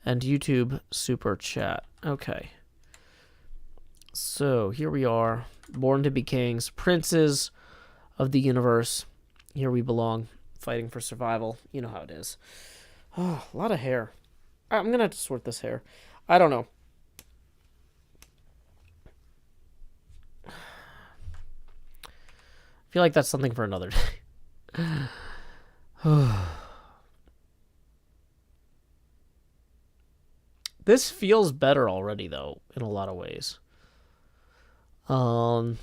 and YouTube Super Chat. Okay. So here we are, born to be kings, princes of the universe. Here we belong, fighting for survival. You know how it is. Oh, a lot of hair. I'm going to have to sort this hair. I don't know. I feel like that's something for another day. This feels better already, though, in a lot of ways. Oh,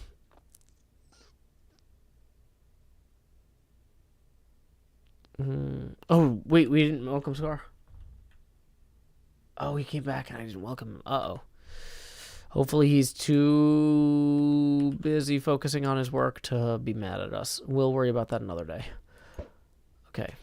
wait, we didn't welcome Scar? Oh, he came back and I didn't welcome him. Uh-oh. Hopefully he's too busy focusing on his work to be mad at us. We'll worry about that another day. Okay.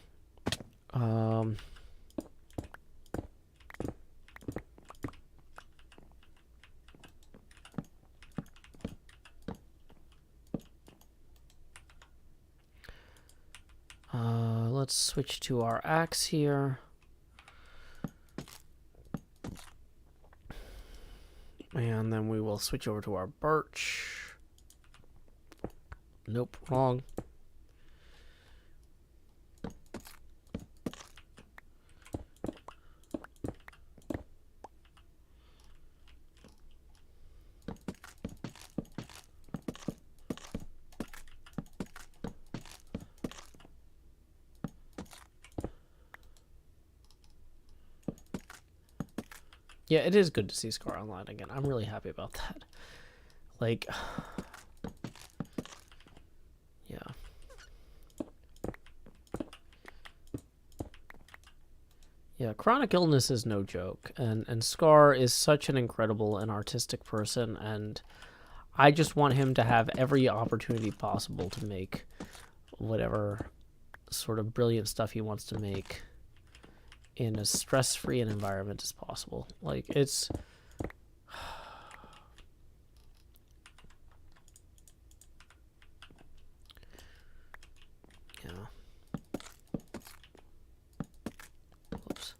Let's switch to our axe here. And then we will switch over to our birch. Nope, wrong. Yeah, it is good to see Scar online again. I'm really happy about that. Like, yeah. Yeah, chronic illness is no joke. And Scar is such an incredible and artistic person, and I just want him to have every opportunity possible to make whatever sort of brilliant stuff he wants to make in as stress-free an environment as possible. Like, it's... yeah. Oops.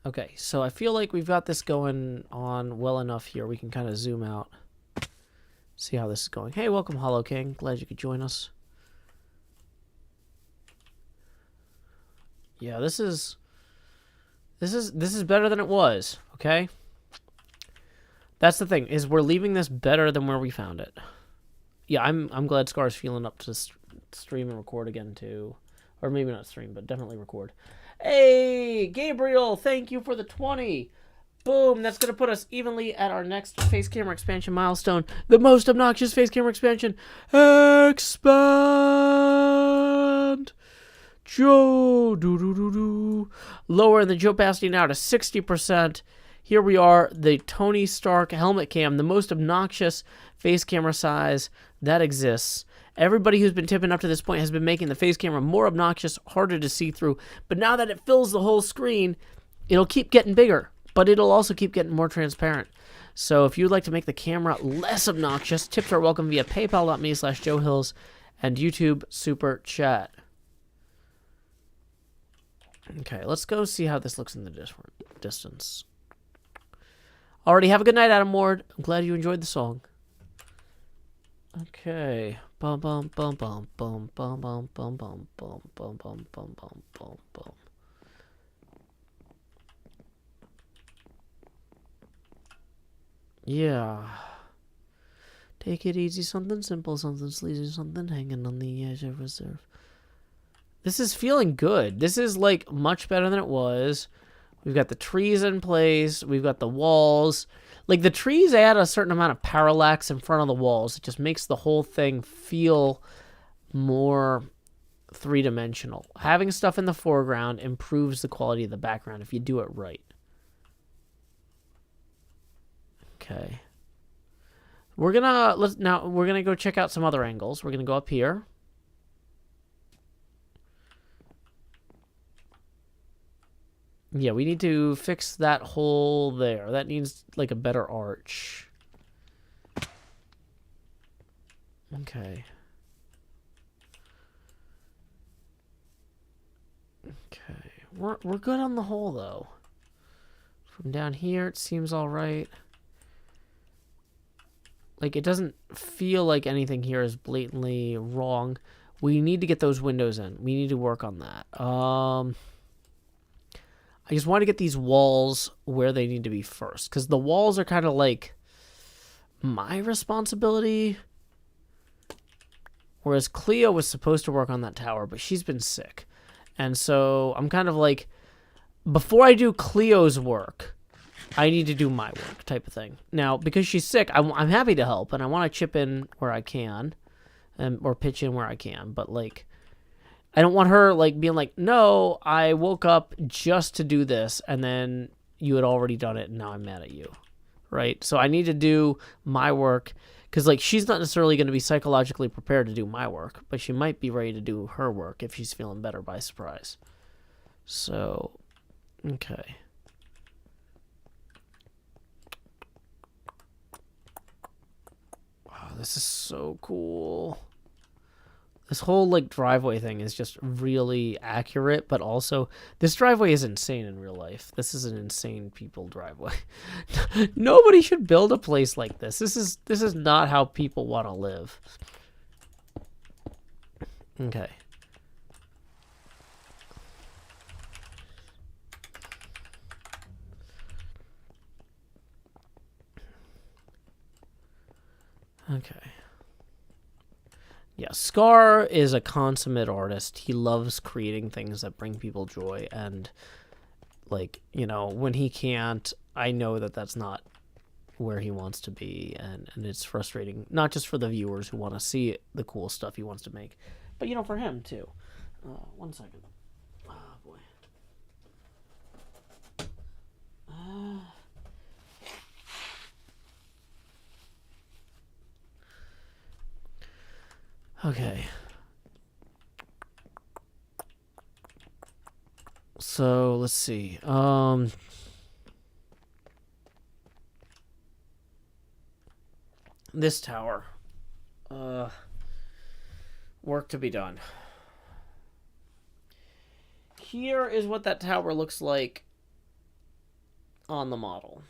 Okay, so I feel like we've got this going on well enough here. We can kind of zoom out, see how this is going. Hey, welcome, Hollow King. Glad you could join us. Yeah, this is better than it was, okay? That's the thing, is we're leaving this better than where we found it. Yeah, I'm glad Scar's feeling up to stream and record again too. Or maybe not stream, but definitely record. Hey, Gabriel, thank you for the 20. Boom, that's going to put us evenly at our next face camera expansion milestone. The most obnoxious face camera expansion. Expand. Joe, lowering the Joe opacity now to 60%. Here we are, the Tony Stark helmet cam, the most obnoxious face camera size that exists. Everybody who's been tipping up to this point has been making the face camera more obnoxious, harder to see through. But now that it fills the whole screen, it'll keep getting bigger, but it'll also keep getting more transparent. So if you'd like to make the camera less obnoxious, tips are welcome via paypal.me/JoeHills and YouTube Super Chat. Okay, let's go see how this looks in the distance. Already have a good night, Adam Ward. I'm glad you enjoyed the song. Okay. Bum bum bum bum bum bum bum bum bum bum bum bum bum bum bum bum. Yeah. Take it easy, something simple, something sleazy, something hanging on the edge of reserve. This is feeling good. This is, like, much better than it was. We've got the trees in place. We've got the walls. Like, the trees add a certain amount of parallax in front of the walls. It just makes the whole thing feel more three-dimensional. Having stuff in the foreground improves the quality of the background if you do it right. Okay. We're gonna go check out some other angles. We're gonna go up here. Yeah, we need to fix that hole there. That needs, like, a better arch. Okay. Okay. We're good on the hole, though. From down here, it seems all right. Like, it doesn't feel like anything here is blatantly wrong. We need to get those windows in. We need to work on that. I just want to get these walls where they need to be first, because the walls are kind of like my responsibility. Whereas Cleo was supposed to work on that tower, but she's been sick. And so I'm kind of like, before I do Cleo's work, I need to do my work type of thing. Now, because she's sick, I'm happy to help, and I want to chip in where I can, or pitch in where I can, but, like, I don't want her, like, being like, no, I woke up just to do this, and then you had already done it, and now I'm mad at you, right? So I need to do my work, because, like, she's not necessarily going to be psychologically prepared to do my work, but she might be ready to do her work if she's feeling better by surprise. So, okay. Wow, this is so cool. This whole, like, driveway thing is just really accurate, but also, this driveway is insane in real life. This is an insane people driveway. Nobody should build a place like this. This is not how people want to live. Okay. Okay. Yeah, Scar is a consummate artist. He loves creating things that bring people joy, and, like, you know, when he can't, I know that that's not where he wants to be, and it's frustrating, not just for the viewers who want to see the cool stuff he wants to make, but, you know, for him, too. 1 second. Oh, boy. Okay. So let's see. This tower. Work to be done. Here is what that tower looks like on the model.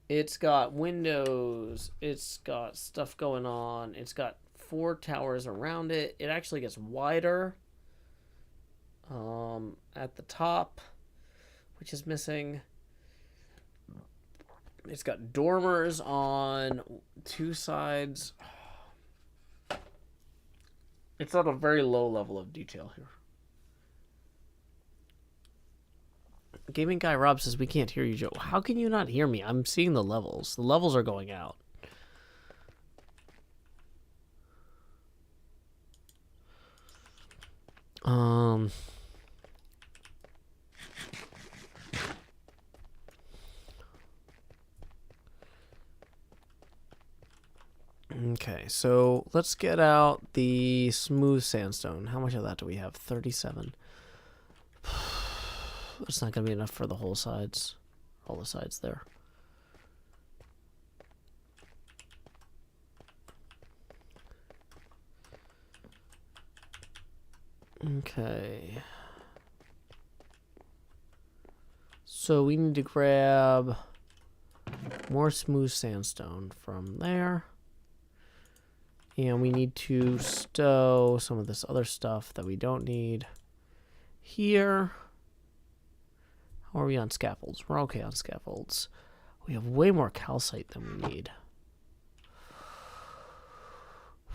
It's got windows. It's got stuff going on. It's got 4 towers around it. It actually gets wider at the top, which is missing. It's got dormers on 2 sides. It's at a very low level of detail here. Gaming Guy Rob says, we can't hear you, Joe. How can you not hear me? I'm seeing the levels. The levels are going out. Okay, so let's get out the smooth sandstone. How much of that do we have? 37. It's not going to be enough for the whole sides. All the sides there. Okay. So we need to grab more smooth sandstone from there. And we need to stow some of this other stuff that we don't need here. How are we on scaffolds? We're okay on scaffolds. We have way more calcite than we need.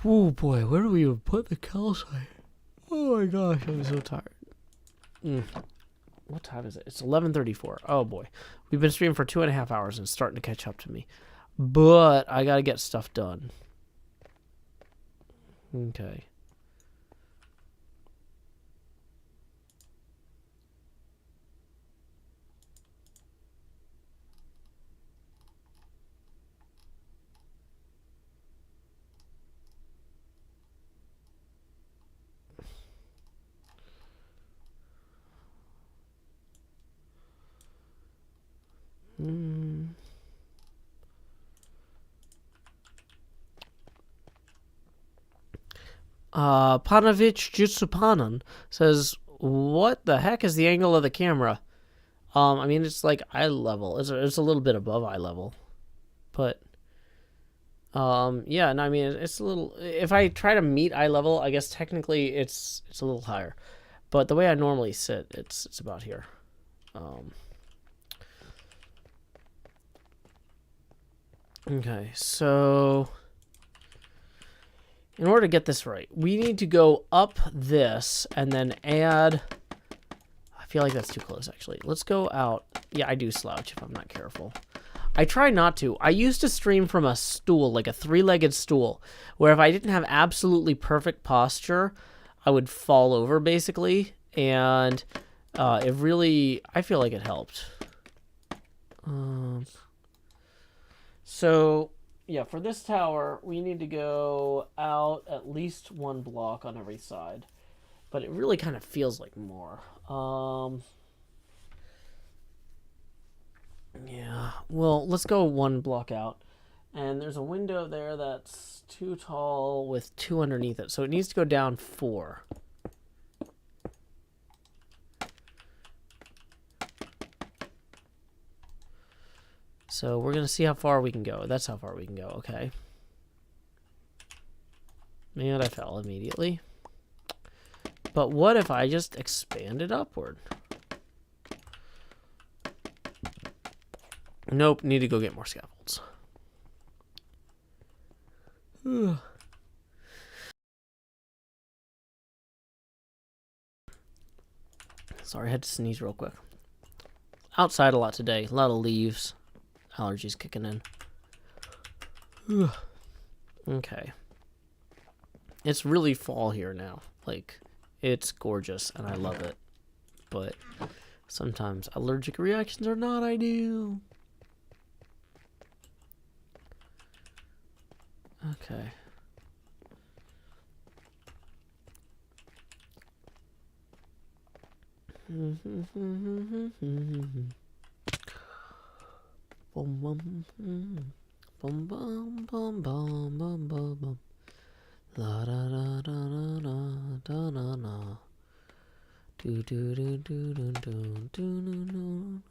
Oh boy, where do we even put the calcite? Oh my gosh, I'm so tired. What time is it? It's 11:34. Oh boy. We've been streaming for 2.5 hours and it's starting to catch up to me. But I gotta get stuff done. Okay. Panovich Jutsupanan says, what the heck is the angle of the camera? I mean, it's like eye level. It's a little bit above eye level. But, yeah, no, I mean, it's a little, if I try to meet eye level, I guess technically it's a little higher. But the way I normally sit, it's about here. Okay, so in order to get this right, we need to go up this and then add, I feel like that's too close actually. Let's go out. Yeah, I do slouch if I'm not careful. I try not to. I used to stream from a stool, like a 3-legged stool, where if I didn't have absolutely perfect posture, I would fall over basically, and it really, I feel like it helped. So, yeah, for this tower, we need to go out at least 1 block on every side. But it really kind of feels like more. Yeah, well, let's go 1 block out. And there's a window there that's too tall with 2 underneath it. So it needs to go down 4. So we're going to see how far we can go. That's how far we can go. Okay. And I fell immediately. But what if I just expanded upward? Nope. Need to go get more scaffolds. Sorry, I had to sneeze real quick. Outside a lot today. A lot of leaves. Allergies kicking in. Okay. It's really fall here now. Like, it's gorgeous and I love it. But sometimes allergic reactions are not ideal. Okay. Bum bum bum bum bum bum bum bum. La da da da da da da da da. Do do do do do do do do.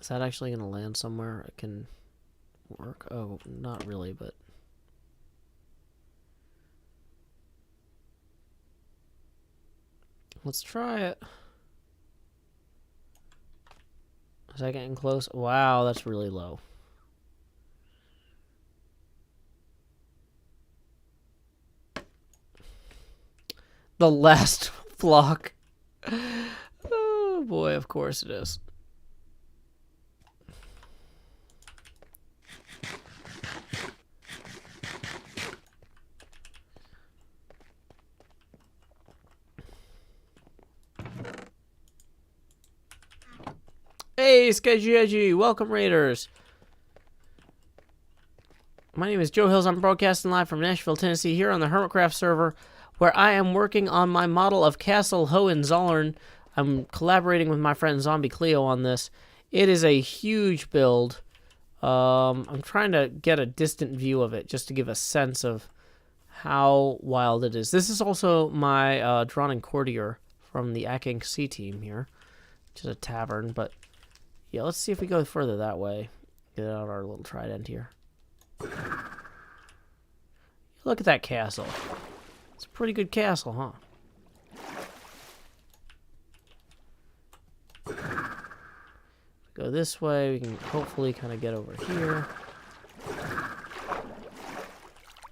Is that actually going to land somewhere it can work? Oh, not really, but... Let's try it. Is that getting close? Wow, that's really low. The last flock. Oh boy, of course it is. Hey, Sketchy Edgy! Welcome, Raiders! My name is Joe Hills. I'm broadcasting live from Nashville, Tennessee, here on the HermitCraft server, where I am working on my model of Castle Hohenzollern. I'm collaborating with my friend Zombie Cleo on this. It is a huge build. I'm trying to get a distant view of it, just to give a sense of how wild it is. This is also my Drawn and Courtier from the Acking C team here, which is a tavern, but... yeah, let's see if we go further that way. Get out our little trident here. Look at that castle. It's a pretty good castle, huh? Go this way, we can hopefully kind of get over here.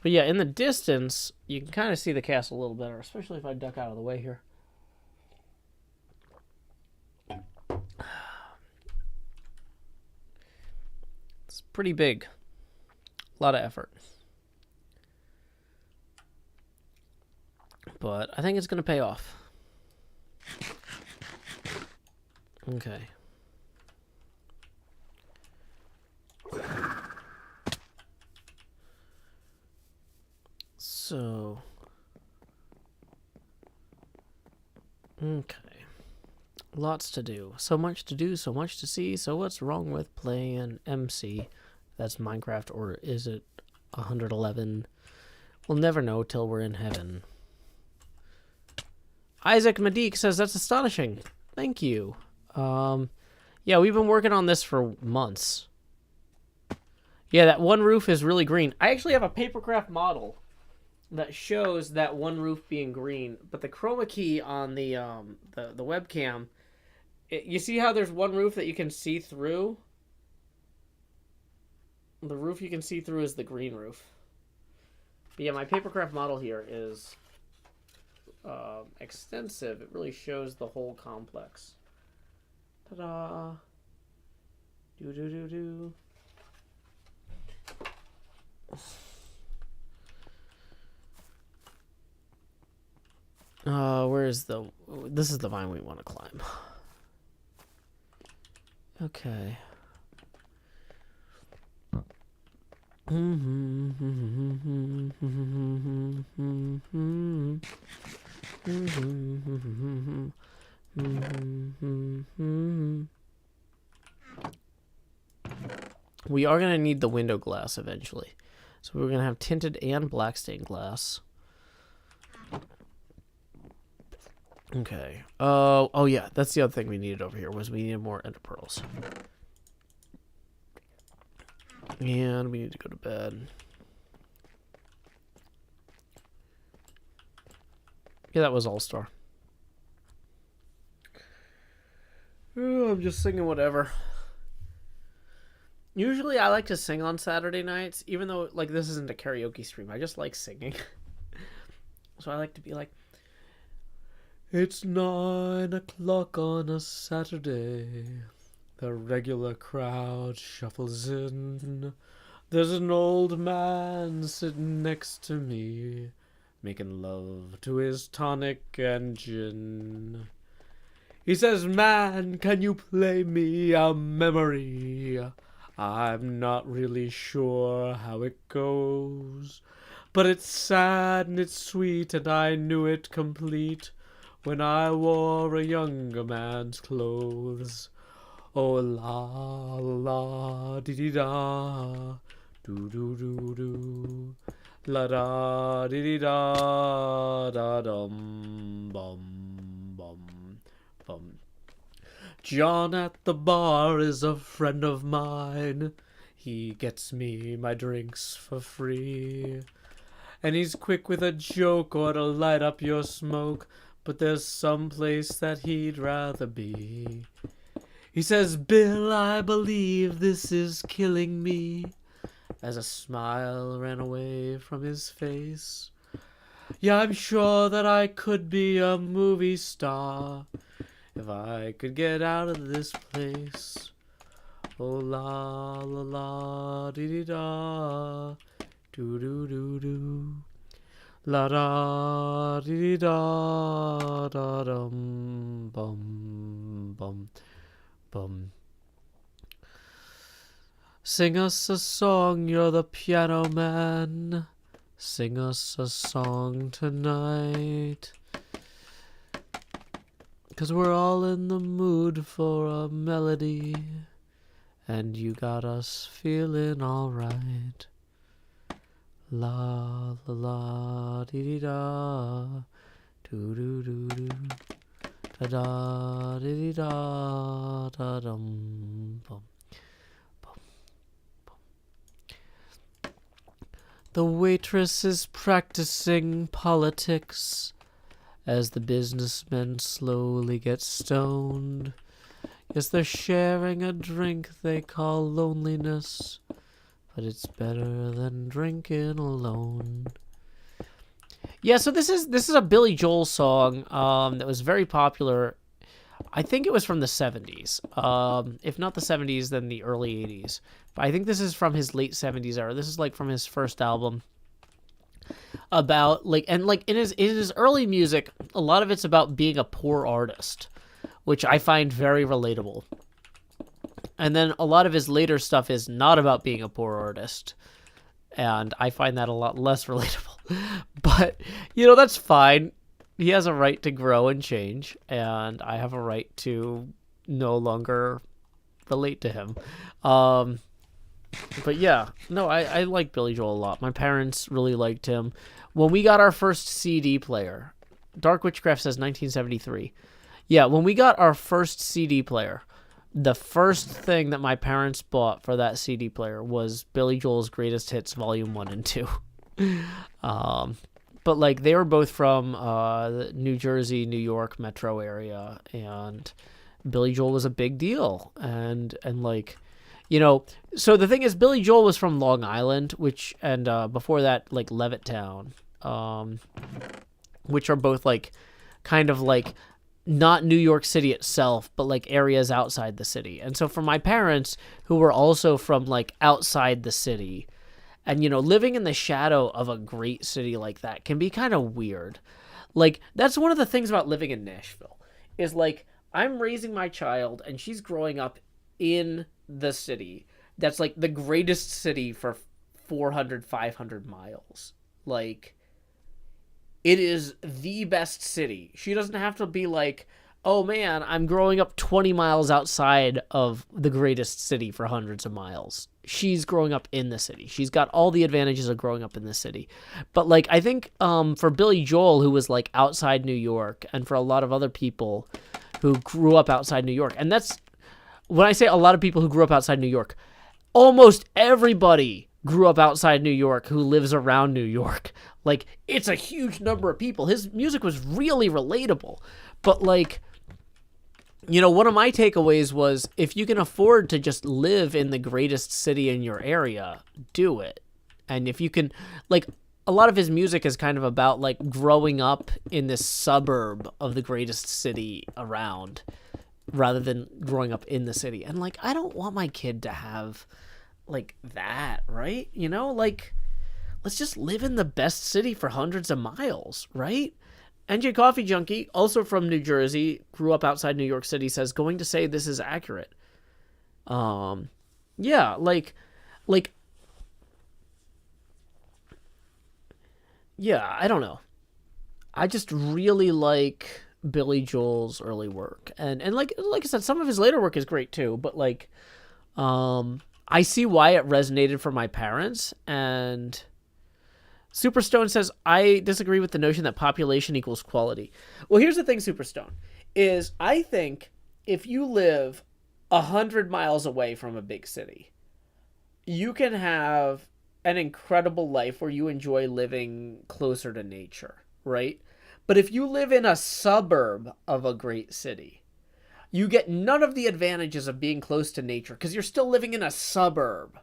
But yeah, in the distance, you can kind of see the castle a little better, especially if I duck out of the way here. Pretty big. A lot of effort. But I think it's going to pay off. Okay. So. Okay. Lots to do. So much to do, so much to see. So what's wrong with playing MC? That's Minecraft, or is it 111? We'll never know till we're in heaven. Isaac Madik says, that's astonishing. Thank you. Yeah, we've been working on this for months. Yeah, that one roof is really green. I actually have a papercraft model that shows that one roof being green, but the chroma key on the webcam, you see how there's one roof that you can see through? The roof you can see through is the green roof. But yeah, my papercraft model here is extensive. It really shows the whole complex. Ta-da! Do-do-do-do. Where is the... this is the vine we want to climb. Okay. We are going to need the window glass eventually. So we're going to have tinted and black stained glass. Okay. Oh yeah, that's the other thing we needed over here, was we needed more ender pearls. And we need to go to bed. Yeah, that was All-Star. Oh, I'm just singing whatever. Usually I like to sing on Saturday nights, even though like this isn't a karaoke stream. I just like singing. So I like to be like, it's 9 o'clock on a Saturday. The regular crowd shuffles in. There's an old man sitting next to me, making love to his tonic and gin. He says, man, can you play me a memory? I'm not really sure how it goes, but it's sad and it's sweet, and I knew it complete when I wore a younger man's clothes. Oh la la dee dee da, do do do do, la da dee dee da da dum bum bum bum. John at the bar is a friend of mine. He gets me my drinks for free. And he's quick with a joke or to light up your smoke, but there's some place that he'd rather be. He says, Bill, I believe this is killing me, as a smile ran away from his face. Yeah, I'm sure that I could be a movie star if I could get out of this place. Oh la la la dee dee da, do do do do, la da dee dee da da dum bum bum bum. Sing us a song, you're the piano man. Sing us a song tonight. 'Cause we're all in the mood for a melody, and you got us feeling alright. La la la dee dee da, doo doo doo doo, da da dee dee da da dum bum bum bum. The waitress is practicing politics as the businessmen slowly get stoned. Yes, they're sharing a drink they call loneliness, but it's better than drinking alone. Yeah, so this is a Billy Joel song that was very popular. I think it was from the 70s. If not the 70s, then the early 80s. But I think this is from his late 70s era. This is like from his first album. About in his early music, a lot of it's about being a poor artist, which I find very relatable. And then a lot of his later stuff is not about being a poor artist, and I find that a lot less relatable. But that's fine. He has a right to grow and change, and I have a right to no longer relate to him. But yeah, no, I like Billy Joel a lot. My parents really liked him. When we got our first CD player, Dark Witchcraft says 1973. Yeah, when we got our first CD player, the first thing that my parents bought for that CD player was Billy Joel's Greatest Hits Volume 1 and 2. But like they were both from New Jersey, New York metro area, and Billy Joel was a big deal. And like, so the thing is, Billy Joel was from Long Island, and before that, like Levittown, which are both like kind of like not New York City itself, but like areas outside the city. And so for my parents, who were also from like outside the city, and living in the shadow of a great city like that can be kind of weird. Like, that's one of the things about living in Nashville, is like, I'm raising my child and she's growing up in the city that's like the greatest city for 400, 500 miles. Like, it is the best city. She doesn't have to be like, oh man, I'm growing up 20 miles outside of the greatest city for hundreds of miles. She's growing up in the city. She's got all the advantages of growing up in the city. But like, I think for Billy Joel, who was like outside New York, and for a lot of other people who grew up outside New York, and that's, when I say a lot of people who grew up outside New York, almost everybody grew up outside New York who lives around New York. Like, it's a huge number of people. His music was really relatable. But like, one of my takeaways was, if you can afford to just live in the greatest city in your area, do it. And if you can, like, a lot of his music is kind of about like growing up in this suburb of the greatest city around, rather than growing up in the city. And like, I don't want my kid to have like that, right? Like, let's just live in the best city for hundreds of miles, right? NJ Coffee Junkie, also from New Jersey, grew up outside New York City, says, going to say this is accurate. Yeah, like, yeah, I don't know. I just really like Billy Joel's early work, and like I said, some of his later work is great too. But like, I see why it resonated for my parents. And Superstone says I disagree with the notion that population equals quality. Well, here's the thing, Superstone, is I think if you live 100 miles away from a big city, you can have an incredible life where you enjoy living closer to nature, right? But if you live in a suburb of a great city, you get none of the advantages of being close to nature because you're still living in a suburb.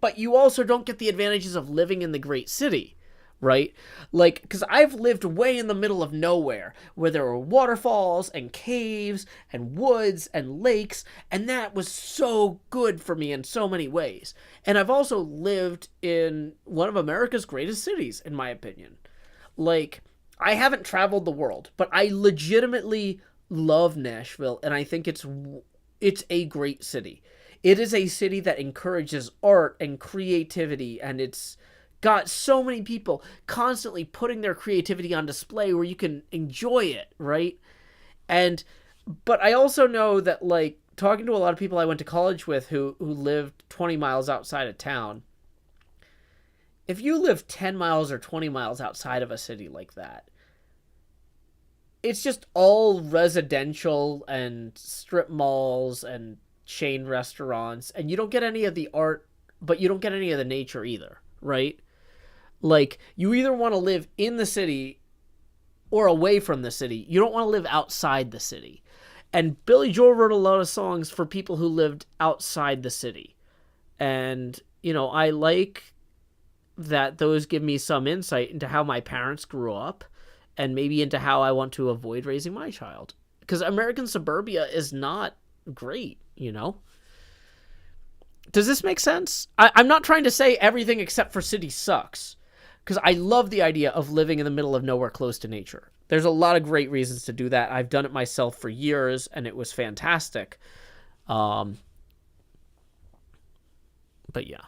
But you also don't get the advantages of living in the great city, right? Like, because I've lived way in the middle of nowhere where there were waterfalls and caves and woods and lakes, and that was so good for me in so many ways. And I've also lived in one of America's greatest cities, in my opinion. Like, I haven't traveled the world, but I legitimately love Nashville, and I think it's a great city. It is a city that encourages art and creativity, and it's got so many people constantly putting their creativity on display where you can enjoy it, right? But I also know that, like, talking to a lot of people I went to college with who lived 20 miles outside of town, if you live 10 miles or 20 miles outside of a city like that, it's just all residential and strip malls and chain restaurants, and you don't get any of the art, but you don't get any of the nature either, right? Like, you either want to live in the city or away from the city. You don't want to live outside the city. And Billy Joel wrote a lot of songs for people who lived outside the city. And, you know, I like that those give me some insight into how my parents grew up and maybe into how I want to avoid raising my child. Because American suburbia is not great, you know? Does this make sense? I'm not trying to say everything except for city sucks, because I love the idea of living in the middle of nowhere close to nature. There's a lot of great reasons to do that. I've done it myself for years, and it was fantastic. But yeah.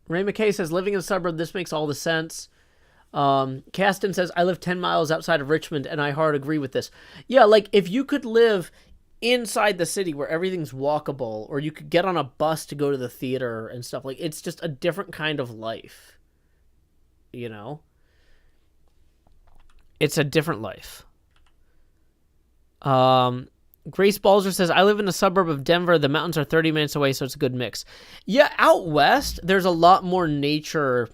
Ray McKay says, living in a suburb, this makes all the sense. Caston says, I live 10 miles outside of Richmond, and I hard agree with this. Yeah, like, if you could live inside the city where everything's walkable, or you could get on a bus to go to the theater and stuff, like, it's just a different kind of life. You know? It's a different life. Grace Balzer says, I live in a suburb of Denver. The mountains are 30 minutes away, so it's a good mix. Yeah, out west, there's a lot more nature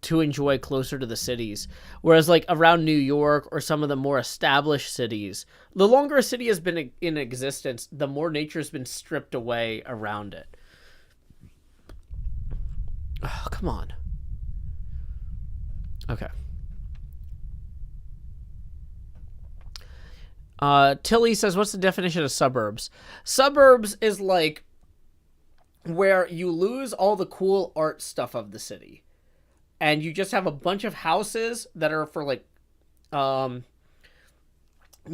to enjoy closer to the cities. Whereas, like, around New York or some of the more established cities, the longer a city has been in existence, the more nature's been stripped away around it. Oh, come on. Okay. Tilly says, what's the definition of suburbs? Suburbs is like where you lose all the cool art stuff of the city, and you just have a bunch of houses that are for, like, you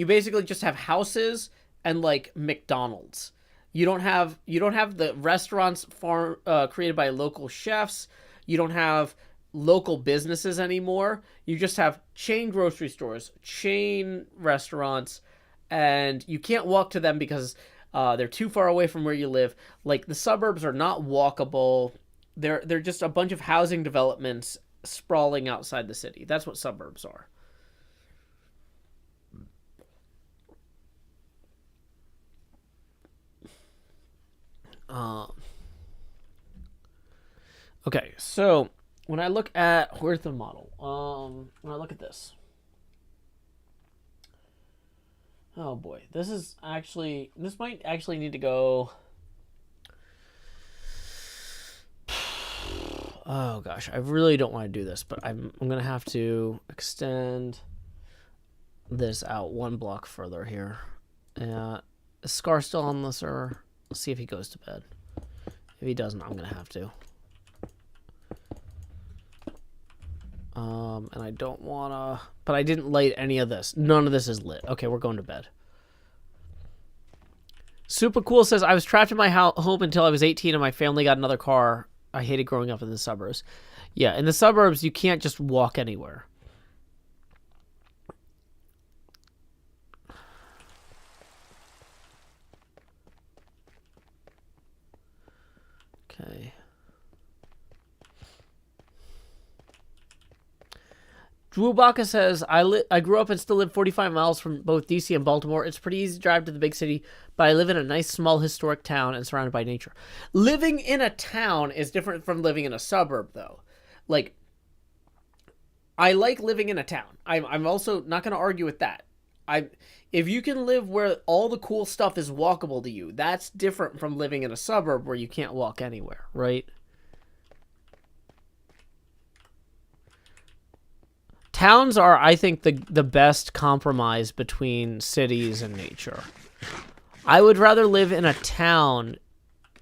basically just have houses and, like, McDonald's. You don't have the restaurants created by local chefs. You don't have local businesses anymore. You just have chain grocery stores, chain restaurants, and you can't walk to them because they're too far away from where you live. Like, the suburbs are not walkable. They're just a bunch of housing developments sprawling outside the city. That's what suburbs are. Okay, so when I look at, where's the model? When I look at this. Oh boy, this might actually need to go. Oh gosh, I really don't want to do this, but I'm gonna have to extend this out one block further here. Is Scar still on this, or let's see if he goes to bed. If he doesn't, I'm gonna have to. And I don't want to... But I didn't light any of this. None of this is lit. Okay, we're going to bed. Super Cool says, I was trapped in my home until I was 18 and my family got another car. I hated growing up in the suburbs. Yeah, in the suburbs, you can't just walk anywhere. Okay. Drew Baca says, I grew up and still live 45 miles from both DC and Baltimore. It's pretty easy to drive to the big city, but I live in a nice, small, historic town and surrounded by nature. Living in a town is different from living in a suburb, though. Like, I like living in a town. I'm also not going to argue with that. If you can live where all the cool stuff is walkable to you, that's different from living in a suburb where you can't walk anywhere, right? Towns are, I think, the best compromise between cities and nature. I would rather live in a town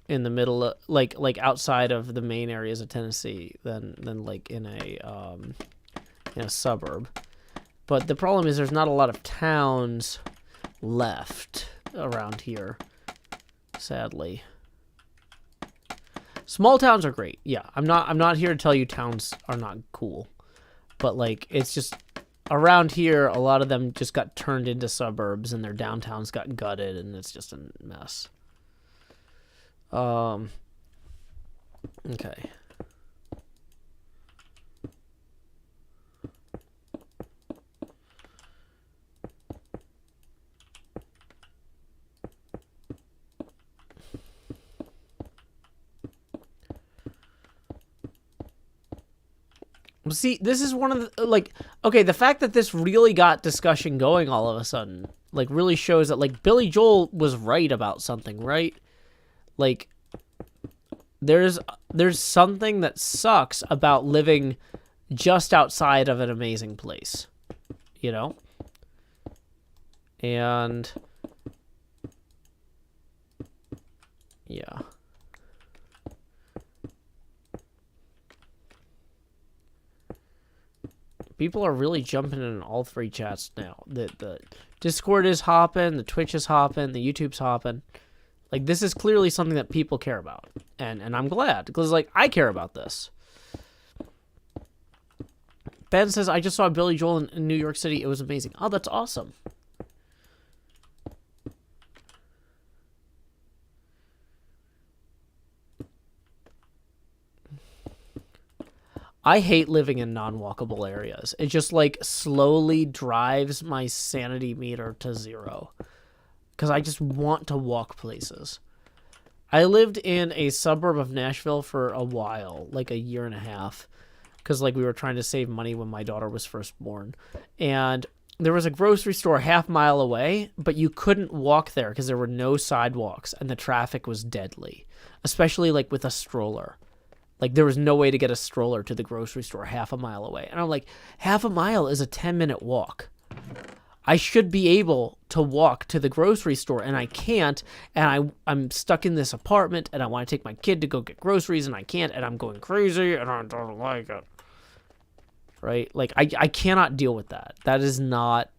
in the middle of, like outside of the main areas of Tennessee than like in a suburb. But the problem is there's not a lot of towns left around here, sadly. Small towns are great. Yeah, I'm not here to tell you towns are not cool. But, like, it's just, around here, a lot of them just got turned into suburbs, and their downtowns got gutted, and it's just a mess. Okay. See, this is one of the, like, okay, the fact that this really got discussion going all of a sudden, like, really shows that, like, Billy Joel was right about something, right? Like, there's something that sucks about living just outside of an amazing place, you know? And, yeah. People are really jumping in all three chats now. The Discord is hopping, the Twitch is hopping, the YouTube's hopping. Like, this is clearly something that people care about. And I'm glad, because, like, I care about this. Ben says, I just saw Billy Joel in New York City. It was amazing. Oh, that's awesome. I hate living in non-walkable areas. It just, like, slowly drives my sanity meter to zero. Because I just want to walk places. I lived in a suburb of Nashville for a while, like a year and a half. Because, like, we were trying to save money when my daughter was first born. And there was a grocery store half mile away, but you couldn't walk there because there were no sidewalks. And the traffic was deadly. Especially, like, with a stroller. Like, there was no way to get a stroller to the grocery store half a mile away. And I'm like, half a mile is a 10-minute walk. I should be able to walk to the grocery store, and I can't. And I'm stuck in this apartment, and I want to take my kid to go get groceries, and I can't, and I'm going crazy, and I don't like it. Right? Like, I cannot deal with that. That is not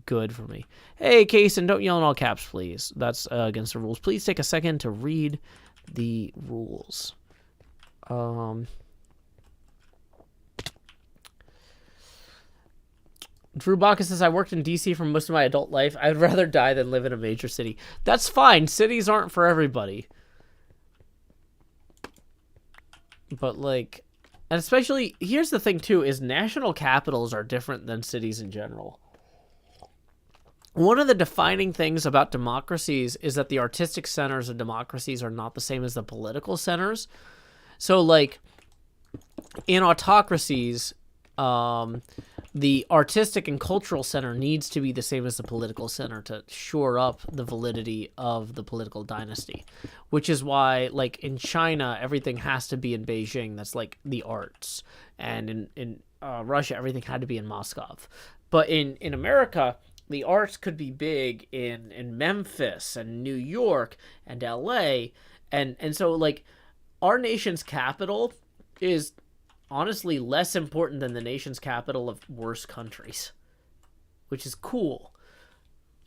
good for me. Hey, Kaysen, don't yell in all caps, please. That's against the rules. Please take a second to read the rules. Drew Baca says, I worked in DC for most of my adult life. I'd rather die than live in a major city. That's fine. Cities aren't for everybody. But, like, and especially, here's the thing, too, is national capitals are different than cities in general. One of the defining things about democracies is that the artistic centers of democracies are not the same as the political centers. So, like, in autocracies, the artistic and cultural center needs to be the same as the political center to shore up the validity of the political dynasty, which is why, like, in China, everything has to be in Beijing. That's, like, the arts. And in Russia, everything had to be in Moscow. But in America, the arts could be big in Memphis and New York and LA. And so, like, our nation's capital is honestly less important than the nation's capital of worse countries, which is cool.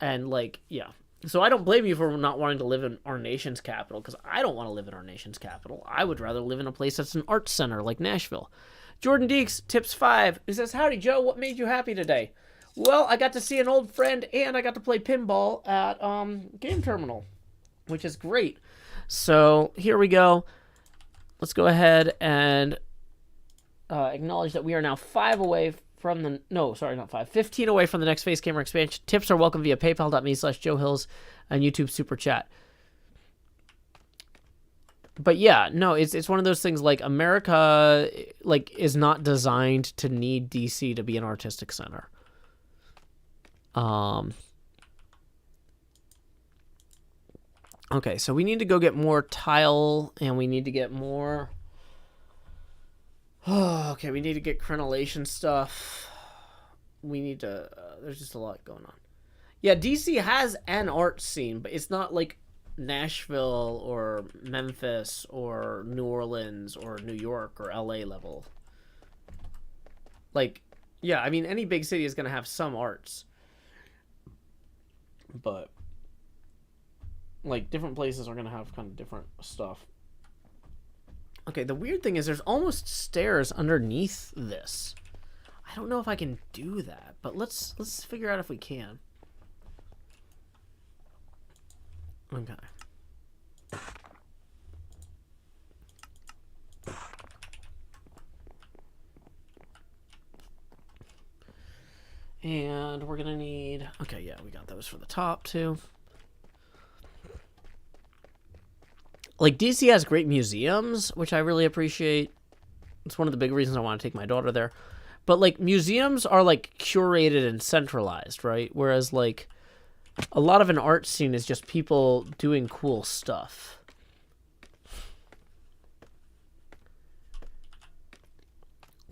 And like, yeah. So I don't blame you for not wanting to live in our nation's capital, because I don't want to live in our nation's capital. I would rather live in a place that's an arts center like Nashville. Jordan Deeks, tips 5. He says, howdy, Joe. What made you happy today? Well, I got to see an old friend, and I got to play pinball at Game Terminal, which is great. So here we go. Let's go ahead and acknowledge that we are now 5 away from the... No, sorry, not 5. 15 away from the next Face Camera expansion. Tips are welcome via paypal.me/JoeHills and YouTube Super Chat. But yeah, no, it's one of those things, like, America, like, is not designed to need DC to be an artistic center. Okay, so we need to go get more tile, and we need to get more... okay, we need to get crenellation stuff. We need to... there's just a lot going on. Yeah, DC has an art scene, but it's not like Nashville or Memphis or New Orleans or New York or LA level. Like, yeah, I mean, any big city is going to have some arts. But, like, different places are going to have kind of different stuff. Okay, the weird thing is there's almost stairs underneath this. I don't know if I can do that, but let's figure out if we can. Okay. And we're gonna need... Okay, yeah, we got those for the top, too. Like, DC has great museums, which I really appreciate. It's one of the big reasons I want to take my daughter there. But, like, museums are, like, curated and centralized, right? Whereas, like, a lot of an art scene is just people doing cool stuff.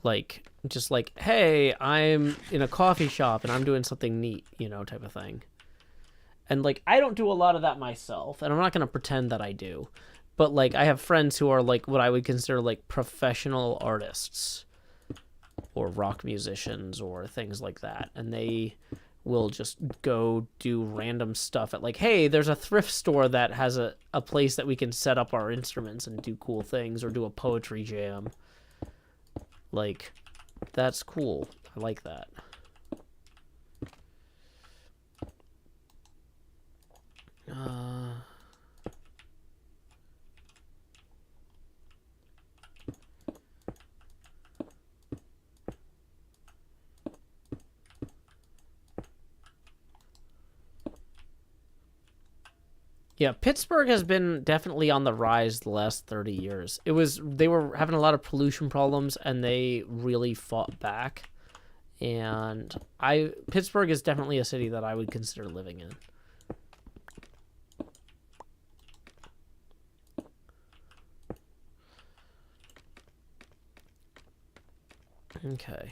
Like, just like, hey, I'm in a coffee shop and I'm doing something neat, you know, type of thing. And, like, I don't do a lot of that myself, and I'm not going to pretend that I do. But, like, I have friends who are, like, what I would consider, like, professional artists or rock musicians or things like that. And they will just go do random stuff at, like, hey, there's a thrift store that has a place that we can set up our instruments and do cool things, or do a poetry jam. Like, that's cool. I like that. Yeah, Pittsburgh has been definitely on the rise the last 30 years. They were having a lot of pollution problems, and they really fought back. And Pittsburgh is definitely a city that I would consider living in. Okay.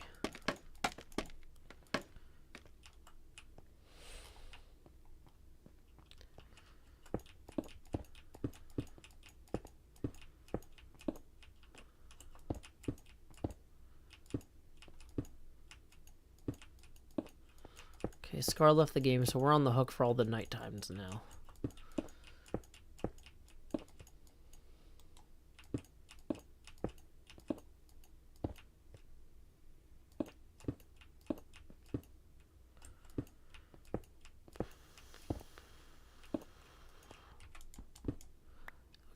Okay, Scar left the game, so we're on the hook for all the night times now.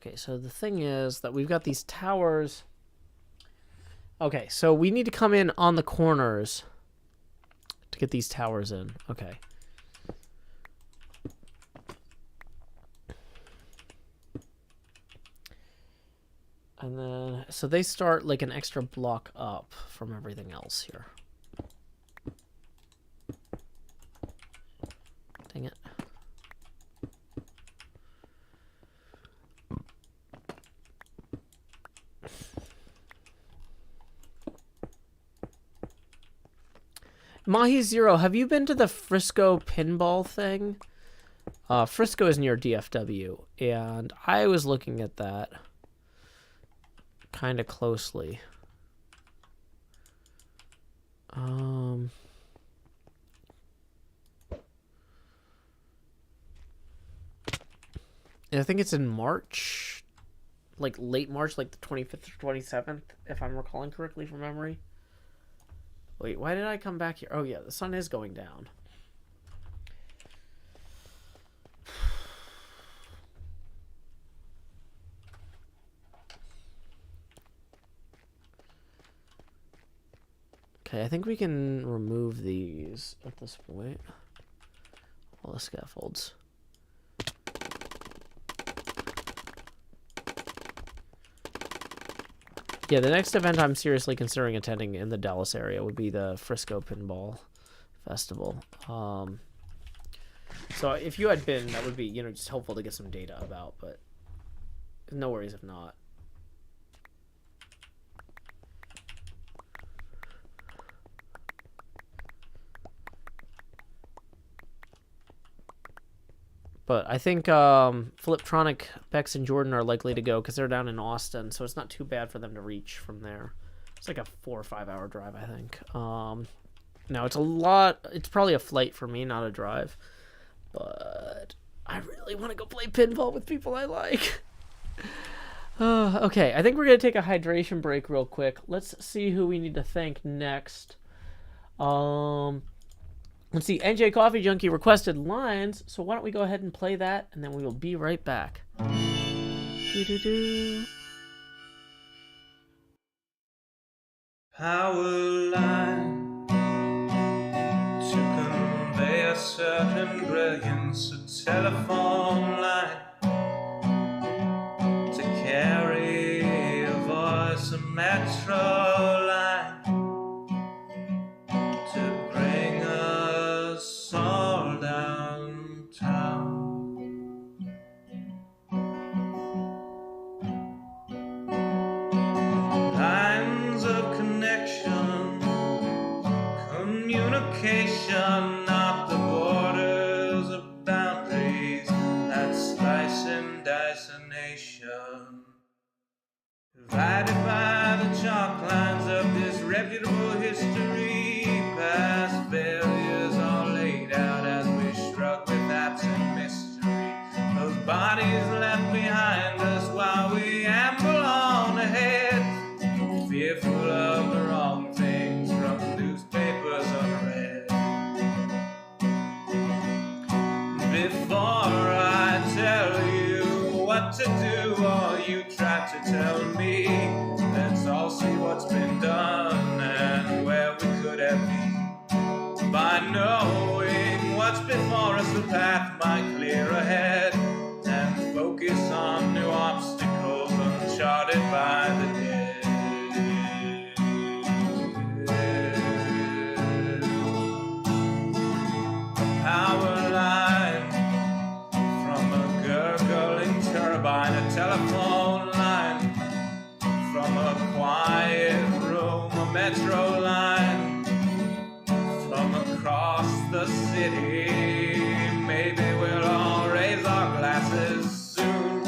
Okay, so the thing is that we've got these towers. Okay, so we need to come in on the corners to get these towers in. Okay. And then, so they start like an extra block up from everything else here. Dang it. Mahi Zero, have you been to the Frisco pinball thing? Frisco is near DFW, and I was looking at that kind of closely. I think it's in March, like late March, like the 25th or 27th, if I'm recalling correctly from memory. Wait, why did I come back here? Oh yeah, the sun is going down. Okay, I think we can remove these at this point. All the scaffolds. Yeah, the next event I'm seriously considering attending in the Dallas area would be the Frisco Pinball Festival. So if you had been, that would be, just helpful to get some data about, but no worries if not. But I think Fliptronic, Bex, and Jordan are likely to go because they're down in Austin, so it's not too bad for them to reach from there. It's like a 4 or 5 hour drive, I think. Now, it's probably a flight for me, not a drive. But I really want to go play pinball with people I like. Okay, I think we're going to take a hydration break real quick. Let's see who we need to thank next. Let's see, NJ Coffee Junkie requested lines, so why don't we go ahead and play that, and then we will be right back. Doo-doo-doo. Power line to convey a certain brilliance, a telephone line to carry a voice, a metro line to bring us all downtown. Lines of connection, communication, not the borders of boundaries that slice and dice a nation. Divided by the chalk lines of disreputable history, past failures are laid out as we shrug with absent mystery. Those bodies left behind us while we amble on ahead, fearful of the wrong things from newspapers unread. Before I tell you what to do, or you try to tell me, let's all see what's been done and where we could have been. By knowing what's before us, the path might clear ahead, and focus on new obstacles uncharted by the dead. Power line from a gurgling turbine, a telephone line from a quiet room, a metro line from across the city. Maybe we'll all raise our glasses soon.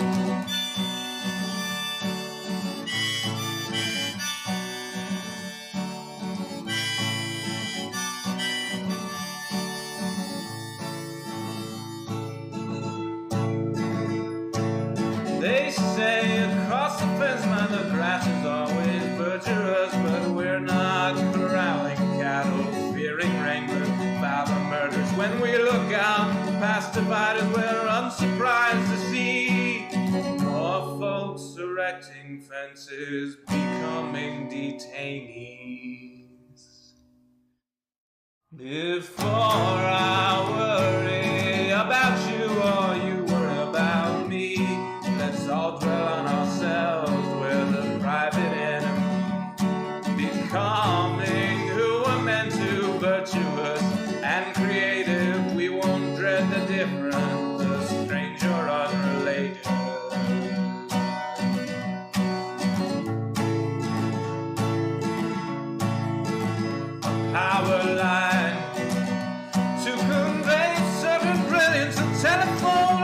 They say across the fence line the grass is always verdurous, but we're not corralling cattle, fearing wranglers about the murders. When we look out past dividers, we're unsurprised to see more folks erecting fences, becoming detainees. Before I worry about you or you worry about me, let's all dwell on ourselves, we're the private enemy. Becoming who we're meant to, virtuous and creative, we won't dread the different, the strange or unrelated. A power line to convey certain brilliance, a telephone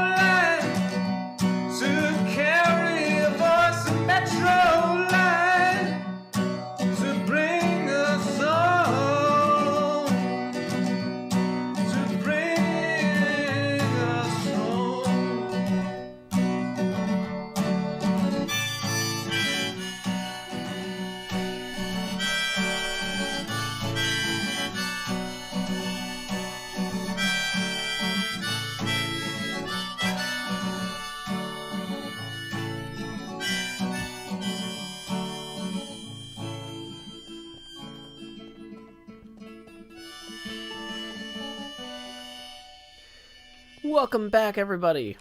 Welcome back, everybody.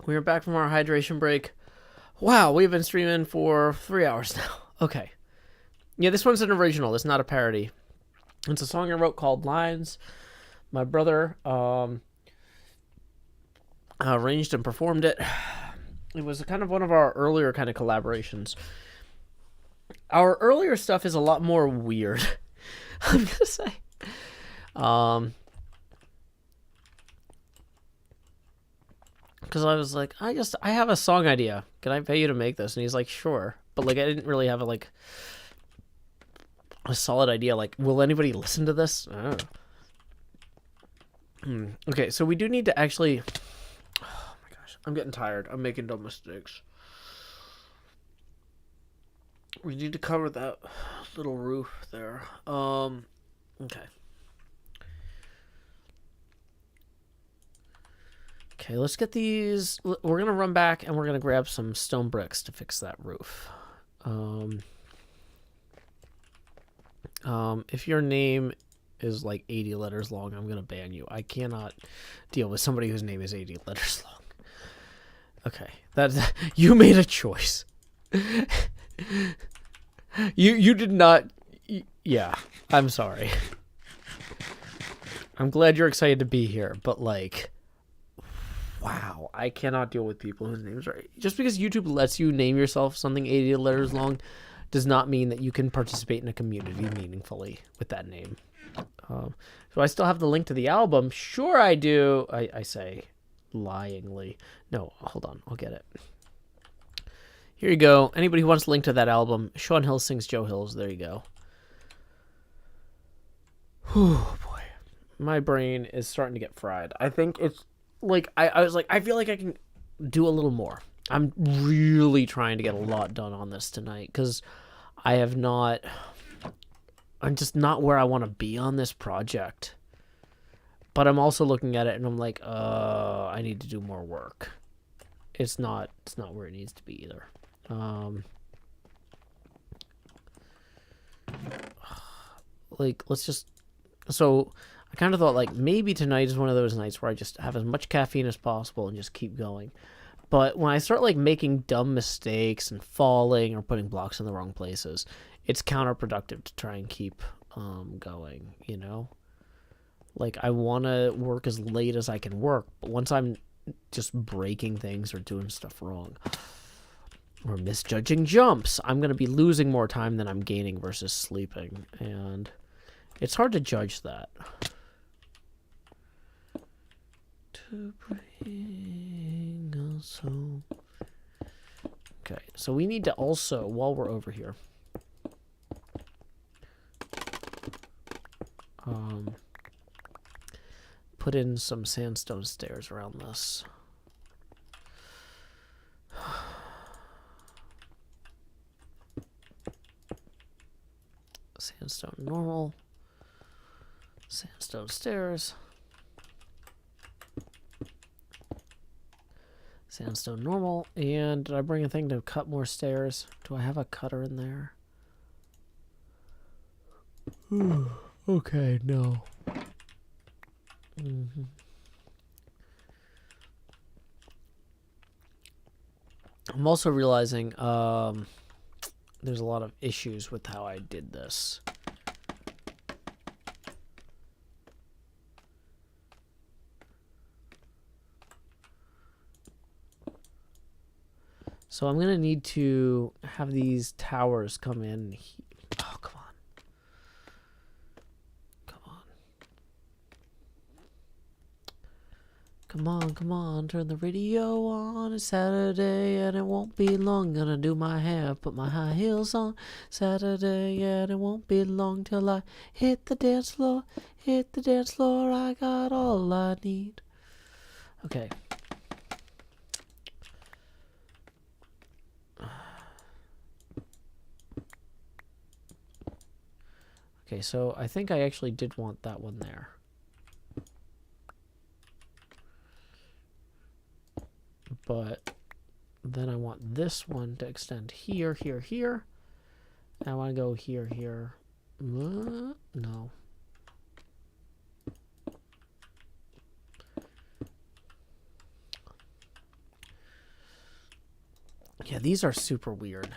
We are back from our hydration break. Wow, we've been streaming for 3 hours now. Okay. Yeah, this one's an original. It's not a parody. It's a song I wrote called Lines. My brother arranged and performed it. It was kind of one of our earlier kind of collaborations. Our earlier stuff is a lot more weird, I'm gonna say. Because I was like, I have a song idea. Can I pay you to make this? And he's like, sure. But like, I didn't really have a solid idea. Like, will anybody listen to this? I don't know. Okay, so we do need to actually. Oh my gosh, I'm getting tired. I'm making dumb mistakes. We need to cover that little roof there. Okay. Okay, let's get these. We're going to run back and we're going to grab some stone bricks to fix that roof. If your name is like 80 letters long, I'm going to ban you. I cannot deal with somebody whose name is 80 letters long. Okay, you made a choice. You did not. Yeah, I'm sorry. I'm glad you're excited to be here, but like, wow, I cannot deal with people whose names are. Just because YouTube lets you name yourself something 80 letters long does not mean that you can participate in a community meaningfully with that name. So I still have the link to the album. Sure I do. I say lyingly. No, hold on. I'll get it. Here you go. Anybody who wants a link to that album, Sean Hill Sings Joe Hills. There you go. Whew, boy. My brain is starting to get fried. I think it's like, I was like, I feel like I can do a little more. I'm really trying to get a lot done on this tonight because I'm just not where I want to be on this project. But I'm also looking at it and I'm like, I need to do more work. It's not where it needs to be either. Like, let's just, so I kind of thought like maybe tonight is one of those nights where I just have as much caffeine as possible and just keep going. But when I start like making dumb mistakes and falling or putting blocks in the wrong places, it's counterproductive to try and keep going, you know? Like, I want to work as late as I can work, but once I'm just breaking things or doing stuff wrong or misjudging jumps, I'm going to be losing more time than I'm gaining versus sleeping, and it's hard to judge that. To bring us home. Okay, so we need to also, while we're over here, put in some sandstone stairs around this. Sandstone normal. Sandstone stairs. Sandstone normal. And did I bring a thing to cut more stairs? Do I have a cutter in there? Okay, no. I'm also realizing there's a lot of issues with how I did this. So I'm going to need to have these towers come in. Oh, come on. Come on, turn the radio on. It's Saturday and it won't be long. Gonna do my hair, put my high heels on. Saturday and it won't be long till I hit the dance floor. Hit the dance floor, I got all I need. Okay. Okay, so I think I actually did want that one there. But then I want this one to extend here, here, here. And I want to go here, here. No. Yeah, these are super weird.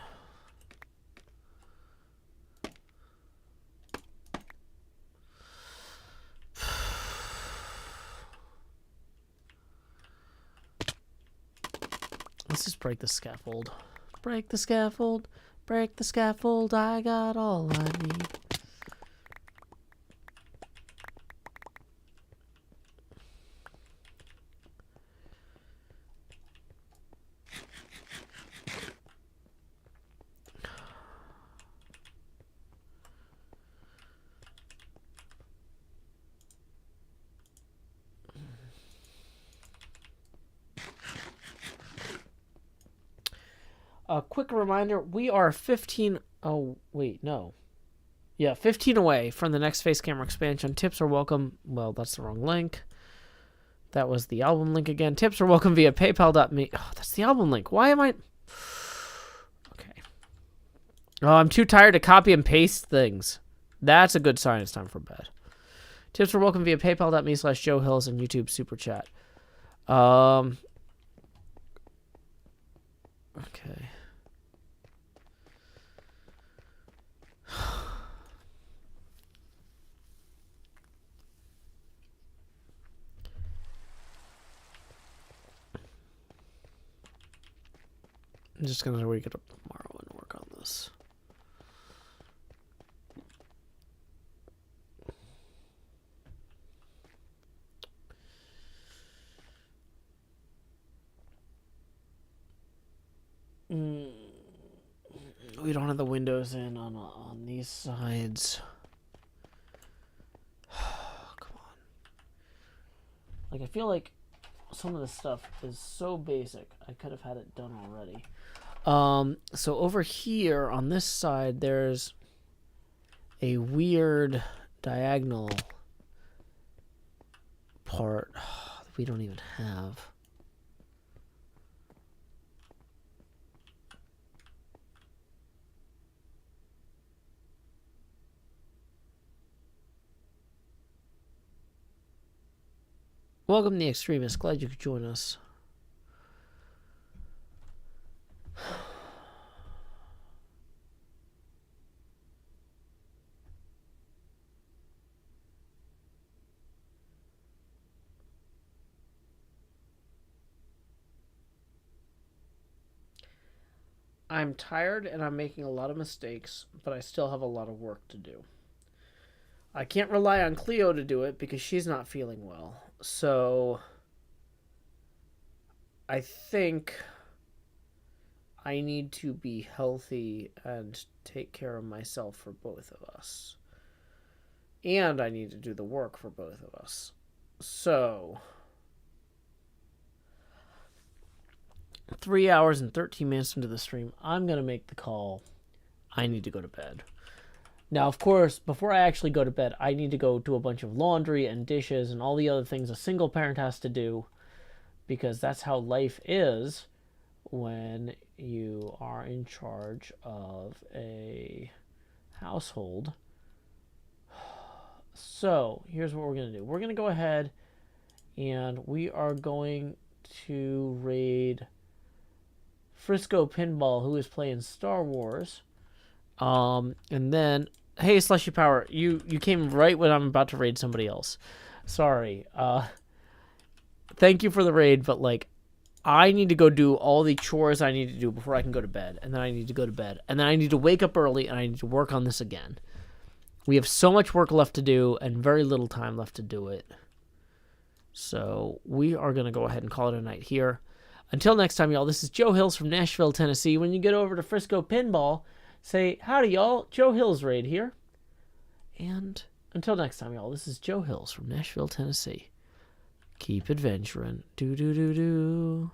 Let's just break the scaffold. Break the scaffold. Break the scaffold. I got all I need. A quick reminder, we are 15... Oh, wait, no. Yeah, 15 away from the next face camera expansion. Tips are welcome... Well, that's the wrong link. That was the album link again. Tips are welcome via paypal.me. Oh, that's the album link. Why am I... Okay. Oh, I'm too tired to copy and paste things. That's a good sign. It's time for bed. Tips are welcome via paypal.me/Joe Hills and YouTube Super Chat. Okay. I'm just going to wake it up tomorrow and work on this. We don't have the windows in on these sides. Come on. Like, I feel like some of this stuff is so basic. I could have had it done already. So over here on this side, there's a weird diagonal part that we don't even have. Welcome, the Extremist. Glad you could join us. I'm tired and I'm making a lot of mistakes, but I still have a lot of work to do. I can't rely on Cleo to do it because she's not feeling well. So I think I need to be healthy and take care of myself for both of us. And I need to do the work for both of us. So 3 hours and 13 minutes into the stream, I'm going to make the call. I need to go to bed. Now, of course, before I actually go to bed, I need to go do a bunch of laundry and dishes and all the other things a single parent has to do, because that's how life is when you are in charge of a household. So, here's what we're going to do. We're going to go ahead and we are going to raid Frisco Pinball, who is playing Star Wars. And then, hey, Slushy Power, you came right when I'm about to raid somebody else. Sorry. Thank you for the raid, but, like, I need to go do all the chores I need to do before I can go to bed. And then I need to go to bed. And then I need to wake up early, and I need to work on this again. We have so much work left to do and very little time left to do it. So we are going to go ahead and call it a night here. Until next time, y'all, this is Joe Hills from Nashville, Tennessee. When you get over to Frisco Pinball, say, howdy, y'all. Joe Hills raid here. And until next time, y'all, this is Joe Hills from Nashville, Tennessee. Keep adventuring. Do-do-do-do.